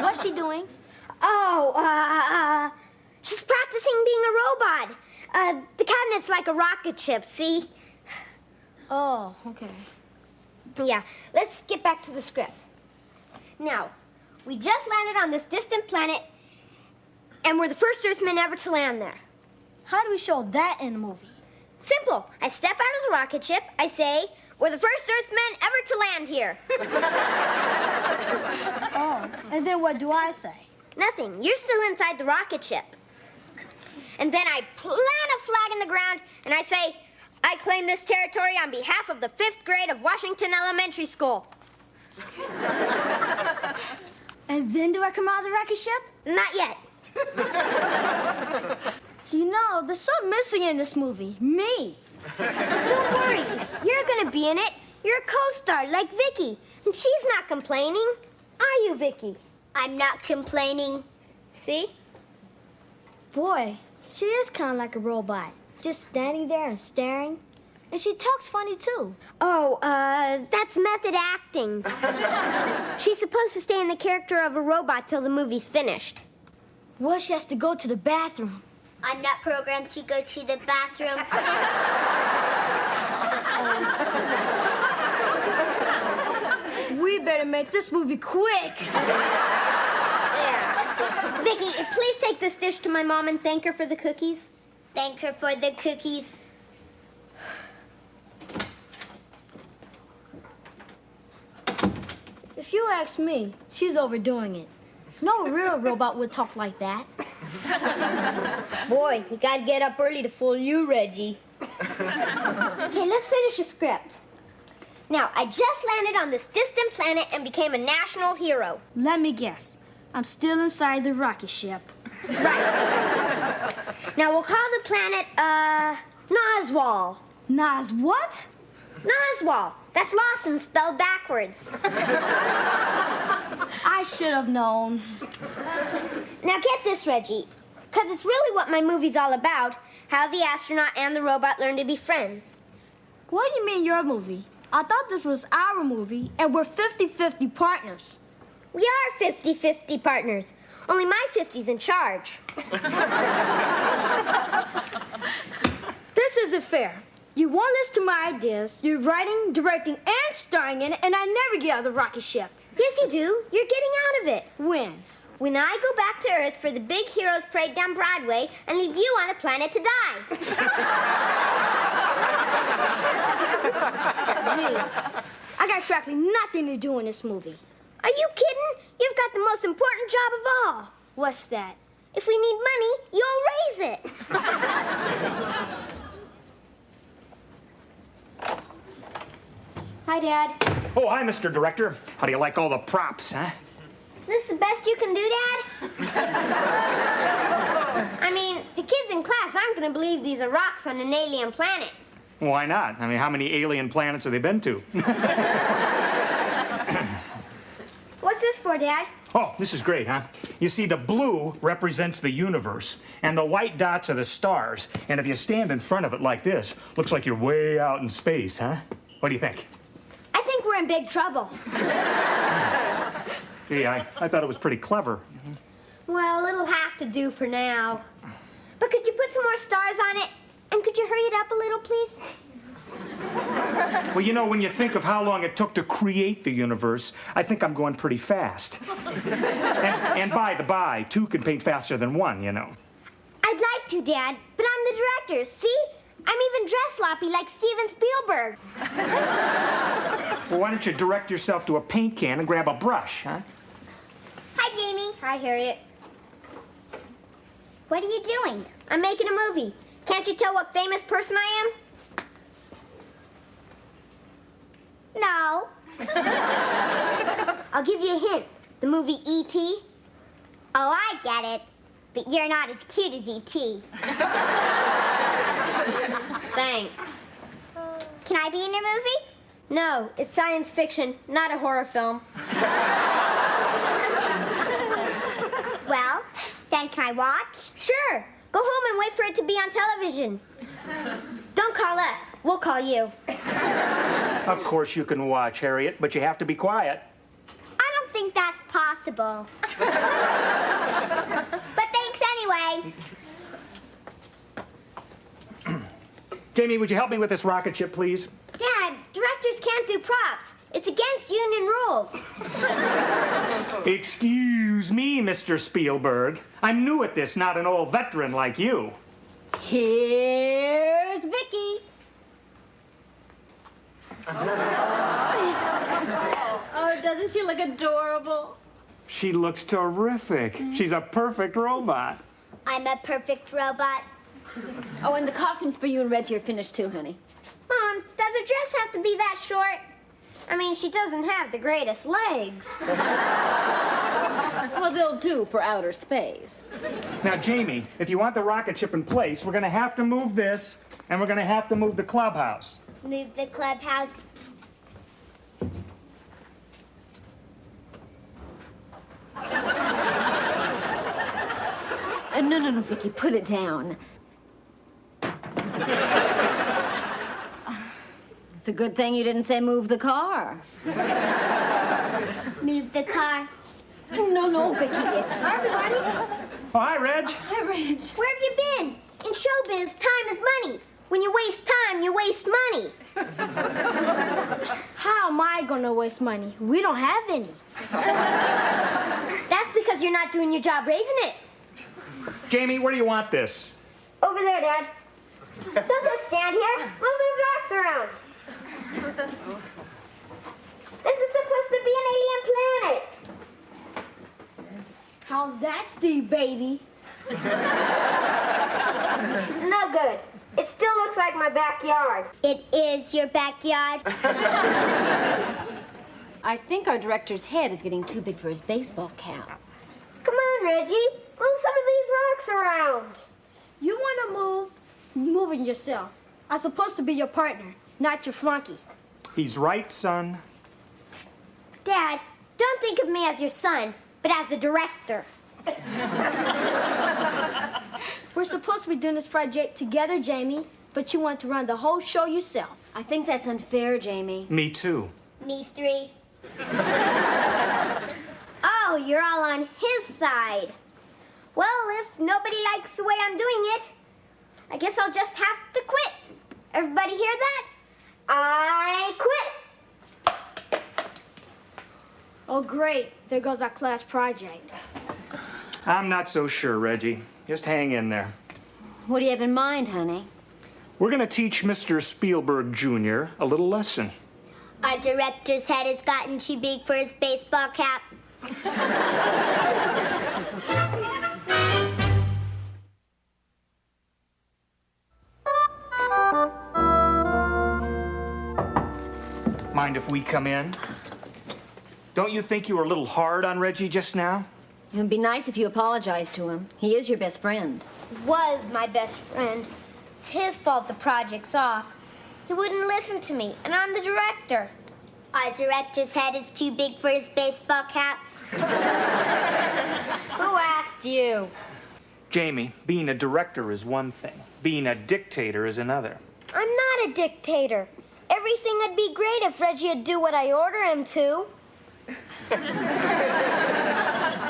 [SPEAKER 10] What's she doing?
[SPEAKER 2] Oh, she's practicing being a robot. The cabinet's like a rocket ship, see?
[SPEAKER 10] Oh, okay.
[SPEAKER 2] Yeah, let's get back to the script. Now, we just landed on this distant planet, and we're the first Earthmen ever to land there.
[SPEAKER 10] How do we show that in the movie?
[SPEAKER 2] Simple. I step out of the rocket ship, I say, we're the first Earthmen ever to land here.
[SPEAKER 10] Oh, and then what do I say?
[SPEAKER 2] Nothing. You're still inside the rocket ship. And then I plant a flag in the ground, and I say, I claim this territory on behalf of the 5th grade of Washington Elementary School.
[SPEAKER 10] And then do I come out of the rocket ship?
[SPEAKER 2] Not yet.
[SPEAKER 10] You know, there's something missing in this movie. Me.
[SPEAKER 2] Don't worry. You're gonna be in it. You're a co-star like Vicky. And she's not complaining. Are you, Vicky?
[SPEAKER 11] I'm not complaining.
[SPEAKER 2] See?
[SPEAKER 10] Boy, she is kind of like a robot. Just standing there and staring. And she talks funny, too.
[SPEAKER 2] Oh, that's method acting. She's supposed to stay in the character of a robot till the movie's finished.
[SPEAKER 10] Well, she has to go to the bathroom.
[SPEAKER 11] I'm not programmed to go to the bathroom.
[SPEAKER 10] We better make this movie quick.
[SPEAKER 2] Yeah. Vicky, please take this dish to my mom and thank her for the cookies.
[SPEAKER 11] Thank her for the cookies.
[SPEAKER 10] If you ask me, she's overdoing it. No real robot would talk like that.
[SPEAKER 2] Boy, you gotta get up early to fool you, Reggie. Okay, let's finish the script. Now, I just landed on this distant planet and became a national hero.
[SPEAKER 10] Let me guess. I'm still inside the rocket ship.
[SPEAKER 2] Right. Now, we'll call the planet, Noswal.
[SPEAKER 10] Nas what?
[SPEAKER 2] Noswal. That's Lawson spelled backwards.
[SPEAKER 10] I should have known.
[SPEAKER 2] Now, get this, Reggie. Because it's really what my movie's all about, how the astronaut and the robot learn to be friends.
[SPEAKER 10] What do you mean your movie? I thought this was our movie, and we're 50-50 partners.
[SPEAKER 2] We are 50-50 partners. Only my 50's in charge.
[SPEAKER 10] This isn't fair. You won't listen to my ideas. You're writing, directing, and starring in it, and I never get out of the rocket ship.
[SPEAKER 2] Yes, you do. You're getting out of it.
[SPEAKER 10] When?
[SPEAKER 2] When I go back to Earth for the big heroes parade down Broadway and leave you on a planet to die.
[SPEAKER 10] Gee, I got practically nothing to do in this movie.
[SPEAKER 2] Are you kidding? You've got the most important job of all.
[SPEAKER 10] What's that?
[SPEAKER 2] If we need money, you'll raise it. Hi, Dad.
[SPEAKER 4] Oh, hi, Mr. Director. How do you like all the props, huh?
[SPEAKER 2] Is this the best you can do, Dad? I mean, the kids in class aren't going to believe these are rocks on an alien planet.
[SPEAKER 4] Why not? I mean, how many alien planets have they been to?
[SPEAKER 2] What's this for, Dad?
[SPEAKER 4] Oh, this is great, huh? You see, the blue represents the universe, and the white dots are the stars. And if you stand in front of it like this, looks like you're way out in space, huh? What do you think?
[SPEAKER 2] I think we're in big trouble.
[SPEAKER 4] Gee, I thought it was pretty clever.
[SPEAKER 2] Well, it'll have to do for now. But could you put some more stars on it? And could you hurry it up a little, please?
[SPEAKER 4] Well, you know, when you think of how long it took to create the universe, I think I'm going pretty fast. And by the by, 2 can paint faster than 1, you know.
[SPEAKER 2] I'd like to, Dad, but I'm the director, see? I'm even dressed sloppy like Steven Spielberg.
[SPEAKER 4] Well, why don't you direct yourself to a paint can and grab a brush, huh?
[SPEAKER 2] Hi, Jamie. Hi, Harriet. What are you doing? I'm making a movie. Can't you tell what famous person I am? No. I'll give you a hint. The movie E.T. Oh, I get it. But you're not as cute as E.T. Thanks. Can I be in your movie? No, it's science fiction, not a horror film. Well, then can I watch? Sure. Go home and wait for it to be on television. Don't call us. We'll call you.
[SPEAKER 4] Of course you can watch, Harriet, but you have to be quiet.
[SPEAKER 2] I don't think that's possible. But thanks anyway.
[SPEAKER 4] Jamie, would you help me with this rocket ship, please?
[SPEAKER 2] Dad, directors can't do props. It's against union rules.
[SPEAKER 4] Excuse me, Mr. Spielberg. I'm new at this, not an old veteran like you.
[SPEAKER 3] Here's Vicky. Oh, doesn't she look adorable?
[SPEAKER 4] She looks terrific. She's a perfect robot.
[SPEAKER 2] I'm a perfect robot.
[SPEAKER 3] Oh, and the costumes for you and Reggie are finished too, honey.
[SPEAKER 2] Mom, does her dress have to be that short? I mean, she doesn't have the greatest legs.
[SPEAKER 3] Well, they'll do for outer space.
[SPEAKER 4] Now, Jamie, if you want the rocket ship in place, we're going to have to move this, and we're going to have to move the clubhouse.
[SPEAKER 2] Move the clubhouse.
[SPEAKER 3] No, Vicky, put it down. It's a good thing you didn't say move the car.
[SPEAKER 2] Move the car.
[SPEAKER 3] No, Vicky, it's...
[SPEAKER 2] Hi, everybody.
[SPEAKER 4] Oh, hi, Reg.
[SPEAKER 3] Hi, Reg.
[SPEAKER 2] Where have you been? In showbiz, time is money. When you waste time, you waste money.
[SPEAKER 10] How am I gonna waste money? We don't have any.
[SPEAKER 2] That's because you're not doing your job raising it.
[SPEAKER 4] Jamie, where do you want this?
[SPEAKER 2] Over there, Dad. Don't just stand here. Move those rocks around. This is supposed to be an alien planet.
[SPEAKER 10] How's that, Steve, baby?
[SPEAKER 2] No good. It still looks like my backyard. It is your backyard.
[SPEAKER 3] I think our director's head is getting too big for his baseball cap.
[SPEAKER 2] Come on, Reggie. Move some of these rocks around.
[SPEAKER 10] You wanna move? Move it yourself. I'm supposed to be your partner, not your flunky.
[SPEAKER 4] He's right, son.
[SPEAKER 2] Dad, don't think of me as your son, but as a director.
[SPEAKER 10] We're supposed to be doing this project together, Jamie, but you want to run the whole show yourself.
[SPEAKER 3] I think that's unfair, Jamie.
[SPEAKER 4] Me too.
[SPEAKER 2] Me 3. Oh, you're all on his side. Well, if nobody likes the way I'm doing it, I guess I'll just have to quit. Everybody hear that? I quit.
[SPEAKER 10] Oh, great. There goes our class project.
[SPEAKER 4] I'm not so sure, Reggie. Just hang in there.
[SPEAKER 3] What do you have in mind, honey?
[SPEAKER 4] We're going to teach Mr. Spielberg Jr. a little lesson.
[SPEAKER 2] Our director's head has gotten too big for his baseball cap.
[SPEAKER 4] Mind if we come in? Don't you think you were a little hard on Reggie just now?
[SPEAKER 3] It would be nice if you apologized to him. He is your best friend.
[SPEAKER 2] Was my best friend. It's his fault the project's off. He wouldn't listen to me, and I'm the director. Our director's head is too big for his baseball cap.
[SPEAKER 3] Who asked you?
[SPEAKER 4] Jamie, being a director is one thing. Being a dictator is another.
[SPEAKER 2] I'm not a dictator. Everything would be great if Reggie would do what I order him to.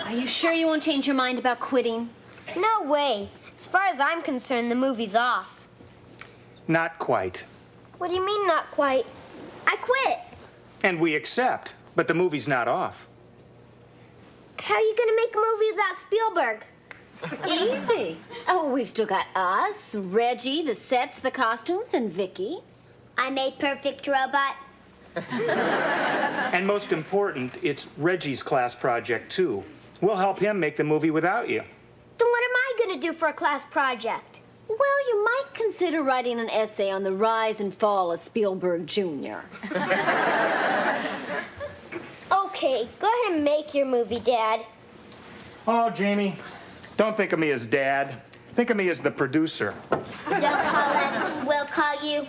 [SPEAKER 3] Are you sure you won't change your mind about quitting?
[SPEAKER 2] No way. As far as I'm concerned, the movie's off.
[SPEAKER 4] Not quite.
[SPEAKER 2] What do you mean, not quite? I quit.
[SPEAKER 4] And we accept, but the movie's not off.
[SPEAKER 2] How are you going to make a movie without Spielberg?
[SPEAKER 3] Easy. Oh, we've still got us, Reggie, the sets, the costumes, and Vicky.
[SPEAKER 11] I'm a perfect robot.
[SPEAKER 4] And most important, it's Reggie's class project, too. We'll help him make the movie without you.
[SPEAKER 2] Then what am I going to do for a class project?
[SPEAKER 3] Well, you might consider writing an essay on the rise and fall of Spielberg Jr.
[SPEAKER 2] Okay, go ahead and make your movie, Dad.
[SPEAKER 4] Oh, Jamie, don't think of me as Dad. Think of me as the producer.
[SPEAKER 11] Don't call us, we'll call you.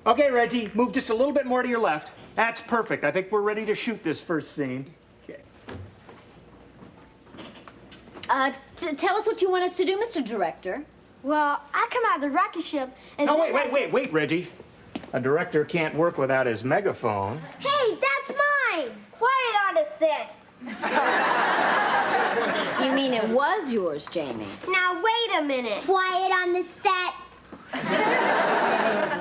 [SPEAKER 4] Okay, Reggie, move just a little bit more to your left. That's perfect. I think we're ready to shoot this first scene. Okay.
[SPEAKER 3] Tell us what you want us to do, Mr. Director.
[SPEAKER 2] Well, I come out of the rocket ship and
[SPEAKER 4] Oh,
[SPEAKER 2] then
[SPEAKER 4] wait, Reggie. A director can't work without his megaphone.
[SPEAKER 2] Hey, that's mine! Quiet on the set.
[SPEAKER 3] You mean it was yours, Jamie?
[SPEAKER 2] Now, wait a minute.
[SPEAKER 11] Quiet on the set.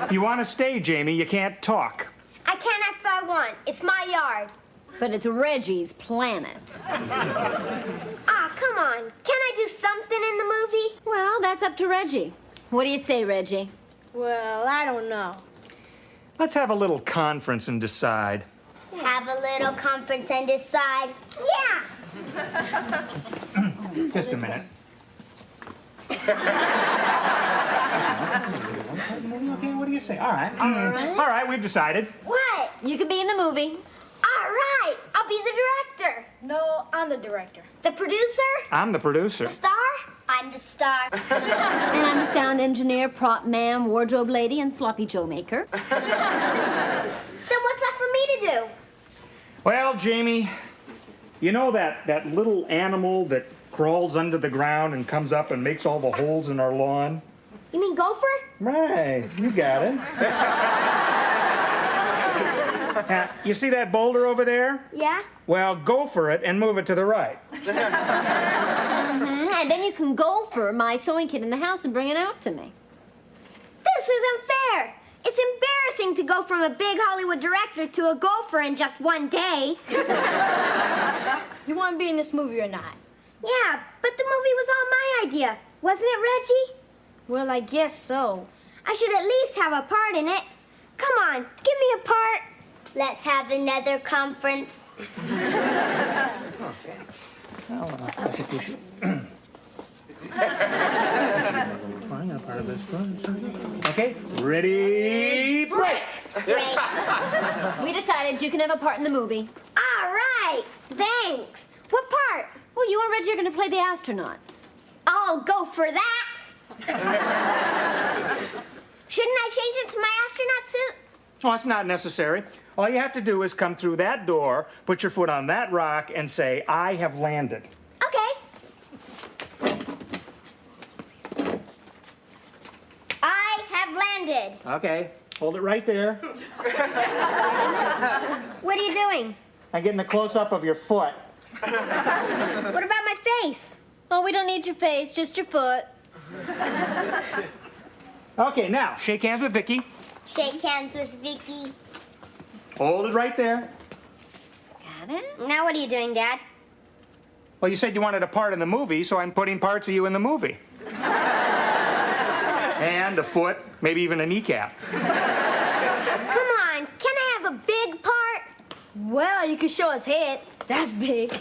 [SPEAKER 4] If you want to stay, Jamie, you can't talk.
[SPEAKER 2] I can if I want. It's my yard.
[SPEAKER 3] But it's Reggie's planet.
[SPEAKER 2] Ah, come on. Can I do something in the movie?
[SPEAKER 3] Well, that's up to Reggie. What do you say, Reggie?
[SPEAKER 2] Well, I don't know.
[SPEAKER 4] Let's have a little conference and decide.
[SPEAKER 11] Have a little conference and decide.
[SPEAKER 2] Yeah!
[SPEAKER 4] Just a minute. Okay, what do you say? All right. All right, we've decided.
[SPEAKER 2] What?
[SPEAKER 3] You can be in the movie.
[SPEAKER 2] All right. I'll be the director. No, I'm the director. The producer?
[SPEAKER 4] I'm the producer.
[SPEAKER 2] The star?
[SPEAKER 11] I'm the star.
[SPEAKER 3] And I'm the sound engineer, prop man, wardrobe lady, and sloppy Joe maker.
[SPEAKER 2] Then what's left for me to do?
[SPEAKER 4] Well, Jamie, you know that little animal that crawls under the ground and comes up and makes all the holes in our lawn?
[SPEAKER 2] You mean gopher?
[SPEAKER 4] Right, you got it. Now, you see that boulder over there?
[SPEAKER 2] Yeah?
[SPEAKER 4] Well, go for it and move it to the right.
[SPEAKER 3] And then you can go for my sewing kit in the house and bring it out to me.
[SPEAKER 2] This isn't fair. It's embarrassing to go from a big Hollywood director to a gopher in just one day. You want to be in this movie or not? Yeah, but the movie was all my idea. Wasn't it, Reggie? Well, I guess so. I should at least have a part in it. Come on, give me a part.
[SPEAKER 11] Let's have another conference.
[SPEAKER 4] Okay, ready, break!
[SPEAKER 3] We decided you can have a part in the movie.
[SPEAKER 2] All right, thanks. What part?
[SPEAKER 3] Well, you and Reggie are going to play the astronauts.
[SPEAKER 2] I'll go for that. Shouldn't I change it to my astronaut suit?
[SPEAKER 4] Well, it's not necessary. All you have to do is come through that door, put your foot on that rock, and say, I have landed.
[SPEAKER 2] Okay. I have landed.
[SPEAKER 4] Okay, hold it right there.
[SPEAKER 2] What are you doing?
[SPEAKER 4] I'm getting a close-up of your foot.
[SPEAKER 2] What about my face?
[SPEAKER 3] Oh, we don't need your face, just your foot.
[SPEAKER 4] Okay, now, shake hands with Vicky.
[SPEAKER 11] Shake hands with Vicky.
[SPEAKER 4] Hold it right there.
[SPEAKER 3] Got it?
[SPEAKER 2] Now what are you doing, Dad?
[SPEAKER 4] Well, you said you wanted a part in the movie, so I'm putting parts of you in the movie. And a foot, maybe even a kneecap.
[SPEAKER 2] Come on, can I have a big part? Well, you can show us head. That's big.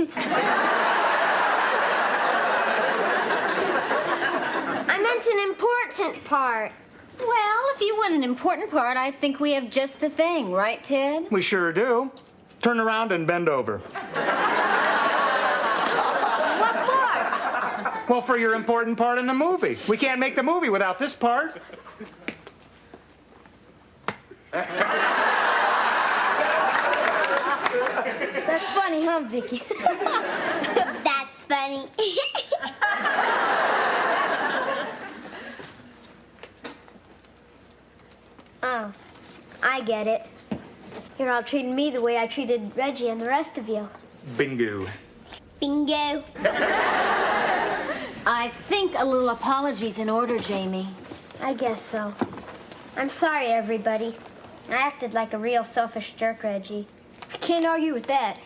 [SPEAKER 2] I meant an important part.
[SPEAKER 3] Well, if you want an important part, I think we have just the thing, right, Ted?
[SPEAKER 4] We sure do. Turn around and bend over.
[SPEAKER 2] What for?
[SPEAKER 4] Well, for your important part in the movie. We can't make the movie without this part.
[SPEAKER 12] funny, huh, Vicky?
[SPEAKER 11] That's funny.
[SPEAKER 2] Oh, I get it. You're all treating me the way I treated Reggie and the rest of you.
[SPEAKER 4] Bingo.
[SPEAKER 11] Bingo.
[SPEAKER 3] I think a little apology's in order, Jamie.
[SPEAKER 2] I guess so. I'm sorry, everybody. I acted like a real selfish jerk, Reggie.
[SPEAKER 12] I can't argue with that.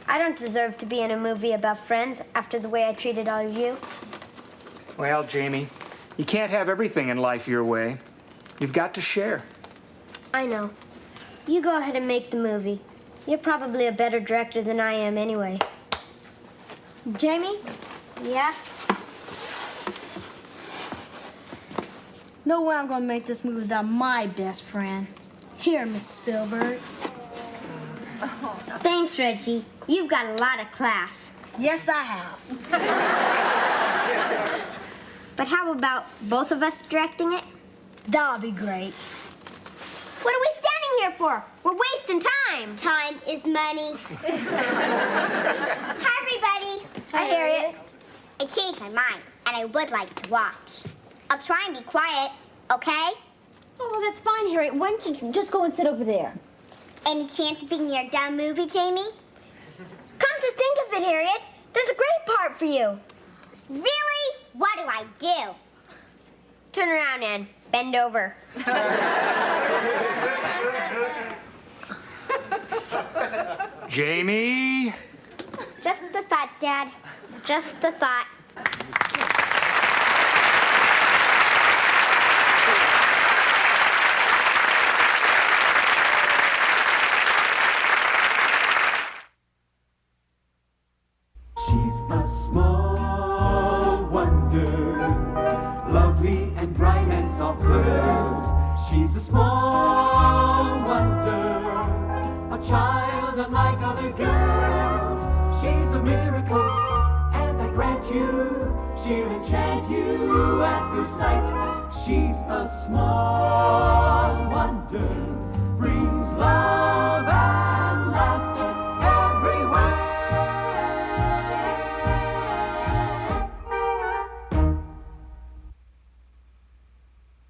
[SPEAKER 2] I don't deserve to be in a movie about friends after the way I treated all of you.
[SPEAKER 4] Well, Jamie, you can't have everything in life your way. You've got to share.
[SPEAKER 2] I know. You go ahead and make the movie. You're probably a better director than I am anyway.
[SPEAKER 12] Jamie?
[SPEAKER 2] Yeah?
[SPEAKER 12] No way I'm gonna make this movie without my best friend. Here, Mrs. Spielberg.
[SPEAKER 2] Thanks, Reggie. You've got a lot of class.
[SPEAKER 12] Yes, I have.
[SPEAKER 2] But how about both of us directing it?
[SPEAKER 12] That'll be great.
[SPEAKER 2] What are we standing here for? We're wasting time.
[SPEAKER 11] Time is money. Hi, everybody.
[SPEAKER 2] Hi, Harriet.
[SPEAKER 11] I changed my mind, and I would like to watch. I'll try and be quiet, okay?
[SPEAKER 3] Oh, that's fine, Harriet. Why don't you just go and sit over there?
[SPEAKER 11] Any chance of being your dumb movie, Jamie?
[SPEAKER 2] Come to think of it, Harriet, there's a great part for you.
[SPEAKER 11] Really? What do I do?
[SPEAKER 2] Turn around and bend over.
[SPEAKER 4] Jamie?
[SPEAKER 2] Just a thought, Dad. Just a thought.
[SPEAKER 1] She's a small wonder, lovely and bright and soft curves. She's a small wonder, a child unlike other girls. She's a miracle, and I grant you, she'll enchant you at first sight. She's a small wonder.